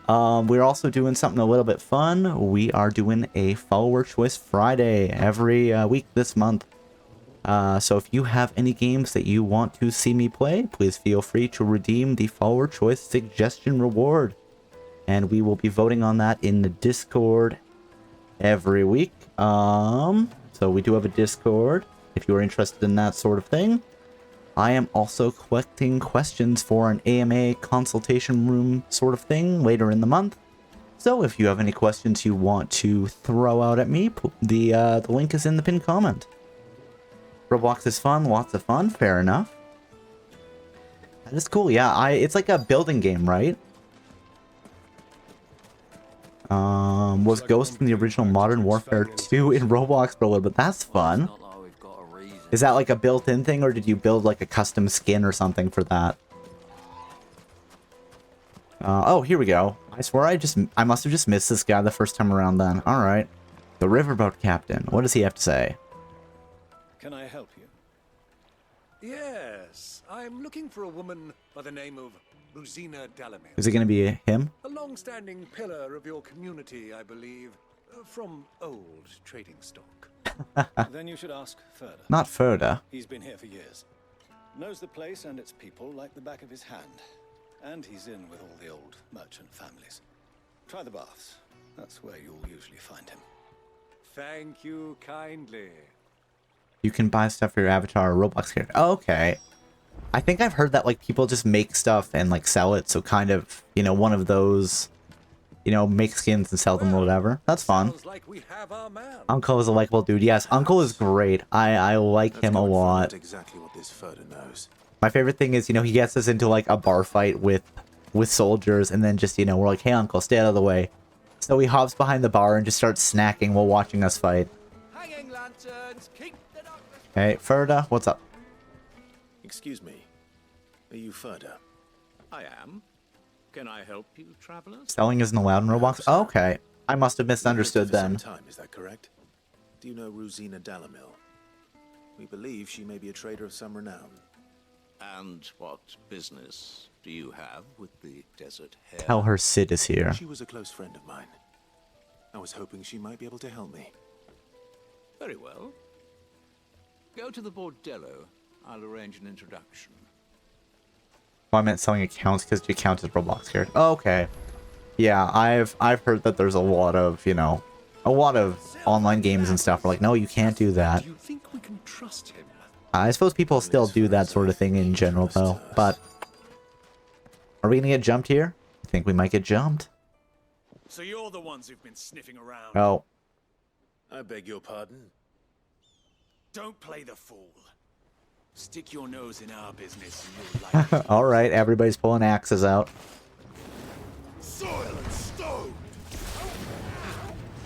[SPEAKER 1] We're also doing something a little bit fun. We are doing a Follower Choice Friday every week this month. So if you have any games that you want to see me play, please feel free to redeem the Follower Choice Suggestion Reward. And we will be voting on that in the Discord every week. So we do have a Discord if you are interested in that sort of thing. I am also collecting questions for an AMA consultation room sort of thing later in the month. So if you have any questions you want to throw out at me, the link is in the pinned comment. Roblox is fun, lots of fun, fair enough. That is cool, yeah, it's like a building game, right? Was Ghost from the original Modern Warfare 2 in Roblox for a little bit? That's fun. Is that like a built-in thing, or did you build like a custom skin or something for that? Oh, here we go. I swear I must have just missed this guy the first time around then. Alright. The Riverboat Captain. What does he have to say?
[SPEAKER 12] Can I help you? Yes, I'm looking for a woman by the name of Rosina Dalamir.
[SPEAKER 1] Is it going to be him?
[SPEAKER 12] A long-standing pillar of your community, I believe, from old trading stock.
[SPEAKER 6] Then you should ask Ferda.
[SPEAKER 1] Not Ferda.
[SPEAKER 6] He's been here for years. Knows the place and its people like the back of his hand. And he's in with all the old merchant families. Try the baths. That's where you'll usually find him.
[SPEAKER 12] Thank you kindly.
[SPEAKER 1] You can buy stuff for your avatar or Roblox character. Oh, okay. I think I've heard that like people just make stuff and like sell it. So kind of, you know, one of those, you know, make skins and sell them or whatever. That's fun.
[SPEAKER 12] Like we have our man.
[SPEAKER 1] Uncle is a likable dude. Yes, Uncle is great. I like him a lot.
[SPEAKER 2] Exactly what this Ferda knows.
[SPEAKER 1] My favorite thing is, you know, he gets us into like a bar fight with soldiers, and then just, you know, we're like, hey Uncle, stay out of the way. So he hops behind the bar and just starts snacking while watching us fight.
[SPEAKER 12] Hanging lanterns, keep the darkness.
[SPEAKER 1] Hey, Ferda, what's up?
[SPEAKER 2] Excuse me. Are you Ferda?
[SPEAKER 13] I am. Can I help you, travelers?
[SPEAKER 1] Selling isn't allowed in Roblox? Oh, okay. I must have misunderstood then.
[SPEAKER 2] Is that correct? Do you know Rosina Dalamil? We believe she may be a trader of some renown.
[SPEAKER 13] And what business do you have with the desert hare?
[SPEAKER 1] Tell her Sid is here.
[SPEAKER 2] She was a close friend of mine. I was hoping she might be able to help me.
[SPEAKER 13] Very well. Go to the bordello. I'll arrange an introduction.
[SPEAKER 1] Oh, I meant selling accounts because you count as Roblox character. Oh, okay. Yeah, I've heard that there's a lot of, you know, a lot of online games and stuff. Are like, no, you can't do that.
[SPEAKER 12] Do you think we can trust him?
[SPEAKER 1] I suppose people still do that sort of thing in general, though. But are we gonna get jumped here? I think we might get jumped.
[SPEAKER 6] So you're the ones who've been sniffing around.
[SPEAKER 1] Oh.
[SPEAKER 2] I beg your pardon?
[SPEAKER 6] Don't play the fool. Stick your nose in our business and you'll like it.
[SPEAKER 1] All right, everybody's pulling axes out.
[SPEAKER 6] Soil and stone.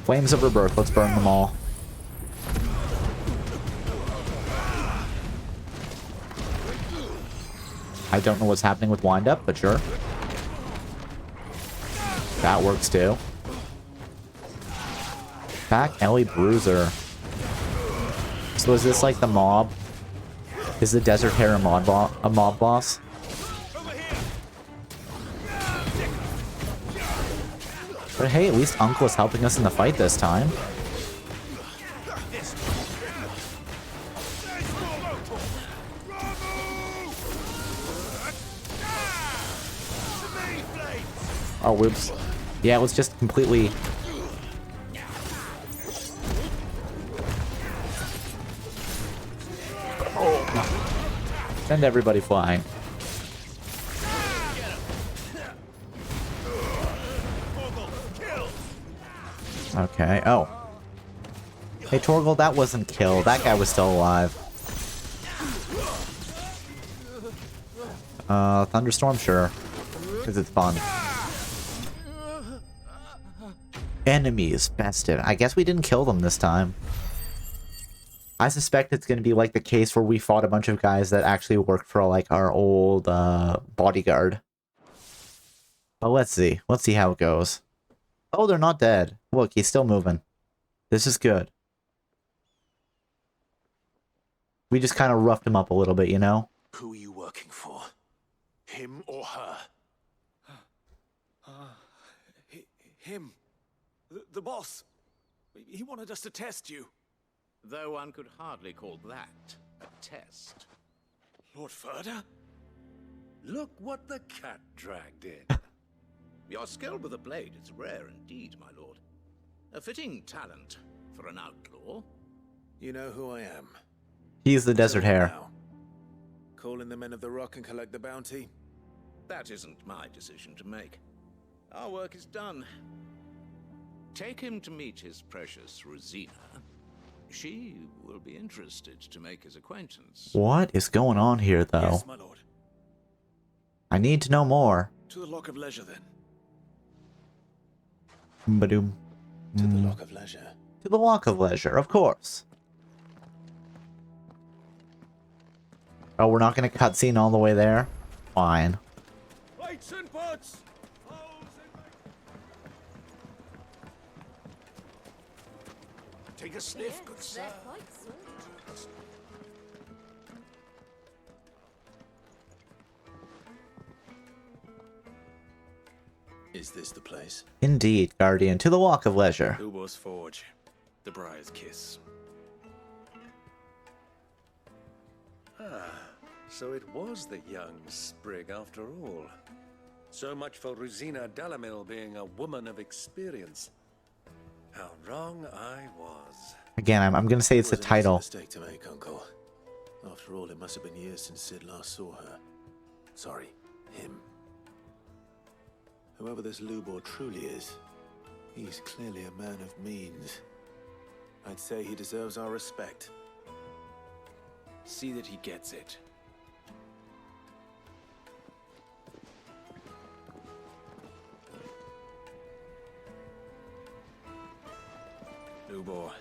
[SPEAKER 1] Flames of Rebirth. Let's burn them all. I don't know what's happening with wind up, but sure. That works too. Back Ellie Bruiser. So is this like the mob? Is the Desert Hare a mob boss? But hey, at least Uncle is helping us in the fight this time. Oh, whoops. Yeah, it was just completely... Oh. Send everybody flying. Okay, oh. Hey, Torgal, that wasn't killed. That guy was still alive. Thunderstorm? Sure. Because it's fun. Enemies bested. I guess we didn't kill them this time. I suspect it's going to be like the case where we fought a bunch of guys that actually worked for like our old bodyguard. But let's see. Let's see how it goes. Oh, they're not dead. Look, he's still moving. This is good. We just kind of roughed him up a little bit, you know?
[SPEAKER 2] Who are you working for? Him or her?
[SPEAKER 14] Him. The boss. He wanted us to test you.
[SPEAKER 13] Though one could hardly call that a test.
[SPEAKER 14] Lord Furder?
[SPEAKER 17] Look what the cat dragged in.
[SPEAKER 13] Your skill with a blade is rare indeed, my lord. A fitting talent for an outlaw.
[SPEAKER 2] You know who I am.
[SPEAKER 1] He's the desert hare.
[SPEAKER 2] Now, call in the men of the rock and collect the bounty?
[SPEAKER 13] That isn't my decision to make. Our work is done. Take him to meet his precious Rosina. She will be interested to make his acquaintance.
[SPEAKER 1] What is going on here, though?
[SPEAKER 14] Yes, my lord.
[SPEAKER 1] I need to know more.
[SPEAKER 14] To the Lock of Leisure, then.
[SPEAKER 1] Badoom.
[SPEAKER 2] To the Lock of Leisure.
[SPEAKER 1] To the Lock of Leisure, of course. Oh, we're not going to cutscene all the way there? Fine.
[SPEAKER 14] Lights and butts!
[SPEAKER 17] Take a sniff, good sir.
[SPEAKER 2] Is this the place?
[SPEAKER 1] Indeed, Guardian. To the Walk of Leisure.
[SPEAKER 14] Ubor's Forge. The Briar's Kiss.
[SPEAKER 17] Ah, so it was the young sprig after all. So much for Rosina Delamil being a woman of experience. How wrong I was.
[SPEAKER 1] Again, I'm going to say it's the title.
[SPEAKER 2] Mistake to make, Uncle. After all, it must have been years since Sid last saw her. Sorry, him. Whoever this Lubor truly is, he's clearly a man of means. I'd say he deserves our respect.
[SPEAKER 14] See that he gets it. Lubor,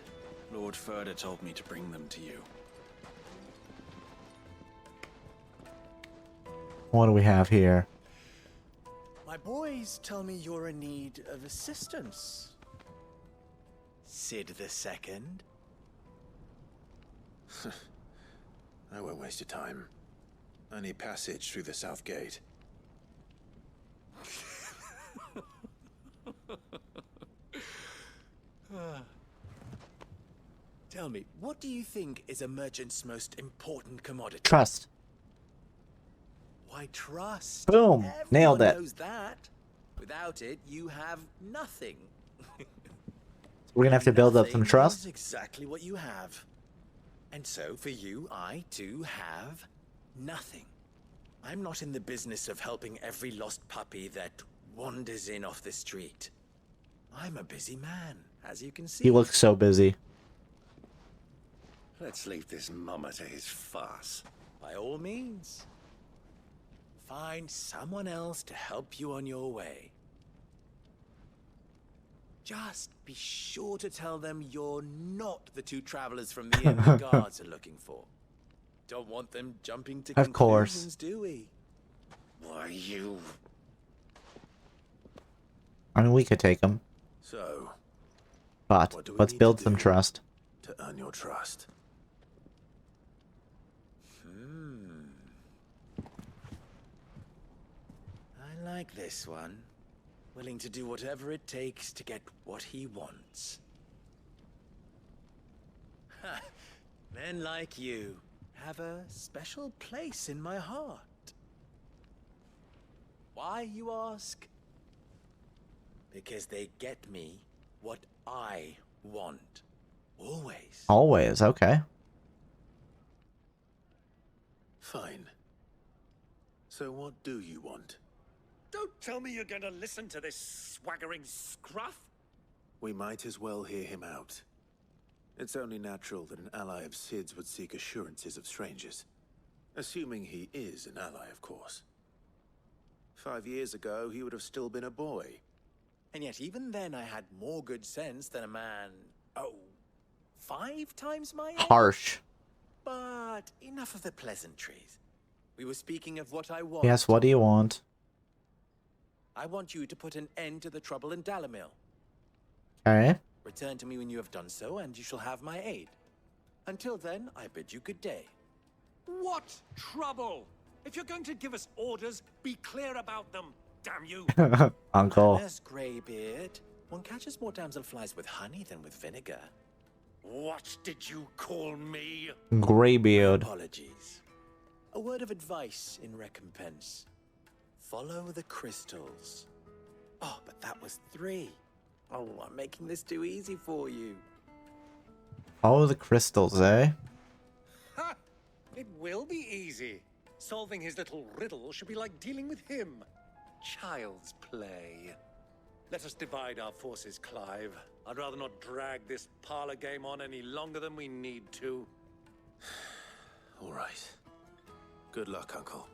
[SPEAKER 14] Lord Furder told me to bring them to you.
[SPEAKER 1] What do we have here?
[SPEAKER 15] My boys tell me you're in need of assistance. Sid the Second.
[SPEAKER 2] I won't waste your time. I need passage through the south gate.
[SPEAKER 15] Tell me, what do you think is a merchant's most important commodity?
[SPEAKER 1] Trust.
[SPEAKER 15] Why, trust.
[SPEAKER 1] Boom. Nailed it.
[SPEAKER 15] Everyone knows that. Without it, you have nothing.
[SPEAKER 1] We're going to have to build up some
[SPEAKER 15] Nothing
[SPEAKER 1] trust.
[SPEAKER 15] is exactly what you have. And so, for you, I too have nothing. I'm not in the business of helping every lost puppy that wanders in off the street. I'm a busy man, as you can see.
[SPEAKER 1] He looks so busy.
[SPEAKER 17] Let's leave this mummer to his farce.
[SPEAKER 15] By all means. Find someone else to help you on your way. Just be sure to tell them you're not the two travelers from the inn the guards are looking for. Don't want them jumping to
[SPEAKER 1] Of course.
[SPEAKER 15] conclusions, do we?
[SPEAKER 17] Why, you...
[SPEAKER 1] I mean, we could take him.
[SPEAKER 2] So,
[SPEAKER 1] But
[SPEAKER 2] what do we
[SPEAKER 1] let's
[SPEAKER 2] need
[SPEAKER 1] build
[SPEAKER 2] to
[SPEAKER 1] some
[SPEAKER 2] do
[SPEAKER 1] trust.
[SPEAKER 2] to earn your trust?
[SPEAKER 15] I like this one. Willing to do whatever it takes to get what he wants. Ha! Men like you have a special place in my heart. Why, you ask? Because they get me what I want. Always.
[SPEAKER 1] Always, okay.
[SPEAKER 2] Fine. So what do you want?
[SPEAKER 17] Don't tell me you're going to listen to this swaggering scruff.
[SPEAKER 2] We might as well hear him out. It's only natural that an ally of Sid's would seek assurances of strangers. Assuming he is an ally, of course. 5 years ago, he would have still been a boy.
[SPEAKER 15] And yet even then I had more good sense than a man, 5 times my age?
[SPEAKER 1] Harsh.
[SPEAKER 15] But enough of the pleasantries. We were speaking of what I want.
[SPEAKER 1] Yes, what do you want?
[SPEAKER 15] I want you to put an end to the trouble in Dalamil.
[SPEAKER 1] Okay.
[SPEAKER 15] Return to me when you have done so, and you shall have my aid. Until then, I bid you good day.
[SPEAKER 17] What trouble? If you're going to give us orders, be clear about them, damn you.
[SPEAKER 1] Uncle.
[SPEAKER 15] Manners, Greybeard. One catches more damselflies with honey than with vinegar.
[SPEAKER 17] What did you call me?
[SPEAKER 1] Greybeard.
[SPEAKER 15] Apologies. A word of advice in recompense. Follow the crystals. Oh, but that was 3. Oh, I'm making this too easy for you.
[SPEAKER 1] Follow the crystals, eh?
[SPEAKER 17] Ha! It will be easy. Solving his little riddle should be like dealing with him. Child's play. Let us divide our forces, Clive. I'd rather not drag this parlor game on any longer than we need to.
[SPEAKER 2] All right. Good luck, Uncle.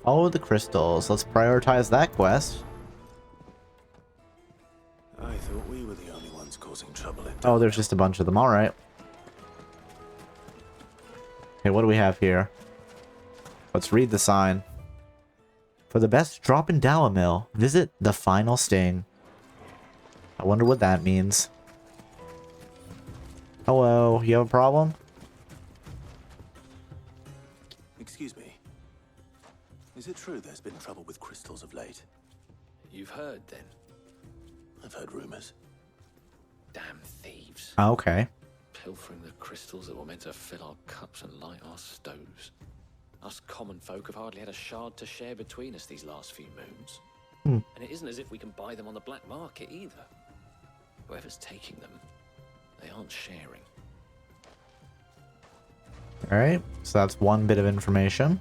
[SPEAKER 1] Follow the crystals. Let's prioritize that quest.
[SPEAKER 2] I thought we were the only ones causing trouble in
[SPEAKER 1] Oh, there's just a bunch of them. All right. Okay, what do we have here? Let's read the sign. For the best drop in Dalamil, visit the final sting. I wonder what that means. Hello, you have a problem?
[SPEAKER 2] Excuse me. Is it true there's been trouble with crystals of late?
[SPEAKER 4] You've heard, then?
[SPEAKER 2] I've heard rumors.
[SPEAKER 4] Damn thieves.
[SPEAKER 1] Okay.
[SPEAKER 4] Pilfering the crystals that were meant to fill our cups and light our stoves. Us common folk have hardly had a shard to share between us these last few moons. And it isn't as if we can buy them on the black market either. Whoever's taking them, they aren't sharing.
[SPEAKER 1] Alright, so that's one bit of information.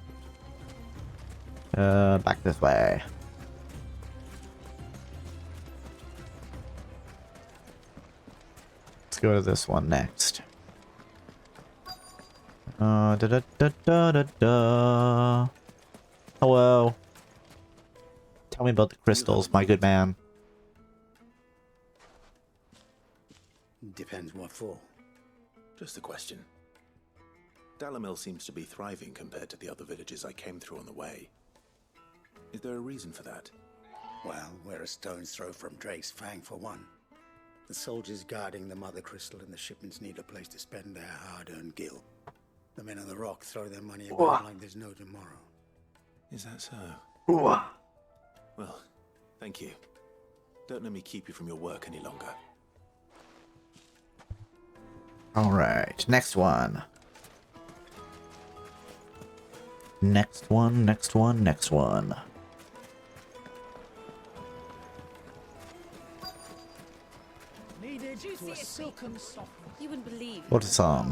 [SPEAKER 1] Back this way. Let's go to this one next. Da da da da da da. Hello. Tell me about the crystals, my good man.
[SPEAKER 2] Depends what for. Just a question. Dalamil seems to be thriving compared to the other villages I came through on the way. Is there a reason for that?
[SPEAKER 10] Well, we're a stone's throw from Drake's Fang for one. The soldiers guarding the Mother Crystal and the shipments need a place to spend their hard-earned gil. The men on the rock throw their money about like there's no tomorrow.
[SPEAKER 2] Is that so? Well, thank you. Don't let me keep you from your work any longer.
[SPEAKER 1] Alright, next one. Next one, next one, next one.
[SPEAKER 10] Needed to a silken soft.
[SPEAKER 5] You wouldn't believe.
[SPEAKER 1] What's a song?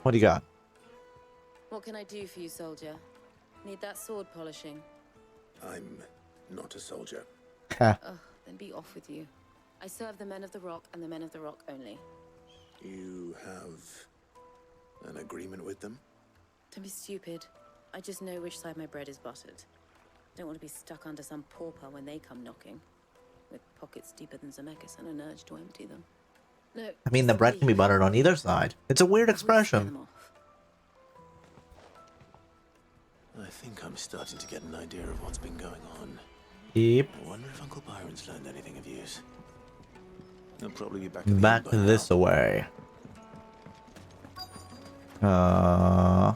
[SPEAKER 1] What do you got?
[SPEAKER 5] What can I do for you, soldier? Need that sword polishing?
[SPEAKER 2] I'm not a soldier.
[SPEAKER 1] Ha.
[SPEAKER 5] Ugh, then be off with you. I serve the men of the rock and the men of the rock only.
[SPEAKER 2] You have an agreement with them?
[SPEAKER 5] Don't be stupid. I just know which side my bread is buttered. Don't want to be stuck under some pauper when they come knocking. With pockets deeper than Zemeckis and an urge to empty them. No.
[SPEAKER 1] I mean, the bread can be buttered on either side. It's a weird expression.
[SPEAKER 2] I think I'm starting to get an idea of what's been going on.
[SPEAKER 1] Yep.
[SPEAKER 2] I wonder if Uncle Byron's learned anything of use. He'll probably be back.
[SPEAKER 1] Back this way.
[SPEAKER 9] My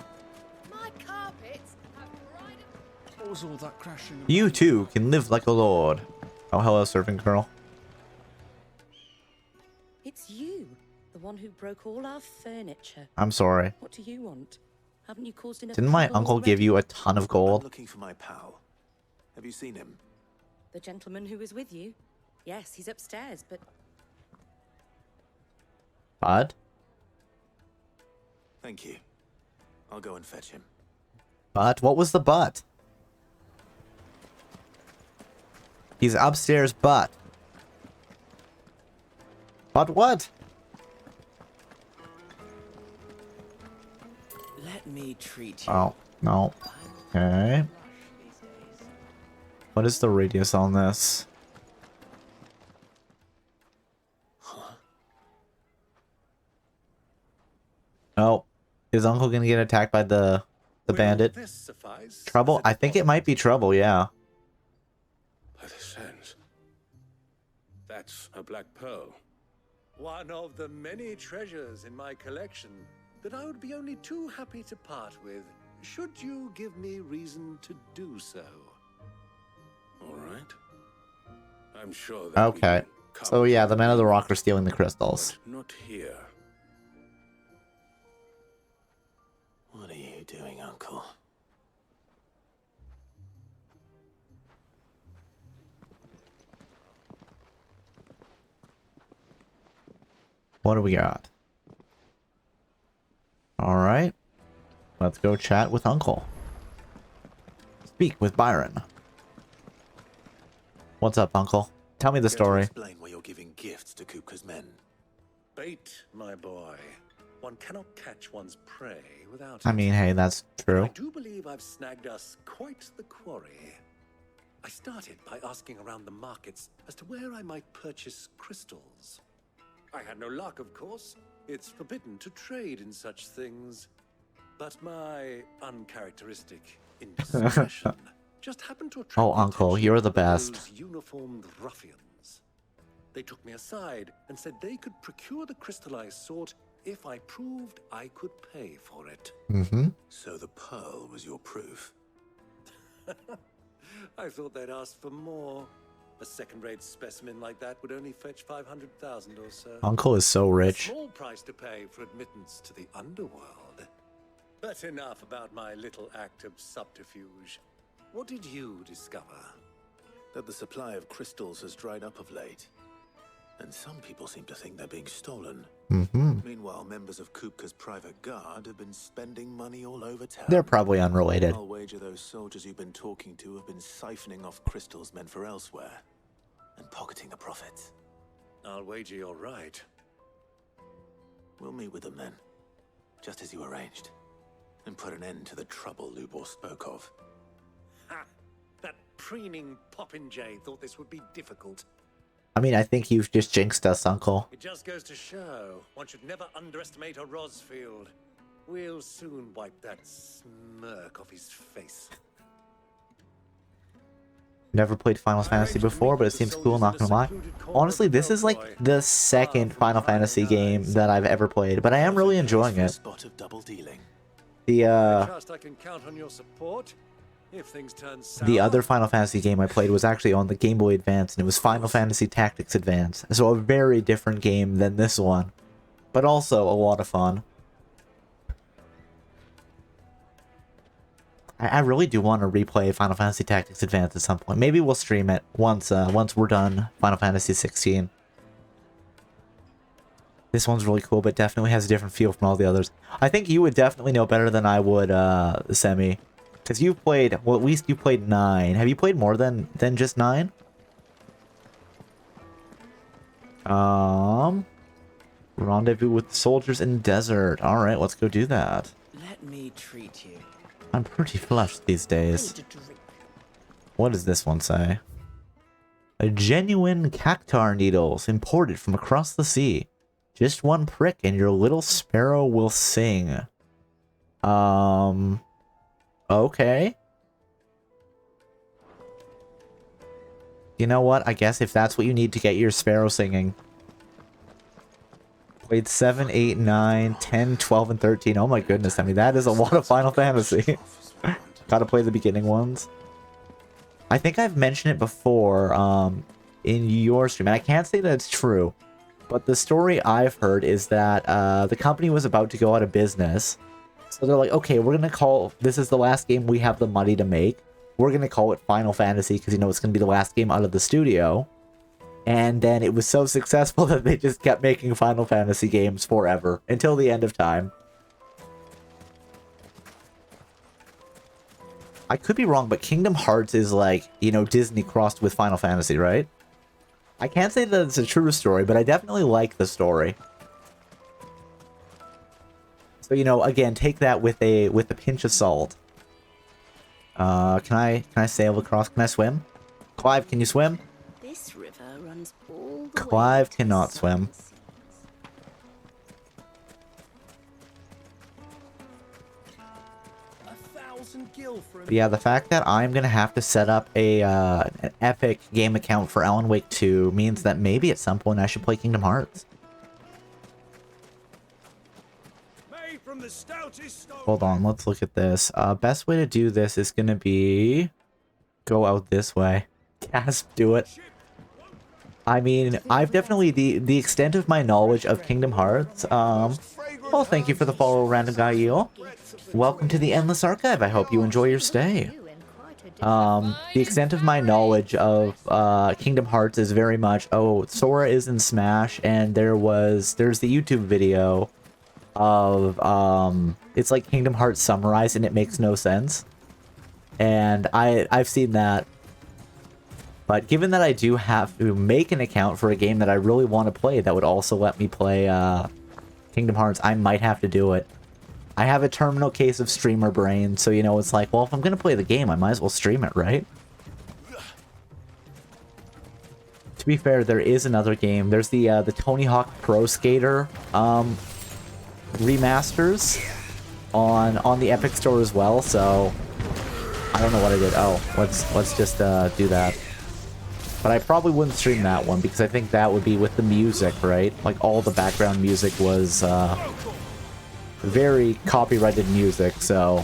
[SPEAKER 9] carpets have
[SPEAKER 10] What was all that crashing?
[SPEAKER 1] You too can live like a lord. Oh, hello, servant girl.
[SPEAKER 8] It's you, the one who broke all our furniture.
[SPEAKER 1] I'm sorry.
[SPEAKER 8] What do you want? Haven't you caused enough
[SPEAKER 1] Didn't my
[SPEAKER 8] trouble
[SPEAKER 1] uncle
[SPEAKER 8] already?
[SPEAKER 1] give you a ton of
[SPEAKER 2] I'm
[SPEAKER 1] gold?
[SPEAKER 2] looking for my pal. Have you seen him?
[SPEAKER 8] The gentleman who was with you? Yes, he's upstairs, but
[SPEAKER 1] Bud?
[SPEAKER 2] Thank you. I'll go and fetch him.
[SPEAKER 1] But? What was the but? He's upstairs, but. But what?
[SPEAKER 15] Let me treat you.
[SPEAKER 1] Oh, no. Okay. What is the radius on this? Oh, is Uncle gonna get attacked by the bandit? Trouble? I think it might be trouble, yeah.
[SPEAKER 3] By the sands. That's a black pearl.
[SPEAKER 12] One of the many treasures in my collection that I would be only too happy to part with, should you give me reason to do so.
[SPEAKER 3] All right. I'm sure that
[SPEAKER 1] Okay. So yeah, the Men of the Rock are stealing the crystals.
[SPEAKER 3] not here.
[SPEAKER 2] What are you doing, Uncle?
[SPEAKER 1] What do we got? Alright. Let's go chat with Uncle. Speak with Byron. What's up, Uncle? Tell me the story.
[SPEAKER 2] Explain why you're giving gifts to Kupka's men.
[SPEAKER 17] Bait, my boy. One cannot catch one's prey without
[SPEAKER 1] I mean, hey, that's true.
[SPEAKER 17] I do believe I've snagged us quite the quarry. I started by asking around the markets as to where I might purchase crystals. I had no luck, of course. It's forbidden to trade in such things. But my uncharacteristic indiscretion just happened to attract
[SPEAKER 1] Oh, Uncle, you're the best.
[SPEAKER 17] those uniformed ruffians. They took me aside and said they could procure the crystal I sought if I proved I could pay for it.
[SPEAKER 1] Mm-hmm.
[SPEAKER 2] So the pearl was your proof.
[SPEAKER 17] I thought they'd asked for more. A second-rate specimen like that would only fetch 500,000 or so.
[SPEAKER 1] Uncle is so
[SPEAKER 17] A
[SPEAKER 1] rich.
[SPEAKER 17] small price to pay for admittance to the underworld. But enough about my little act of subterfuge. What did you discover?
[SPEAKER 2] That the supply of crystals has dried up of late. And some people seem to think they're being stolen.
[SPEAKER 1] Mm-hmm.
[SPEAKER 2] Meanwhile, members of Kupka's private guard have been spending money all over town.
[SPEAKER 1] They're probably unrelated.
[SPEAKER 2] I'll wager those soldiers you've been talking to have been siphoning off crystals meant for elsewhere and pocketing the profits.
[SPEAKER 17] I'll wager you're right.
[SPEAKER 2] We'll meet with them then, just as you arranged, and put an end to the trouble Lubor spoke of.
[SPEAKER 17] Ha! That preening popinjay thought this would be difficult.
[SPEAKER 1] I mean, I think you've just jinxed us, Uncle.
[SPEAKER 17] It just goes to show one should never underestimate a Rosfield. We'll soon wipe that smirk off his face.
[SPEAKER 1] Never played Final Fantasy before, but it seems cool, not gonna lie. Honestly, this is like the second Final Fantasy game that I've ever played, but I am really enjoying it.
[SPEAKER 17] I trust I can count on your support if things turn sour.
[SPEAKER 1] The other Final Fantasy game I played was actually on the Game Boy Advance, and it was Final Fantasy Tactics Advance. So a very different game than this one, but also a lot of fun. I really do want to replay Final Fantasy Tactics Advance at some point. Maybe we'll stream it once we're done Final Fantasy XVI. This one's really cool, but definitely has a different feel from all the others. I think you would definitely know better than I would, Semi. Because you've played, well, at least you played 9. Have you played more than just 9? Rendezvous with the soldiers in the desert. Alright, let's go do that.
[SPEAKER 16] Let me treat you.
[SPEAKER 1] I'm pretty flushed these days. What does this one say? A genuine cactar needles imported from across the sea. Just one prick and your little sparrow will sing. Okay. You know what? I guess if that's what you need to get your sparrow singing. Played 7, 8, 9, 10, 12, and 13. Oh my goodness, I mean, that is a lot of Final Fantasy. Gotta play the beginning ones. I think I've mentioned it before in your stream, and I can't say that it's true. But the story I've heard is that the company was about to go out of business. So they're like, okay, we're going to call... This is the last game we have the money to make. We're going to call it Final Fantasy because, you know, it's going to be the last game out of the studio. And then it was so successful that they just kept making Final Fantasy games forever. Until the end of time. I could be wrong, but Kingdom Hearts is like, you know, Disney crossed with Final Fantasy, right? I can't say that it's a true story, but I definitely like the story. So, you know, again, take that with a pinch of salt. Can I sail across? Can I swim? Clive, can you swim?
[SPEAKER 21] This river runs all the
[SPEAKER 1] Clive
[SPEAKER 21] way
[SPEAKER 1] cannot swim. But yeah, the fact that I'm gonna have to set up an Epic game account for Alan Wake 2 means that maybe at some point I should play Kingdom Hearts. Hold on, let's look at this. Best way to do this is gonna be go out this way. Gasp, do it. I mean, I've definitely the extent of my knowledge of Kingdom Hearts. Well, thank you for the follow, Random Guy Eel. Welcome to the Endless Archive. I hope you enjoy your stay. The extent of my knowledge of Kingdom Hearts is very much, oh, Sora is in Smash, and there's the YouTube video of it's like Kingdom Hearts summarized, and it makes no sense. And I've seen that. But given that I do have to make an account for a game that I really want to play that would also let me play Kingdom Hearts, I might have to do it. I have a terminal case of streamer brain, so you know, it's like, well, if I'm going to play the game, I might as well stream it, right? To be fair, there is another game. There's the Tony Hawk Pro Skater remasters on the Epic Store as well, so I don't know what I did. Oh, let's just do that. But I probably wouldn't stream that one because I think that would be with the music, right? Like all the background music was very copyrighted music, so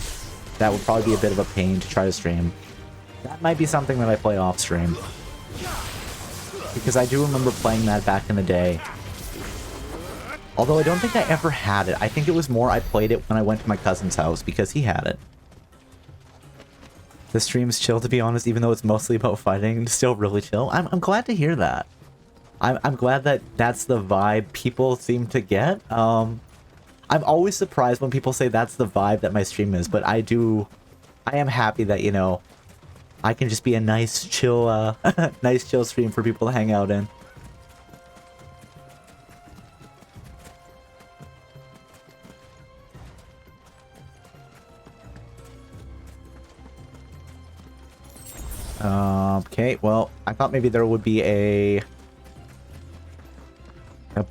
[SPEAKER 1] that would probably be a bit of a pain to try to stream. That might be something that I play off stream. Because I do remember playing that back in the day. Although I don't think I ever had it. I think it was more I played it when I went to my cousin's house because he had it. The stream's chill, to be honest, even though it's mostly about fighting. It's still really chill. I'm glad to hear that. I'm glad that that's the vibe people seem to get. I'm always surprised when people say that's the vibe that my stream is, but I am happy that, you know, I can just be a nice chill, nice chill stream for people to hang out in. Okay, well, I thought maybe there would be a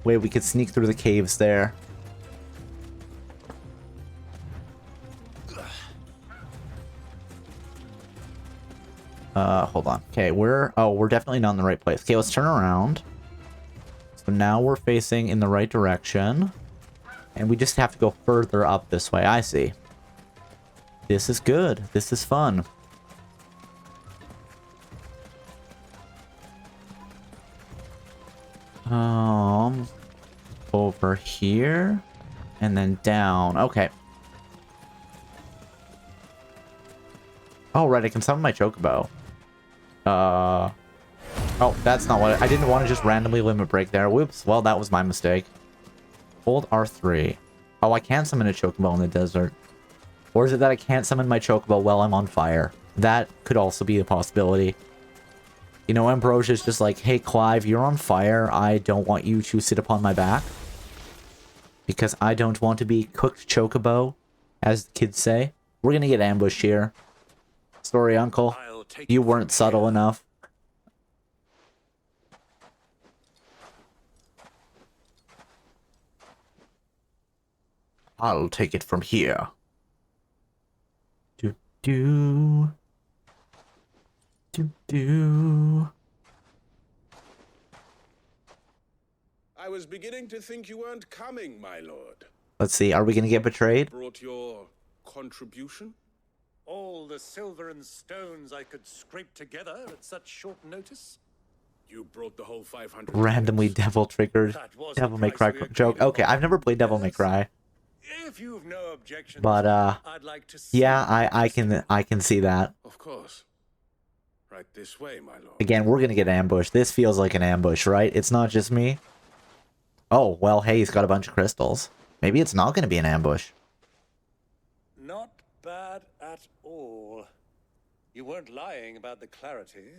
[SPEAKER 1] way we could sneak through the caves there. Hold on. Okay, we're definitely not in the right place. Okay, let's turn around. So now we're facing in the right direction. And we just have to go further up this way. I see. This is good. This is fun. Over here, and then down. Okay. Oh, right, I can summon my Chocobo. Oh, that's not what I didn't want to just randomly limit break there. Whoops. Well, that was my mistake. Hold R3. Oh, I can't summon a Chocobo in the desert. Or is it that I can't summon my Chocobo while I'm on fire? That could also be a possibility. You know, Ambrosia's just like, hey, Clive, you're on fire. I don't want you to sit upon my back. Because I don't want to be cooked Chocobo, as the kids say. We're gonna get ambushed here. Sorry, Uncle. You weren't subtle enough. I'll take it from here. Do.
[SPEAKER 3] I was beginning to think you weren't coming, my lord.
[SPEAKER 1] Let's see, are we gonna get betrayed?
[SPEAKER 3] Brought your contribution?
[SPEAKER 17] All the silver and stones I could scrape together at such short notice?
[SPEAKER 3] You brought the whole 500.
[SPEAKER 1] Randomly devil triggered. Devil May Cry joke. Okay, I've never played Devil May Cry.
[SPEAKER 17] If you've no objections,
[SPEAKER 1] but
[SPEAKER 17] I'd like to see
[SPEAKER 1] yeah, I can see that.
[SPEAKER 3] Of course. Right this way, my lord.
[SPEAKER 1] Again, we're gonna get ambushed. This feels like an ambush, right? It's not just me. Oh, well, hey, he's got a bunch of crystals. Maybe it's not gonna be an ambush.
[SPEAKER 17] Not bad at all. You weren't lying about the clarity.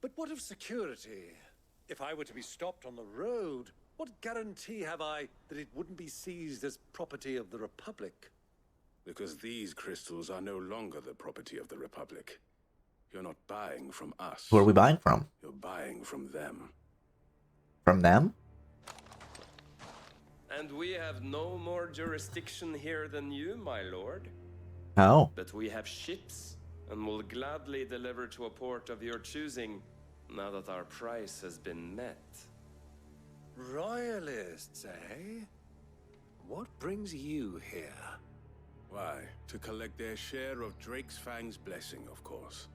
[SPEAKER 17] But what of security? If I were to be stopped on the road, what guarantee have I that it wouldn't be seized as property of the Republic?
[SPEAKER 3] Because these crystals are no longer the property of the Republic. You're not buying from us.
[SPEAKER 1] Who are we buying from?
[SPEAKER 3] You're buying from them.
[SPEAKER 1] From them?
[SPEAKER 18] And we have no more jurisdiction here than you, my lord.
[SPEAKER 1] Oh.
[SPEAKER 18] But we have ships, and will gladly deliver to a port of your choosing, now that our price has been met.
[SPEAKER 17] Royalists, eh? What brings you here?
[SPEAKER 3] Why, to collect their share of Drake's Fang's blessing, of course.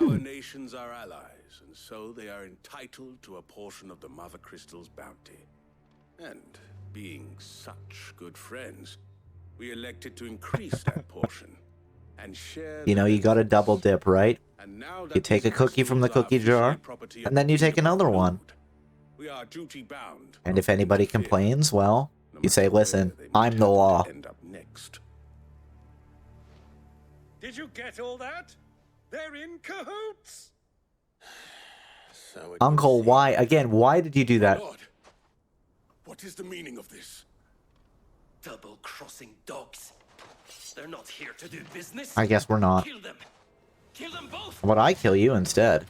[SPEAKER 3] Our nations are allies, and so they are entitled to a portion of the Mother Crystal's bounty. And being such good friends, we elected to increase that portion and share.
[SPEAKER 1] You know, you gotta double dip, right?
[SPEAKER 3] And now
[SPEAKER 1] You take a cookie from the cookie jar, and then you take another one.
[SPEAKER 3] We are duty bound.
[SPEAKER 1] And if anybody complains, well, you say, listen, I'm the law.
[SPEAKER 3] End up next.
[SPEAKER 12] Did you get all that? They're in cahoots.
[SPEAKER 1] Uncle, why? Again, why did you do that?
[SPEAKER 3] Lord, what is the meaning of this?
[SPEAKER 18] Double-crossing dogs. They're not here to do business.
[SPEAKER 1] I guess we're not.
[SPEAKER 18] Kill them. Kill them both.
[SPEAKER 1] How about I kill you instead?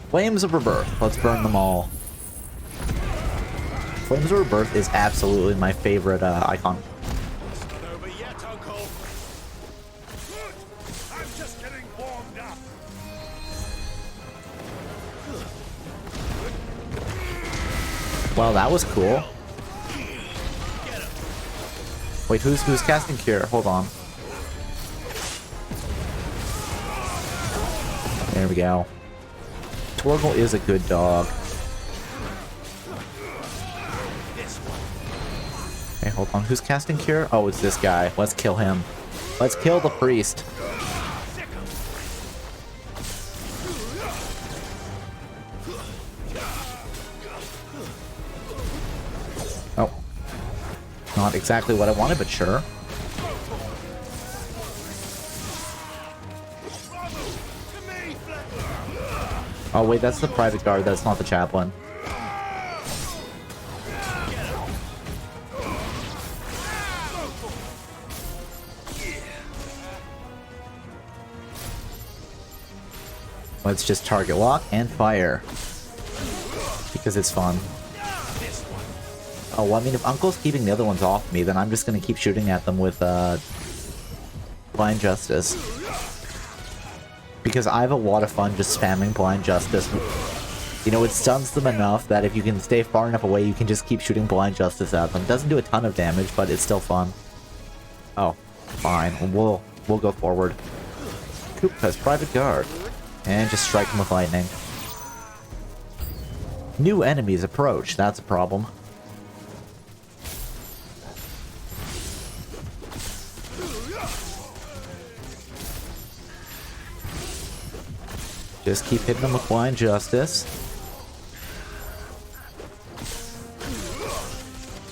[SPEAKER 1] Flames of Rebirth. Let's burn them all. Flames of Rebirth is absolutely my favorite icon.
[SPEAKER 3] It's not over yet, Uncle.
[SPEAKER 12] I'm just getting warmed up.
[SPEAKER 1] Well, that was cool. Wait, who's casting Cure? Hold on. There we go. Torgal is a good dog. Okay, hold on. Who's casting Cure? Oh, it's this guy. Let's kill him. Let's kill the priest. Oh. Not exactly what I wanted, but sure. Oh wait, that's the private guard, that's not the chaplain. Let's just target lock and fire. Because it's fun. Oh, well, I mean, if Uncle's keeping the other ones off me, then I'm just gonna keep shooting at them with, Blind Justice. Because I have a lot of fun just spamming Blind Justice. You know, it stuns them enough that if you can stay far enough away, you can just keep shooting Blind Justice at them. Doesn't do a ton of damage, but it's still fun. Oh, fine. We'll go forward. Coop has Private Guard. And just strike him with lightning. New enemies approach. That's a problem. Just keep hitting them with Blind Justice.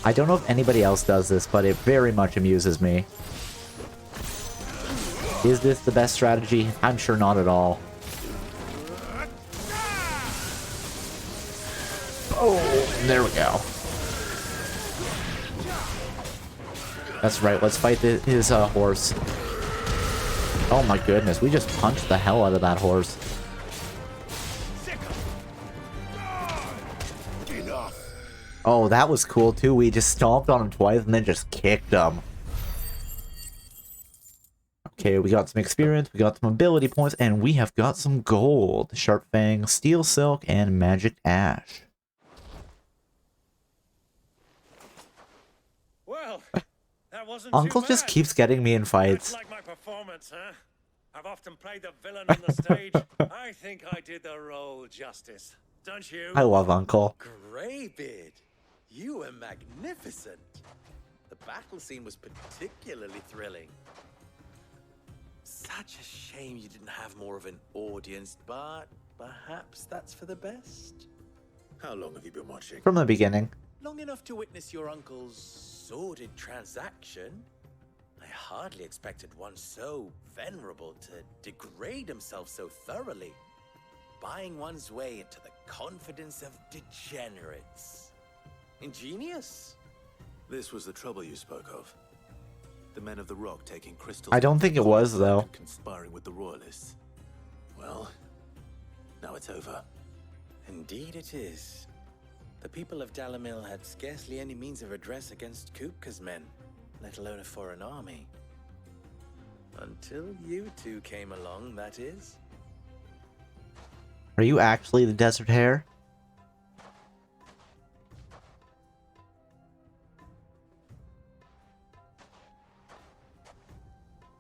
[SPEAKER 1] I don't know if anybody else does this, but it very much amuses me. Is this the best strategy? I'm sure not at all. Oh, there we go. That's right, let's fight his horse. Oh my goodness, we just punched the hell out of that horse. Oh, that was cool too. We just stomped on him twice and then just kicked him. Okay, we got some experience, we got some ability points, and we have got some gold. Sharp Fang, Steel Silk, and Magic Ash.
[SPEAKER 12] Well, that wasn't
[SPEAKER 1] Uncle
[SPEAKER 12] too
[SPEAKER 1] just
[SPEAKER 12] bad.
[SPEAKER 1] keeps getting me in fights.
[SPEAKER 12] Like my performance, huh? I've often played the villain on the stage. I think I did the role justice. Don't you?
[SPEAKER 1] I love Uncle.
[SPEAKER 15] Greybeard, you were magnificent. The battle scene was particularly thrilling. Such a shame you didn't have more of an audience, but perhaps that's for the best.
[SPEAKER 2] How long have you been watching?
[SPEAKER 1] From the beginning.
[SPEAKER 15] Long enough to witness your uncle's sordid transaction. I hardly expected one so venerable to degrade himself so thoroughly. Buying one's way into the confidence of degenerates. Ingenious.
[SPEAKER 2] This was the trouble you spoke of. The men of the Rock taking crystals.
[SPEAKER 1] I don't think it was, though.
[SPEAKER 2] And conspiring with the Royalists. Well, now it's over.
[SPEAKER 15] Indeed it is. The people of Dalamil had scarcely any means of redress against Kupka's men, let alone a foreign army. Until you two came along, that is.
[SPEAKER 1] Are you actually the Desert Hare?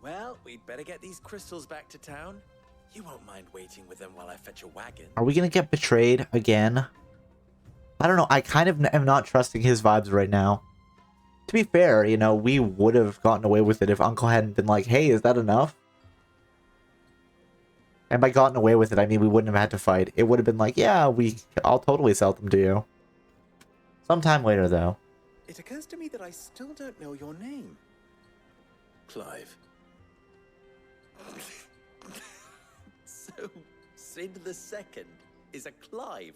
[SPEAKER 15] Well, we'd better get these crystals back to town. You won't mind waiting with them while I fetch a wagon.
[SPEAKER 1] Are we gonna get betrayed again? I don't know. I kind of am not trusting his vibes right now. To be fair, you know, we would have gotten away with it if Uncle hadn't been like, hey, is that enough? And by gotten away with it, I mean we wouldn't have had to fight. It would have been like, yeah, I'll totally sell them to you. Sometime later, though.
[SPEAKER 15] It occurs to me that I still don't know your name. Clive. So, Sid the Second is a Clive.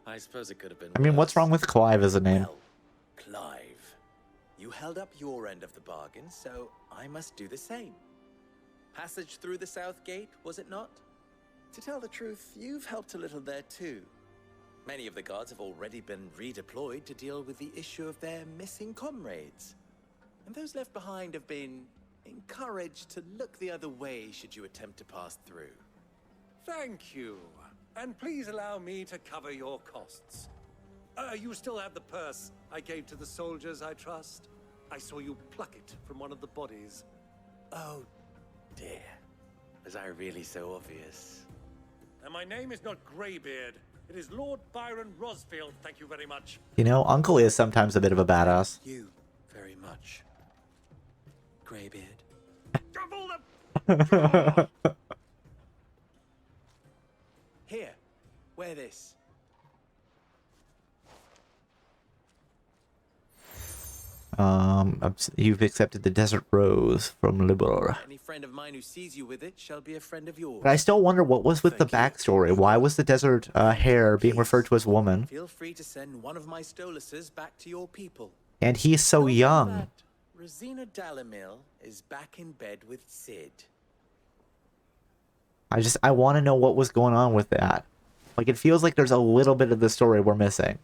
[SPEAKER 15] I suppose it could have been
[SPEAKER 1] I mean,
[SPEAKER 15] worse.
[SPEAKER 1] what's wrong with Clive as a name?
[SPEAKER 15] Well, Clive, you held up your end of the bargain, so I must do the same. Passage through the South Gate, was it not? To tell the truth, you've helped a little there too. Many of the guards have already been redeployed to deal with the issue of their missing comrades. And those left behind have been encouraged to look the other way should you attempt to pass through.
[SPEAKER 17] Thank you. And please allow me to cover your costs. You still have the purse I gave to the soldiers, I trust? I saw you pluck it from one of the bodies.
[SPEAKER 15] Oh, dear. Was I really so obvious?
[SPEAKER 17] And my name is not Greybeard. It is Lord Byron Rosfield, thank you very much.
[SPEAKER 1] You know, Uncle is sometimes a bit of a badass.
[SPEAKER 15] You very much. Greybeard. Here, wear this.
[SPEAKER 1] You've accepted the Desert Rose from Libor.
[SPEAKER 15] Any friend of mine who sees you with it shall be a friend of yours.
[SPEAKER 1] But I still wonder what was with the backstory. Why was the Desert Hare being referred to as woman?
[SPEAKER 15] Feel free to send one of my Stoluses back to your people.
[SPEAKER 1] And he's so young.
[SPEAKER 15] Rosina Dalamil is back in bed with Sid.
[SPEAKER 1] I want to know what was going on with that. Like, it feels like there's a little bit of the story we're missing.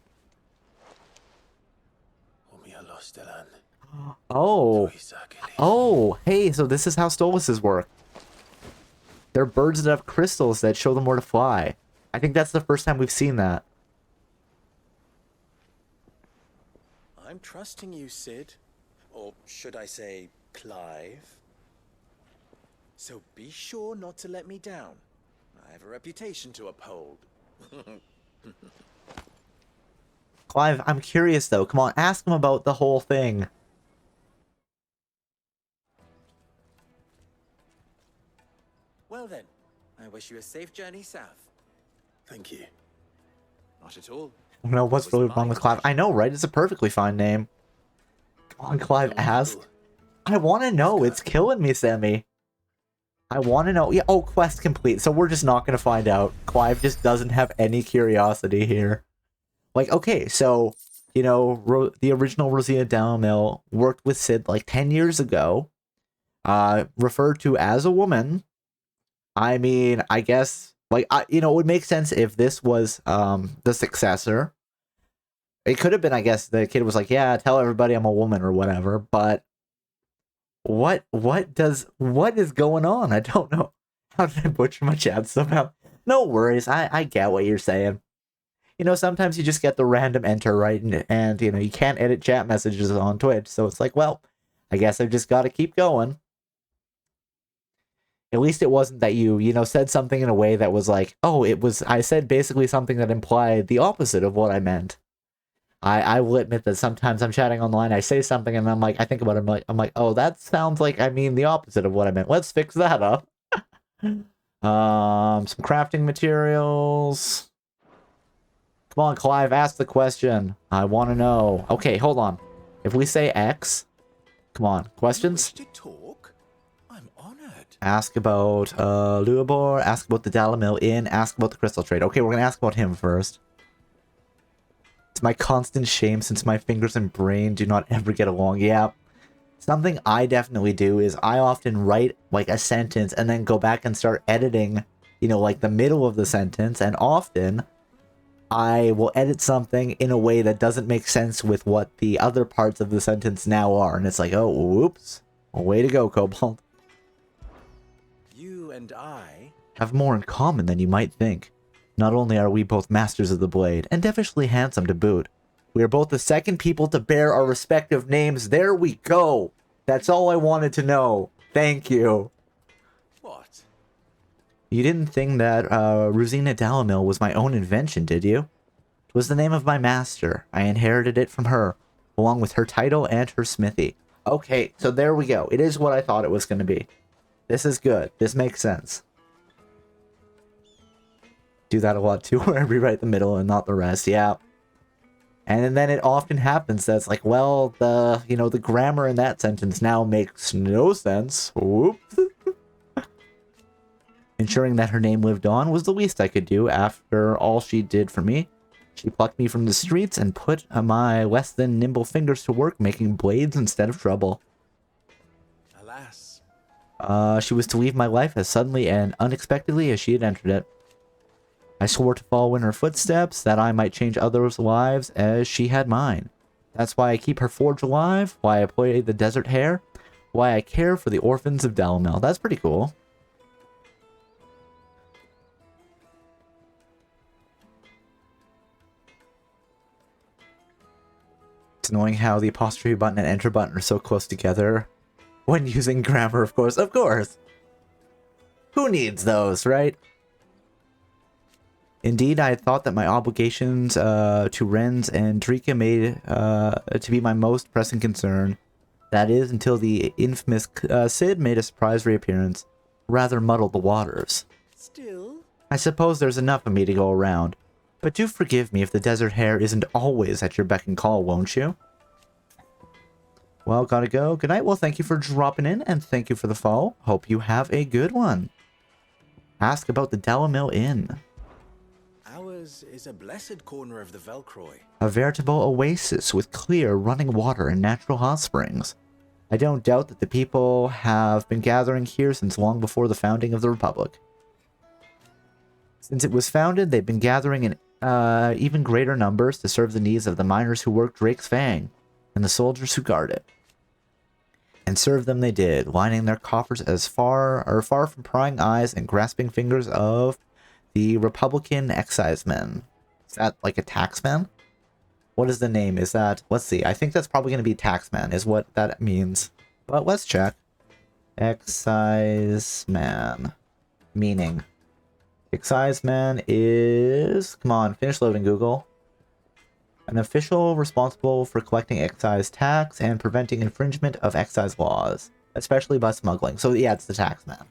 [SPEAKER 1] Oh. Oh, hey, so this is how Stoluses work. They're birds that have crystals that show them where to fly. I think that's the first time we've seen that.
[SPEAKER 15] I'm trusting you, Sid. Or should I say, Clive? So be sure not to let me down. I have a reputation to uphold.
[SPEAKER 1] Clive, I'm curious though. Come on, ask him about the whole thing.
[SPEAKER 15] Well then, I wish you a safe journey south.
[SPEAKER 2] Thank you.
[SPEAKER 15] Not at all.
[SPEAKER 1] I don't know what's really wrong with Clive. I know, right? It's a perfectly fine name. Come on, Clive, ask. I want to know. It's killing me, Sammy. I want to know. Yeah, oh, quest complete. So we're just not going to find out. Clive just doesn't have any curiosity here. Like, okay, so, you know, the original Rosina Dalamil worked with Sid like 10 years ago. Referred to as a woman. I mean, I guess, like, you know, it would make sense if this was the successor. It could have been, I guess, the kid was like, yeah, tell everybody I'm a woman or whatever, but what is going on? I don't know. How did I butcher my chat somehow? No worries, I get what you're saying. You know, sometimes you just get the random enter, right? And you know, you can't edit chat messages on Twitch, so it's like, well, I guess I've just got to keep going. At least it wasn't that you know, said something in a way that was like, oh, I said basically something that implied the opposite of what I meant. I will admit that sometimes I'm chatting online, I say something and I'm like, I think about it, I'm like, oh, that sounds like I mean the opposite of what I meant. Let's fix that up. Some crafting materials. Come on, Clive, ask the question. I want to know. Okay, hold on. If we say X, come on, questions? Ask about Luabor, ask about the Dalamil Inn, ask about the crystal trade. Okay, we're gonna ask about him first. It's my constant shame since my fingers and brain do not ever get along. Yeah. Something I definitely do is I often write like a sentence and then go back and start editing, you know, like the middle of the sentence, and often I will edit something in a way that doesn't make sense with what the other parts of the sentence now are. And it's like, oh, whoops. Way to go, Cobalt.
[SPEAKER 15] You and I
[SPEAKER 1] have more in common than you might think. Not only are we both masters of the blade, and devilishly handsome to boot, we are both the second people to bear our respective names. There we go. That's all I wanted to know. Thank you.
[SPEAKER 15] What?
[SPEAKER 1] You didn't think that Rosina Dalamil was my own invention, did you? It was the name of my master. I inherited it from her, along with her title and her smithy. Okay, so there we go. It is what I thought it was going to be. This is good. This makes sense. Do that a lot too, where I rewrite the middle and not the rest. Yeah. And then it often happens that's like, well, the grammar in that sentence now makes no sense. Whoops. Ensuring that her name lived on was the least I could do after all she did for me. She plucked me from the streets and put my less than nimble fingers to work making blades instead of trouble.
[SPEAKER 15] Alas.
[SPEAKER 1] She was to leave my life as suddenly and unexpectedly as she had entered it. I swore to follow in her footsteps, that I might change others' lives as she had mine. That's why I keep her forge alive, why I play the desert hare, why I care for the orphans of Dalamil. That's pretty cool. It's annoying how the apostrophe button and enter button are so close together when using grammar, of course. Of course! Who needs those, right? Indeed, I had thought that my obligations to Renz and Drika made to be my most pressing concern. That is, until the infamous Cid made a surprise reappearance. Rather muddled the waters.
[SPEAKER 15] Still?
[SPEAKER 1] I suppose there's enough of me to go around. But do forgive me if the desert hare isn't always at your beck and call, won't you? Well, gotta go. Good night. Well, thank you for dropping in, and thank you for the follow. Hope you have a good one. Ask about the Dalamil Inn.
[SPEAKER 15] Ours is a blessed corner of the Velcroy.
[SPEAKER 1] A veritable oasis with clear running water and natural hot springs. I don't doubt that the people have been gathering here since long before the founding of the Republic. Since it was founded, they've been gathering in even greater numbers to serve the needs of the miners who work Drake's Fang and the soldiers who guard it. And serve them they did, lining their coffers as far from prying eyes and grasping fingers of the Republican excisemen. Is that like a taxman? What is the name? Is that... Let's see. I think that's probably going to be taxman is what that means. But let's check. Exciseman. Meaning. Exciseman is... Come on, finish loading, Google. An official responsible for collecting excise tax and preventing infringement of excise laws, especially by smuggling. So yeah, it's the taxman.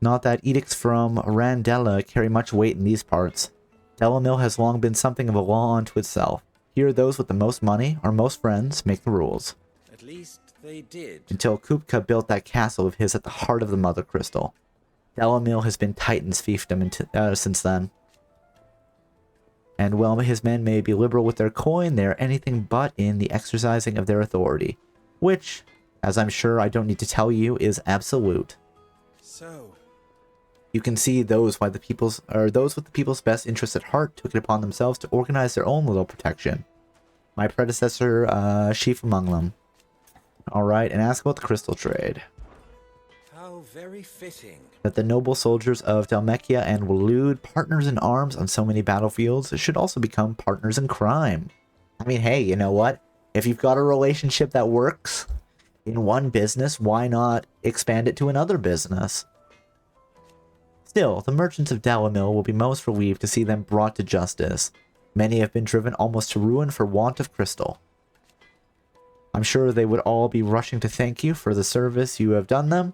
[SPEAKER 1] Not that edicts from Randella carry much weight in these parts. Dalamil has long been something of a law unto itself. Here those with the most money, or most friends, make the rules.
[SPEAKER 15] At least they did.
[SPEAKER 1] Until Kupka built that castle of his at the heart of the Mother Crystal. Dalamil has been Titan's fiefdom since then. And while his men may be liberal with their coin, they are anything but in the exercising of their authority. Which, as I'm sure I don't need to tell you, is absolute.
[SPEAKER 15] So...
[SPEAKER 1] You can see those with the people's best interests at heart took it upon themselves to organize their own little protection. My predecessor, chief among them. Alright, and ask about the crystal trade.
[SPEAKER 15] How very fitting.
[SPEAKER 1] That the noble soldiers of Dalmekia and Waloed, partners in arms on so many battlefields, should also become partners in crime. I mean, hey, you know what? If you've got a relationship that works in one business, why not expand it to another business? Still, the merchants of Dalamil will be most relieved to see them brought to justice. Many have been driven almost to ruin for want of crystal. I'm sure they would all be rushing to thank you for the service you have done them,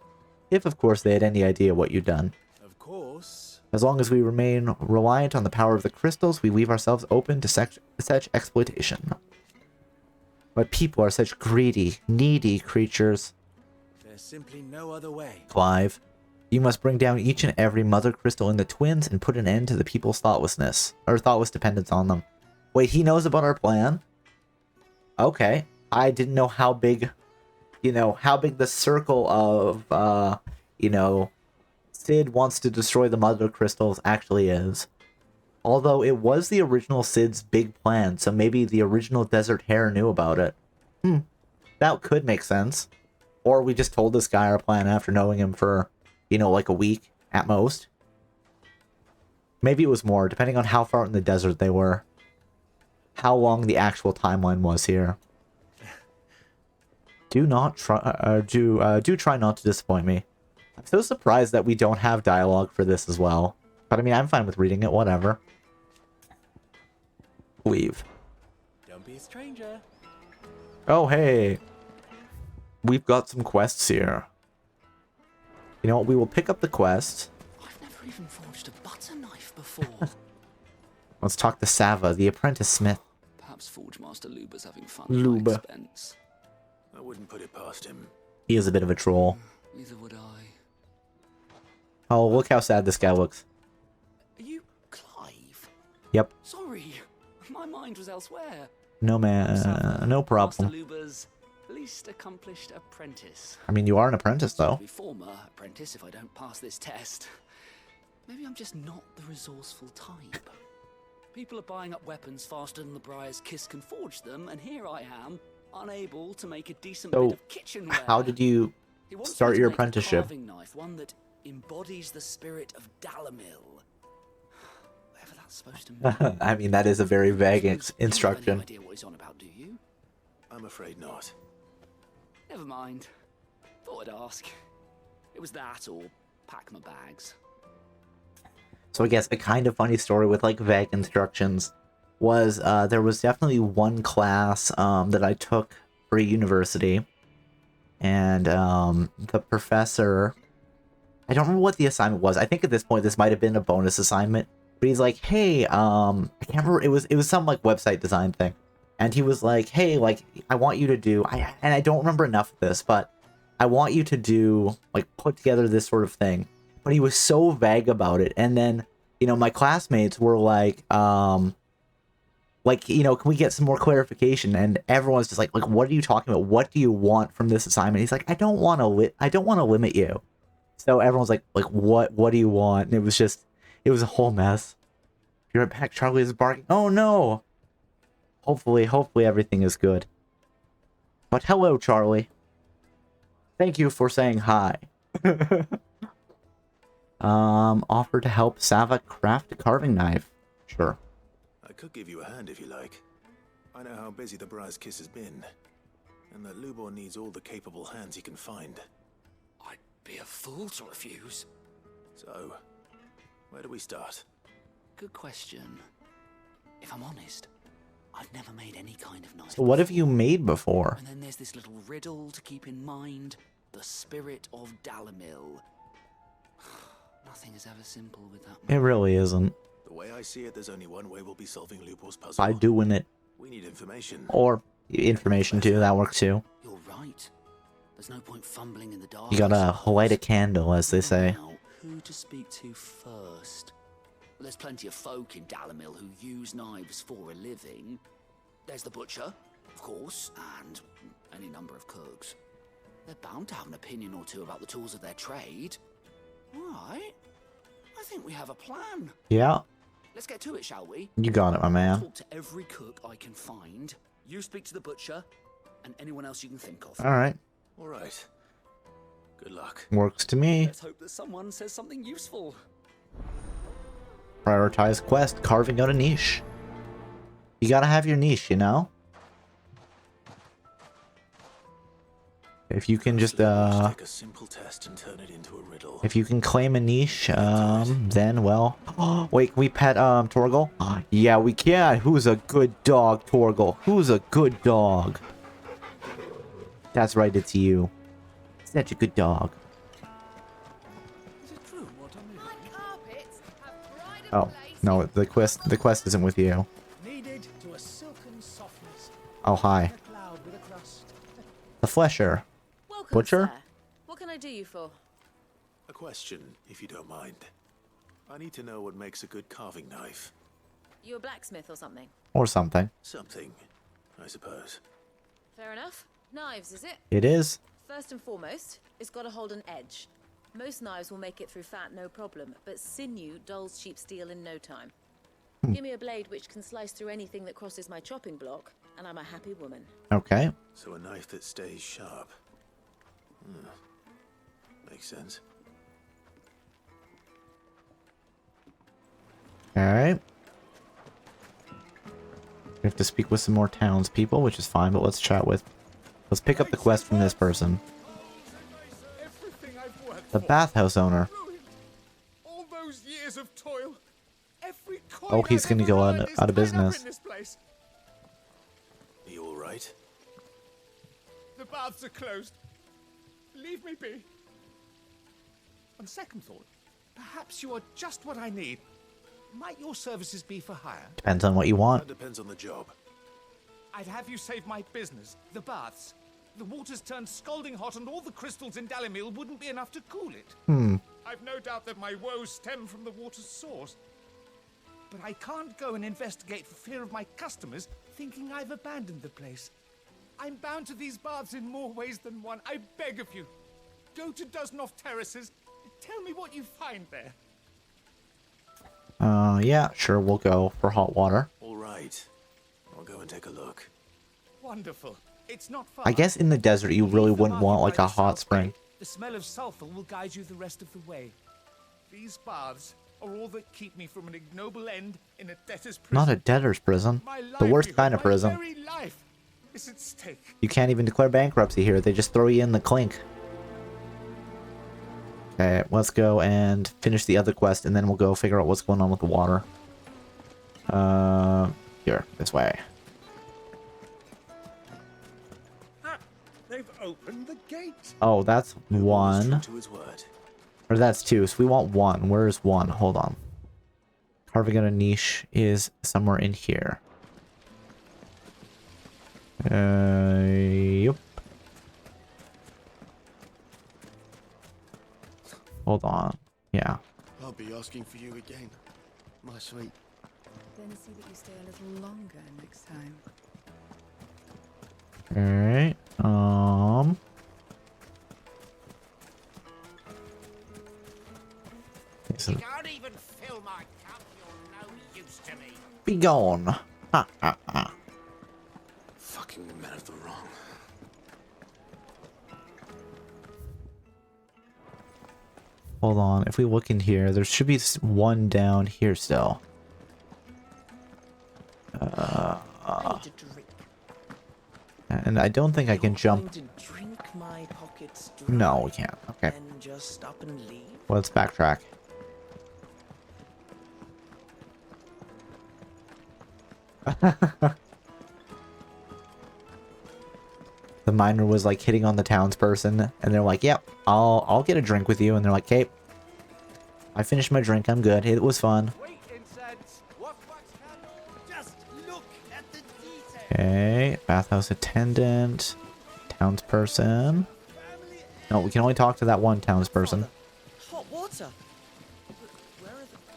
[SPEAKER 1] if of course they had any idea what you'd done.
[SPEAKER 15] Of course.
[SPEAKER 1] As long as we remain reliant on the power of the crystals, we leave ourselves open to such exploitation. But people are such greedy, needy creatures.
[SPEAKER 15] There's simply no other way.
[SPEAKER 1] Clive, you must bring down each and every mother crystal in the twins and put an end to the people's thoughtless dependence on them. Wait, he knows about our plan? Okay. I didn't know how big, how big the circle of, Cid wants to destroy the Mother Crystals actually is. Although it was the original Cid's big plan, so maybe the original Desert Hare knew about it. That could make sense. Or we just told this guy our plan after knowing him for, you know, like a week at most. Maybe it was more, depending on how far in the desert they were. How long the actual timeline was here. Do try not to disappoint me. I'm so surprised that we don't have dialogue for this as well. But I mean, I'm fine with reading it, whatever. Leave.
[SPEAKER 16] Don't be a stranger.
[SPEAKER 1] Oh, hey. We've got some quests here. You know what? We will pick up the quest.
[SPEAKER 16] I've never even forged a butter knife before.
[SPEAKER 1] Let's talk to Sava, the apprentice smith.
[SPEAKER 16] Perhaps Forge Master Luba's having fun at
[SPEAKER 1] Luba.
[SPEAKER 16] my expense.
[SPEAKER 2] I wouldn't put it past him.
[SPEAKER 1] He is a bit of a troll.
[SPEAKER 16] Neither would I.
[SPEAKER 1] Oh, look how sad this guy looks.
[SPEAKER 16] Are you Clive?
[SPEAKER 1] Yep.
[SPEAKER 16] Sorry, my mind was elsewhere.
[SPEAKER 1] No, man. No problem.
[SPEAKER 16] Master Luba's least accomplished apprentice.
[SPEAKER 1] I mean, you are an apprentice, though.
[SPEAKER 16] Be former apprentice if I don't pass this test. Maybe I'm just not the resourceful type. People are buying up weapons faster than the Briar's Kiss can forge them, and here I am, unable to make a decent bit
[SPEAKER 1] So,
[SPEAKER 16] of kitchenware.
[SPEAKER 1] how did you
[SPEAKER 16] He wants
[SPEAKER 1] start
[SPEAKER 16] me to
[SPEAKER 1] your
[SPEAKER 16] make a
[SPEAKER 1] apprenticeship?
[SPEAKER 16] carving knife, one that embodies the spirit of Dalamil. Whatever that's supposed to mean.
[SPEAKER 1] I mean, that is a very vague instruction.
[SPEAKER 16] No idea what he's on about, do you?
[SPEAKER 2] I'm afraid not.
[SPEAKER 16] Never mind. Thought I'd ask. It was that or pack my bags.
[SPEAKER 1] So I guess a kind of funny story with like vague instructions was there was definitely one class that I took for university, and the professor, I don't remember what the assignment was. I think at this point this might have been a bonus assignment, but he's like, hey, I can't remember, it was some like website design thing, and he was like, hey, like I want you to do, and I don't remember enough of this, but I want you to do like put together this sort of thing. But he was so vague about it, and then, you know, my classmates were like, you know, can we get some more clarification? And everyone's just like, what are you talking about? What do you want from this assignment? He's like, I don't want to limit you. So everyone's like, what do you want? And it was a whole mess. You're right back. Charlie is barking. Oh no. Hopefully everything is good. But hello, Charlie. Thank you for saying hi. Offer to help Sava craft a carving knife. Sure.
[SPEAKER 2] I could give you a hand if you like. I know how busy the Briar's Kiss has been, and that Lubor needs all the capable hands he can find.
[SPEAKER 16] I'd be a fool to refuse.
[SPEAKER 2] So, where do we start?
[SPEAKER 16] Good question. If I'm honest, I've never made any kind of knife.
[SPEAKER 1] So what have you made before?
[SPEAKER 16] And then there's this little riddle to keep in mind. The spirit of Dalamil. Nothing is ever simple with that.
[SPEAKER 1] It really isn't.
[SPEAKER 2] The way I see it, there's only one way we'll be solving Lubor's puzzle.
[SPEAKER 1] By doing it.
[SPEAKER 2] We need information.
[SPEAKER 1] Or information too, that works too.
[SPEAKER 16] You're right. There's no point fumbling in the dark.
[SPEAKER 1] You gotta light a candle, as they say.
[SPEAKER 16] Now, who to speak to first? Well, there's plenty of folk in Dalamil who use knives for a living. There's the butcher, of course, and any number of cooks. They're bound to have an opinion or two about the tools of their trade. All right. I think we have a plan.
[SPEAKER 1] Yeah.
[SPEAKER 16] Let's get to it, shall we?
[SPEAKER 1] You got it, my man.
[SPEAKER 16] Talk to every cook I can find. You speak to the butcher, and anyone else you can think of.
[SPEAKER 1] Alright.
[SPEAKER 2] All right. Good luck.
[SPEAKER 1] Works to me.
[SPEAKER 16] Let's hope that someone says something useful.
[SPEAKER 1] Prioritize quest, carving out a niche. You gotta have your niche, you know? If you can just,
[SPEAKER 2] take a simple test and turn it into a riddle.
[SPEAKER 1] if you can claim a niche, then, well... wait, can we pet, Torgal? Yeah, we can! Who's a good dog, Torgal? Who's a good dog? That's right, it's you. Such a good dog. Oh, no, the quest isn't with you.
[SPEAKER 10] Needed to a silken softness.
[SPEAKER 1] Oh, hi.
[SPEAKER 10] A cloud with a crust.
[SPEAKER 1] The Flesher.
[SPEAKER 5] Welcome,
[SPEAKER 1] Butcher?
[SPEAKER 5] sir. What can I do you for?
[SPEAKER 2] A question, if you don't mind. I need to know what makes a good carving knife.
[SPEAKER 5] You a blacksmith or something?
[SPEAKER 1] Or something.
[SPEAKER 2] Something, I suppose.
[SPEAKER 5] Fair enough. Knives, is it?
[SPEAKER 1] It is.
[SPEAKER 5] First and foremost, it's got to hold an edge. Most knives will make it through fat no problem, but sinew dulls cheap steel in no time. Give me a blade which can slice through anything that crosses my chopping block, and I'm a happy woman.
[SPEAKER 1] Okay.
[SPEAKER 2] So a knife that stays sharp. Makes sense.
[SPEAKER 1] Alright. We have to speak with some more townspeople, which is fine, but let's chat with... Let's pick up the quest from this person. The bathhouse owner.
[SPEAKER 14] All those years of toil. Every coin
[SPEAKER 1] Oh, he's gonna go out of business.
[SPEAKER 2] Are you alright?
[SPEAKER 14] The baths are closed. Leave me be. On second thought, perhaps you are just what I need. Might your services be for hire?
[SPEAKER 1] Depends on what you want.
[SPEAKER 2] That depends on the job.
[SPEAKER 14] I'd have you save my business, the baths. The water's turned scalding hot and all the crystals in Dalimil wouldn't be enough to cool it. I've no doubt that my woes stem from the water's source. But I can't go and investigate for fear of my customers thinking I've abandoned the place. I'm bound to these baths in more ways than one. I beg of you. Go to Dusnoff Terraces. Tell me what you find there.
[SPEAKER 1] Yeah, sure, we'll go for hot water.
[SPEAKER 2] Alright. I'll go and take a look.
[SPEAKER 14] Wonderful. It's not far.
[SPEAKER 1] I guess in the desert you really wouldn't want like a hot spring.
[SPEAKER 14] The smell of sulfur will guide you the rest of the way. These baths are all that keep me from an ignoble end in a debtor's prison.
[SPEAKER 1] Not a debtor's prison. The worst kind of prison.
[SPEAKER 14] My very life is at stake.
[SPEAKER 1] You can't even declare bankruptcy here. They just throw you in the clink. Okay, let's go and finish the other quest, and then we'll go figure out what's going on with the water. Here, this way.
[SPEAKER 12] They've opened the gate.
[SPEAKER 1] Oh, that's one.
[SPEAKER 2] To his word.
[SPEAKER 1] Or that's two, so we want one. Where is one? Hold on. Carving out a niche is somewhere in here. Yep. Hold on. Yeah.
[SPEAKER 19] I'll be asking for you again, my sweet.
[SPEAKER 7] Then see that you stay a little longer next time.
[SPEAKER 1] Alright.
[SPEAKER 15] You can't even fill my cup. You're no use to me.
[SPEAKER 1] Be gone. Ha ha ha.
[SPEAKER 2] Fucking men of the wrong.
[SPEAKER 1] Hold on. If we look in here, there should be one down here still. And I don't think I can jump. No, we can't. Okay.
[SPEAKER 15] Just up and leave.
[SPEAKER 1] Let's backtrack. The miner was like hitting on the townsperson, and they're like, "Yep, I'll get a drink with you." And they're like, "Okay, I finished my drink. I'm good. It was fun." Okay, bathhouse attendant, townsperson. No, we can only talk to that one townsperson.
[SPEAKER 15] Hot water.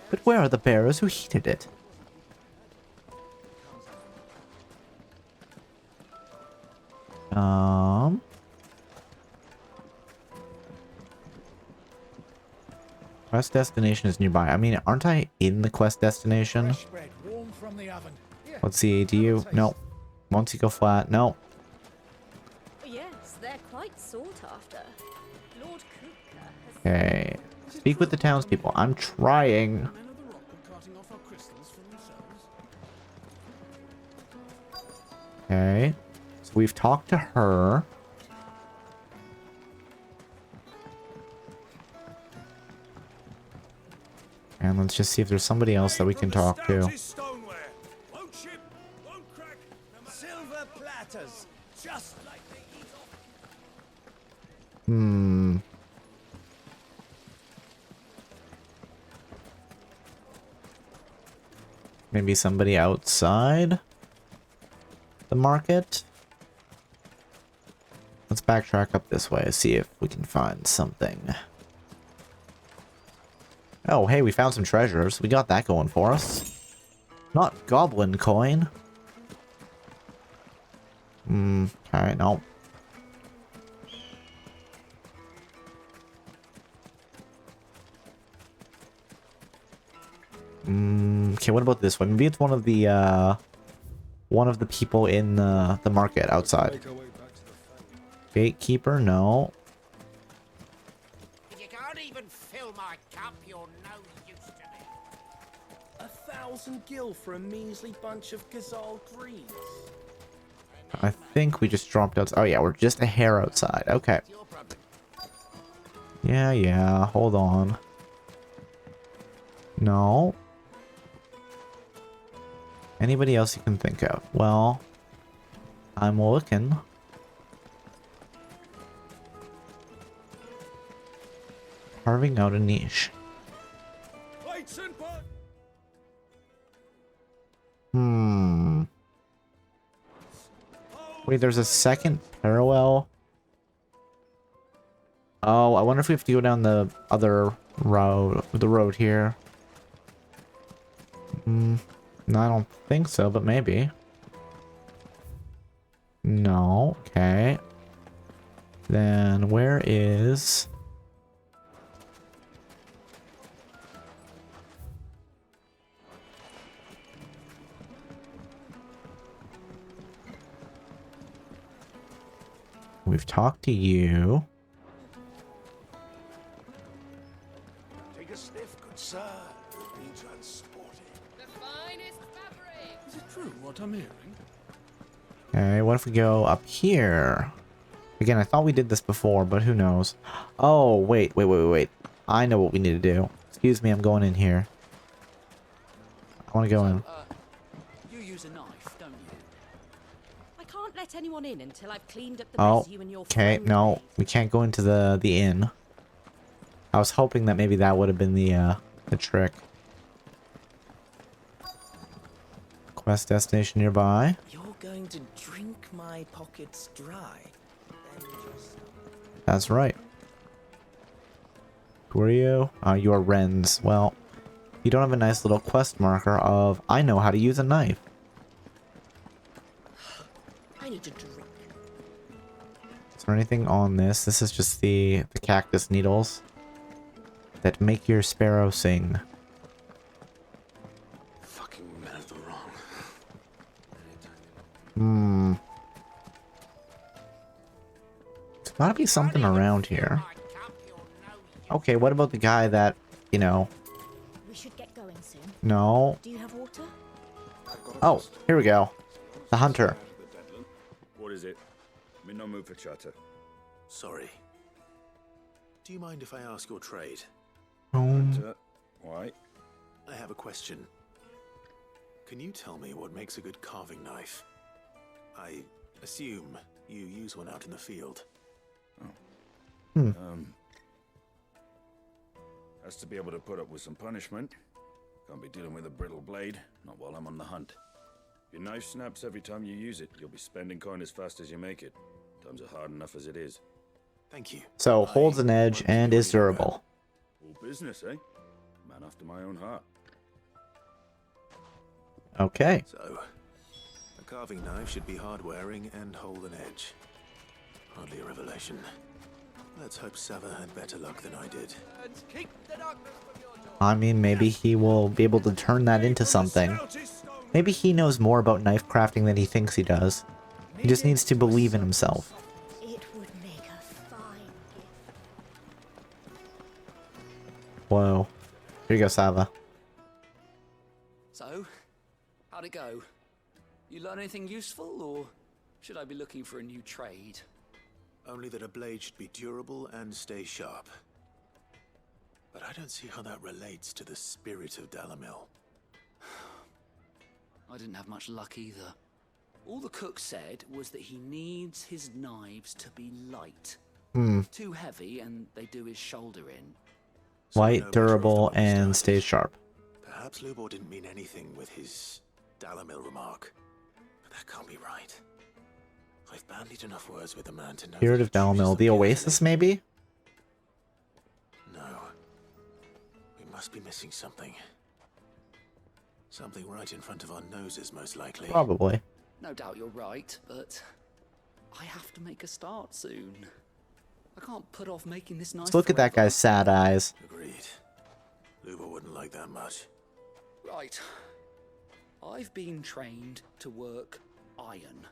[SPEAKER 1] But where are the bearers who heated it? Quest destination is nearby. I mean, aren't I in the quest destination? Let's see, do you? No. Once you go flat, no.
[SPEAKER 5] Yes, they're quite sought after. Lord Kuka has...
[SPEAKER 1] Okay. Speak with the townspeople. I'm trying. Okay. So we've talked to her. And let's just see if there's somebody else that we can talk to.
[SPEAKER 15] Silver platters, just like they eat off.
[SPEAKER 1] Maybe somebody outside the market. Let's backtrack up this way, see if we can find something. Oh, hey, we found some treasures. We got that going for us. Not goblin coin. Alright, no. Okay, what about this one? Maybe it's one of the people in the market outside. Gatekeeper? No.
[SPEAKER 20] If you can't even fill my cup, you're no use to me.
[SPEAKER 22] 1,000 gil for a measly bunch of Gazal greens.
[SPEAKER 1] I think we just dropped out. Oh yeah, we're just a hair outside. Okay. Yeah, hold on. No. Anybody else you can think of? Well, I'm looking. Carving out a niche. Wait, there's a second parallel? Oh, I wonder if we have to go down the other road, here. No, I don't think so, but maybe. No, okay. Then where is... We've talked to you.
[SPEAKER 3] Take a sniff, good sir. You've been transported.
[SPEAKER 9] The finest fabric.
[SPEAKER 22] Is it true what I'm hearing?
[SPEAKER 1] Okay, what if we go up here? Again, I thought we did this before, but who knows? Oh, wait. I know what we need to do. Excuse me, I'm going in here. I want to go in.
[SPEAKER 16] You use a knife, don't you?
[SPEAKER 8] I can't let anyone in until I've cleaned up the mess you and your
[SPEAKER 1] Okay,
[SPEAKER 8] friend
[SPEAKER 1] no.
[SPEAKER 8] made.
[SPEAKER 1] We can't go into the inn. I was hoping that maybe that would have been the trick. Quest destination nearby.
[SPEAKER 22] You're going to drink my pockets dry. Then just...
[SPEAKER 1] That's right. Who are you? You are Ren's. Well, you don't have a nice little quest marker of, I know how to use a knife.
[SPEAKER 8] I need to drink.
[SPEAKER 1] Is there anything on this? This is just the cactus needles that make your sparrow sing.
[SPEAKER 2] Fucking men of the wrong.
[SPEAKER 1] There's gotta be something around here. Okay, what about the guy that, you know...
[SPEAKER 5] We should get going soon.
[SPEAKER 1] No.
[SPEAKER 5] Do you have water?
[SPEAKER 1] Oh, here we go. The hunter.
[SPEAKER 23] What is it? I'm in no mood for chatter.
[SPEAKER 2] Sorry. Do you mind if I ask your trade?
[SPEAKER 23] Why?
[SPEAKER 2] I have a question. Can you tell me what makes a good carving knife? I assume you use one out in the field.
[SPEAKER 23] Has to be able to put up with some punishment. Can't be dealing with a brittle blade, not while I'm on the hunt. If your knife snaps every time you use it, you'll be spending coin as fast as you make it. Times are hard enough as it is.
[SPEAKER 2] Thank you.
[SPEAKER 1] So, holds an edge and is durable.
[SPEAKER 23] All business, eh? Man after my own heart.
[SPEAKER 1] Okay.
[SPEAKER 2] So, a carving knife should be hard-wearing and hold an edge. Hardly a revelation. Let's hope Sava had better luck than I did.
[SPEAKER 1] I mean, maybe he will be able to turn that into something. Maybe he knows more about knife crafting than he thinks he does. He just needs to believe in himself.
[SPEAKER 5] It would make a fine
[SPEAKER 1] Whoa. Here you go, Sava.
[SPEAKER 16] So, how'd it go? You learn anything useful, or should I be looking for a new trade?
[SPEAKER 2] Only that a blade should be durable and stay sharp. But I don't see how that relates to the spirit of Dalamil.
[SPEAKER 16] I didn't have much luck either. All the cook said was that he needs his knives to be light. Too heavy and they do his shoulder in.
[SPEAKER 1] Light, durable, and stays sharp.
[SPEAKER 2] Perhaps Lubor didn't mean anything with his Dalamil remark. But that can't be right. I've bandied enough words with the man to know.
[SPEAKER 1] Spirit of Dalamil. The Oasis, maybe?
[SPEAKER 2] No. We must be missing something. Something right in front of our noses, most likely.
[SPEAKER 1] Probably.
[SPEAKER 16] No doubt you're right, but I have to make a start soon. I can't put off making this knife.
[SPEAKER 1] Let's look at that guy's sad eyes.
[SPEAKER 2] Agreed. Lubor wouldn't like that much.
[SPEAKER 16] Right. I've been trained to work iron.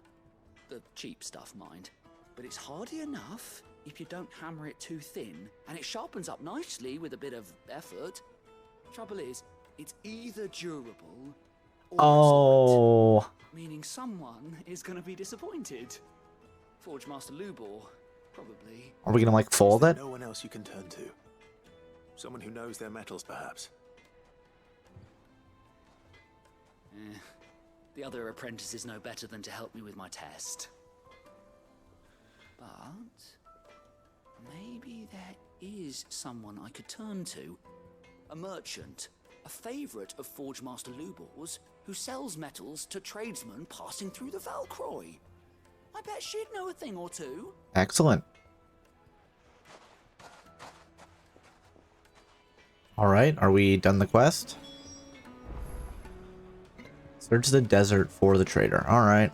[SPEAKER 16] The cheap stuff, mind. But it's hardy enough if you don't hammer it too thin, and it sharpens up nicely with a bit of effort. Trouble is, it's either durable or
[SPEAKER 1] Oh.
[SPEAKER 16] meaning someone is going to be disappointed. Forge Master Lubor, probably.
[SPEAKER 1] Are we gonna like fold it?
[SPEAKER 2] No one else you can turn to. Someone who knows their metals, perhaps.
[SPEAKER 16] The other apprentices know better than to help me with my test. But maybe there is someone I could turn to. A merchant, a favorite of Forge Master Lubor's, who sells metals to tradesmen passing through the Valcroy. I bet she'd know a thing or two.
[SPEAKER 1] Excellent. Alright, are we done the quest? Search the desert for the trader. Alright.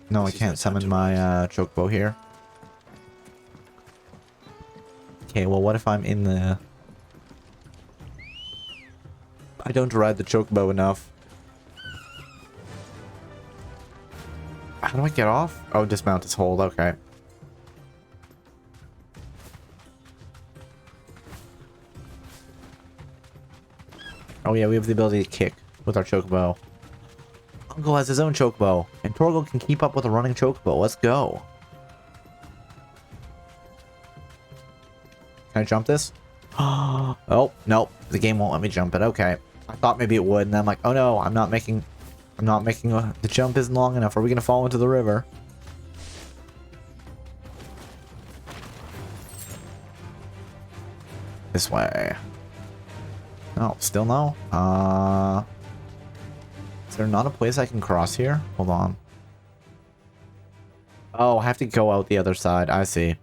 [SPEAKER 1] No, I can't summon my chocobo here. Okay, well, what if I'm in the... I don't ride the chocobo enough. How do I get off? Oh, dismount is hold. Okay. Oh yeah, we have the ability to kick with our chocobo. Uncle has his own chocobo, and Torgal can keep up with a running chocobo. Let's go. Can I jump this? Oh, nope. The game won't let me jump it. Okay. I thought maybe it would, and then I'm like, oh no, I'm not making the jump isn't long enough. Are we gonna fall into the river? This way. No, still no. Is there not a place I can cross here? Hold on. Oh, I have to go out the other side. I see.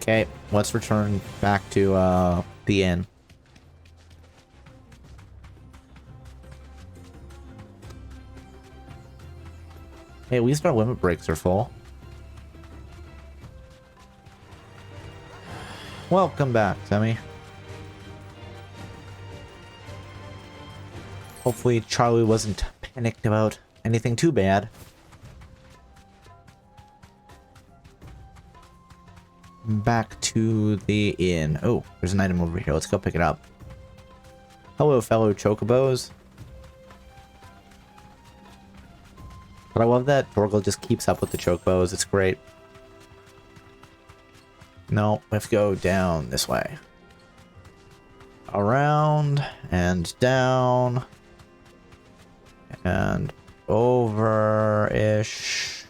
[SPEAKER 1] Okay, let's return back to the inn. Hey, at least our limit breaks are full. Welcome back, Sammy. Hopefully Charlie wasn't panicked about anything too bad. Back to the inn. Oh, there's an item over here. Let's go pick it up. Hello, fellow chocobos. But I love that Torgal just keeps up with the chocobos. It's great. No, we have to go down this way. Around and down. And over-ish.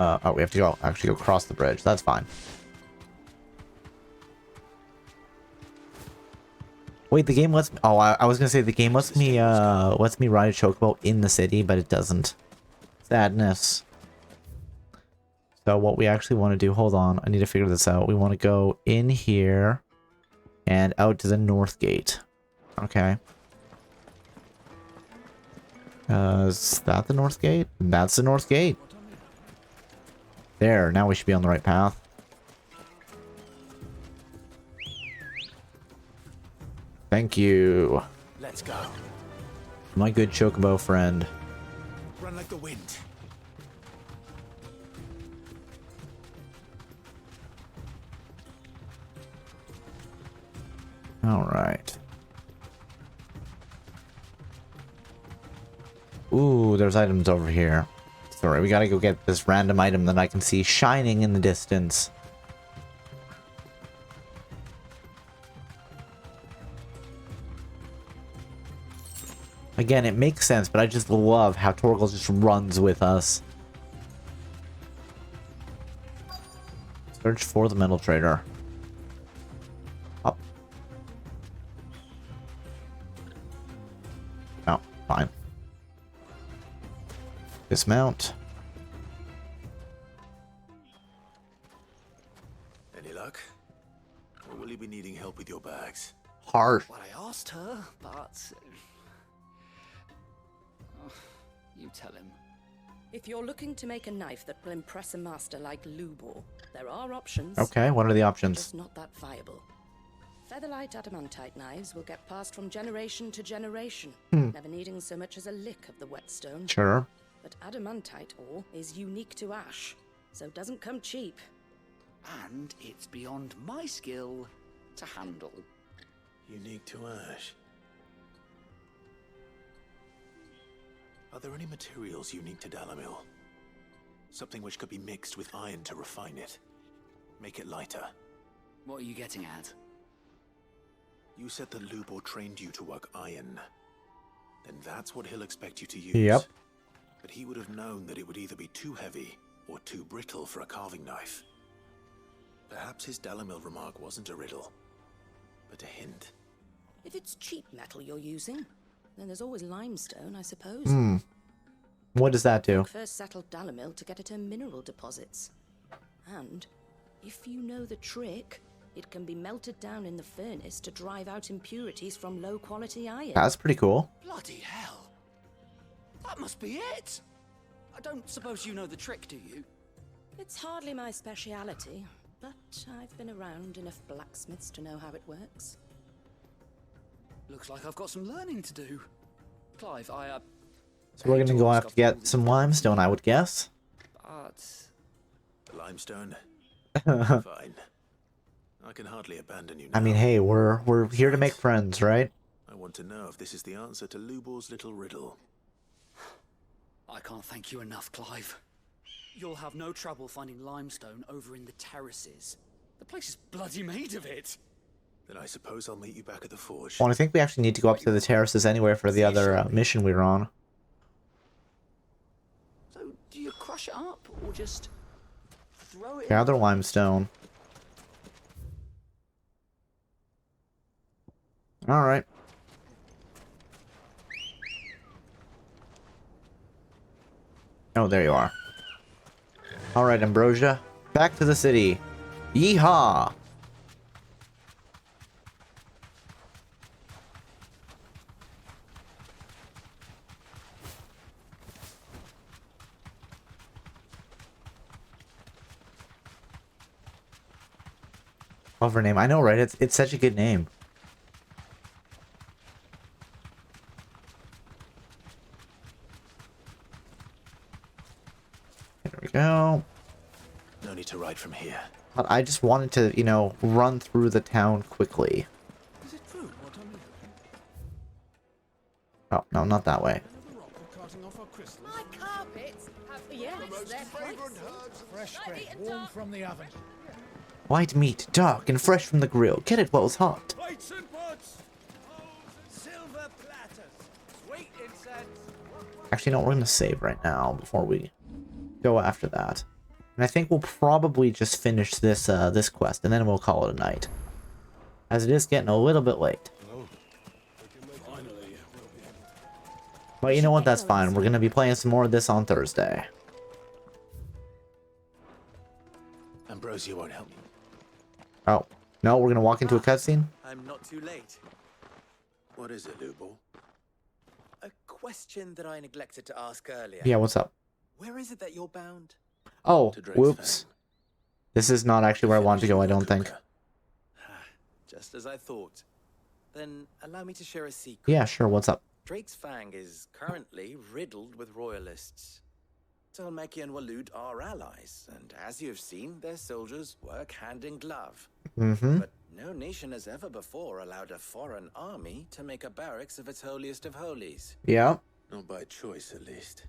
[SPEAKER 1] Oh, we have to actually go across the bridge. That's fine. Wait, the game lets me... Oh, I was gonna say the game lets me ride a chocobo in the city, but it doesn't. Sadness. So what we actually want to do... Hold on, I need to figure this out. We want to go in here and out to the north gate. Okay. Is that the north gate? That's the north gate. There, now we should be on the right path. Thank you.
[SPEAKER 2] Let's go.
[SPEAKER 1] My good chocobo friend.
[SPEAKER 2] Run like the wind.
[SPEAKER 1] Alright. Ooh, there's items over here. Sorry, we gotta go get this random item that I can see shining in the distance. Again, it makes sense, but I just love how Torgal just runs with us. Search for the metal trader. Up. Oh, fine. Dismount.
[SPEAKER 2] Any luck? Or will you be needing help with your bags?
[SPEAKER 1] Harsh.
[SPEAKER 16] Well, I asked her, but... you tell him.
[SPEAKER 8] If you're looking to make a knife that will impress a master like Lubor, there are options.
[SPEAKER 1] Okay, what are the options?
[SPEAKER 8] Just not that viable. Featherlight adamantite knives will get passed from generation to generation, never needing so much as a lick of the whetstone.
[SPEAKER 1] Sure.
[SPEAKER 8] But adamantite ore is unique to ash, so it doesn't come cheap.
[SPEAKER 16] And it's beyond my skill to handle.
[SPEAKER 2] Unique to ash. Are there any materials unique to Dalamil? Something which could be mixed with iron to refine it. Make it lighter.
[SPEAKER 16] What are you getting at?
[SPEAKER 2] You said that Lubor trained you to work iron. Then that's what he'll expect you to use.
[SPEAKER 1] Yep.
[SPEAKER 2] But he would have known that it would either be too heavy or too brittle for a carving knife. Perhaps his Dalamil remark wasn't a riddle, but a hint.
[SPEAKER 8] If it's cheap metal you're using, then there's always limestone, I suppose.
[SPEAKER 1] What does that do?
[SPEAKER 8] First settled Dalamil to get at her mineral deposits. And if you know the trick, it can be melted down in the furnace to drive out impurities from low-quality iron.
[SPEAKER 1] That's pretty cool.
[SPEAKER 16] Bloody hell! That must be it! I don't suppose you know the trick, do you?
[SPEAKER 8] It's hardly my speciality, but I've been around enough blacksmiths to know how it works.
[SPEAKER 16] Looks like I've got some learning to do. Clive,
[SPEAKER 1] So we're gonna go have to get some limestone, I would guess.
[SPEAKER 16] But...
[SPEAKER 2] Limestone? Fine. I can hardly abandon you now.
[SPEAKER 1] I mean, hey, we're here to make friends, right?
[SPEAKER 2] I want to know if this is the answer to Lubor's little riddle.
[SPEAKER 16] I can't thank you enough, Clive. You'll have no trouble finding limestone over in the terraces. The place is bloody made of it.
[SPEAKER 2] Then I suppose I'll meet you back at the forge.
[SPEAKER 1] Well, I think we actually need to go up to the terraces anyway for the other mission we were on.
[SPEAKER 16] So, do you crush it up, or just throw it
[SPEAKER 1] Gather limestone. Alright. Oh, there you are. Alright, Ambrosia. Back to the city. Yeehaw! Love her name. I know, right? It's such a good name. There we go.
[SPEAKER 2] No need to ride from here.
[SPEAKER 1] But I just wanted to, you know, run through the town quickly.
[SPEAKER 22] Is it true what I'm hearing?
[SPEAKER 1] Oh, no, not that way.
[SPEAKER 21] My carpets have their
[SPEAKER 6] Fresh bread, warm from the oven.
[SPEAKER 1] White meat, dark and fresh from the grill. Get it while it's hot.
[SPEAKER 12] Plates and pots, bowls and silver platters, sweet incense.
[SPEAKER 1] Actually, no, we're going to save right now before we go after that. And I think we'll probably just finish this this quest, and then we'll call it a night. As it is getting a little bit late. But you know what, that's fine. We're going to be playing some more of this on Thursday.
[SPEAKER 2] Ambrosia won't help me.
[SPEAKER 1] Oh, no, we're going to walk into a cutscene?
[SPEAKER 15] I'm not too late.
[SPEAKER 2] What is it, Lubor?
[SPEAKER 15] A question that I neglected to ask earlier.
[SPEAKER 1] Yeah, what's up?
[SPEAKER 15] Where is it that you're bound?
[SPEAKER 1] Oh, whoops. This is not actually where I want to go, I don't think.
[SPEAKER 15] Just as I thought. Then allow me to share a secret.
[SPEAKER 1] Yeah, sure, what's up?
[SPEAKER 15] Drake's Fang is currently riddled with royalists. Talmeki and Walud are allies, and as you have seen, their soldiers work hand in glove. But no nation has ever before allowed a foreign army to make a barracks of its holiest of holies.
[SPEAKER 1] Yeah.
[SPEAKER 2] Not by choice, at least.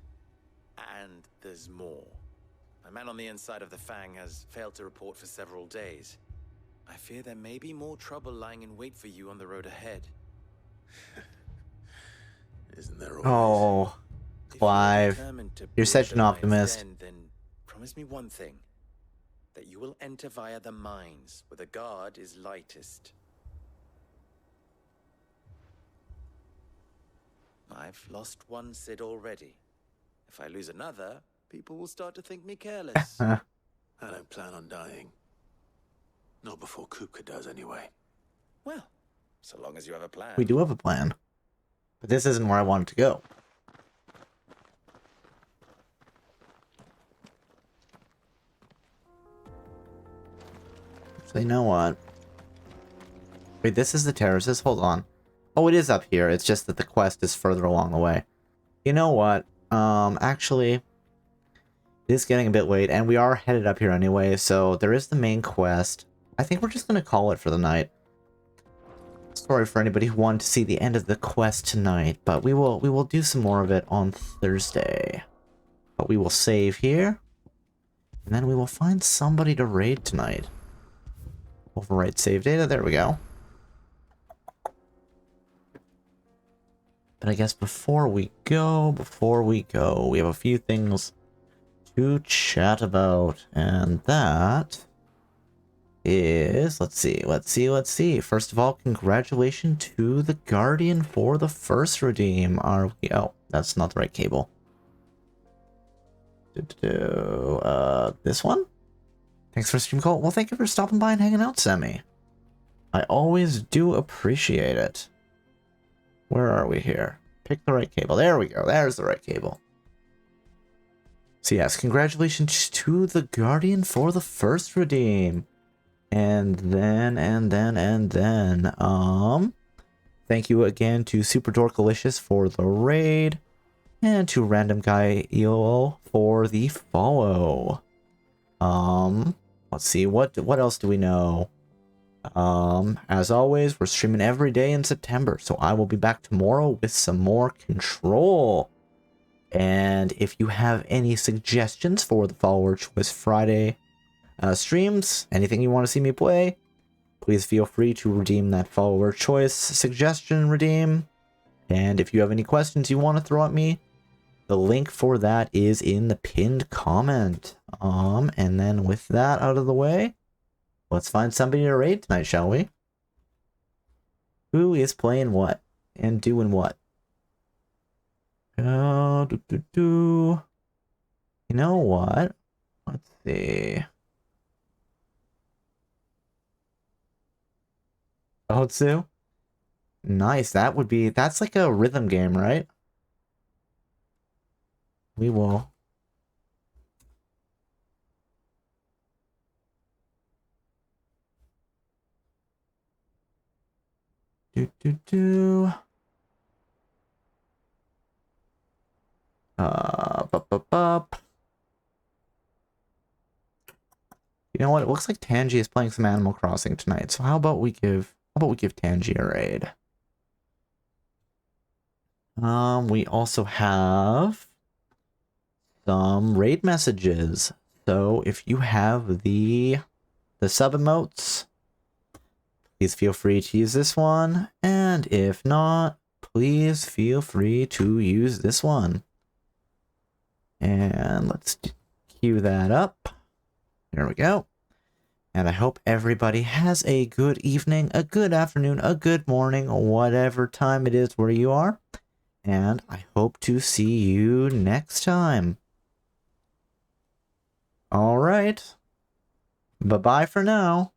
[SPEAKER 15] And there's more. A man on the inside of the Fang has failed to report for several days. I fear there may be more trouble lying in wait for you on the road ahead.
[SPEAKER 2] Isn't there always?
[SPEAKER 1] Oh, Clive. You're such an optimist.
[SPEAKER 15] Then promise me one thing. That you will enter via the mines, where the guard is lightest. I've lost one Cid already. If I lose another, people will start to think me careless.
[SPEAKER 2] I don't plan on dying. Not before Kupka does, anyway.
[SPEAKER 15] Well, so long as you have a plan.
[SPEAKER 1] We do have a plan. But this isn't where I wanted to go. Actually, you know what? Wait, this is the terraces? Hold on. Oh, it is up here. It's just that the quest is further along the way. You know what? Actually, it is getting a bit late, and we are headed up here anyway, so there is the main quest. I think we're just gonna call it for the night. Sorry for anybody who wanted to see the end of the quest tonight, but we will do some more of it on Thursday. But we will save here, and then we will find somebody to raid tonight. Overwrite save data, there we go. But I guess before we go, we have a few things to chat about, and that is, let's see. First of all, congratulations to the Guardian for the first redeem. Are we? Oh, that's not the right cable. This one? Thanks for stream call. Well, thank you for stopping by and hanging out, Semi. I always do appreciate it. Where are we here? Pick the right cable. There we go. There's the right cable. So yes, congratulations to the Guardian for the first redeem. And then, thank you again to Super Dorkalicious for the raid, and to Random Guy EOL for the follow. Let's see, what else do we know? As always, we're streaming every day in September, so I will be back tomorrow with some more Control. And if you have any suggestions for the Follower Choice Friday streams, anything you want to see me play, please feel free to redeem that follower choice suggestion redeem. And if you have any questions you want to throw at me, the link for that is in the pinned comment. And then with that out of the way, let's find somebody to raid tonight, shall we? Who is playing what and doing what? You know what? Let's see. Otsu? Nice, that's like a rhythm game, right? We will. You know what? It looks like Tangi is playing some Animal Crossing tonight, so how about we give Tangi a raid? We also have some raid messages. So if you have the sub emotes, please feel free to use this one. And if not, please feel free to use this one. And let's cue that up. There we go. And I hope everybody has a good evening, a good afternoon, a good morning, whatever time it is where you are. And I hope to see you next time. All right. Bye-bye for now.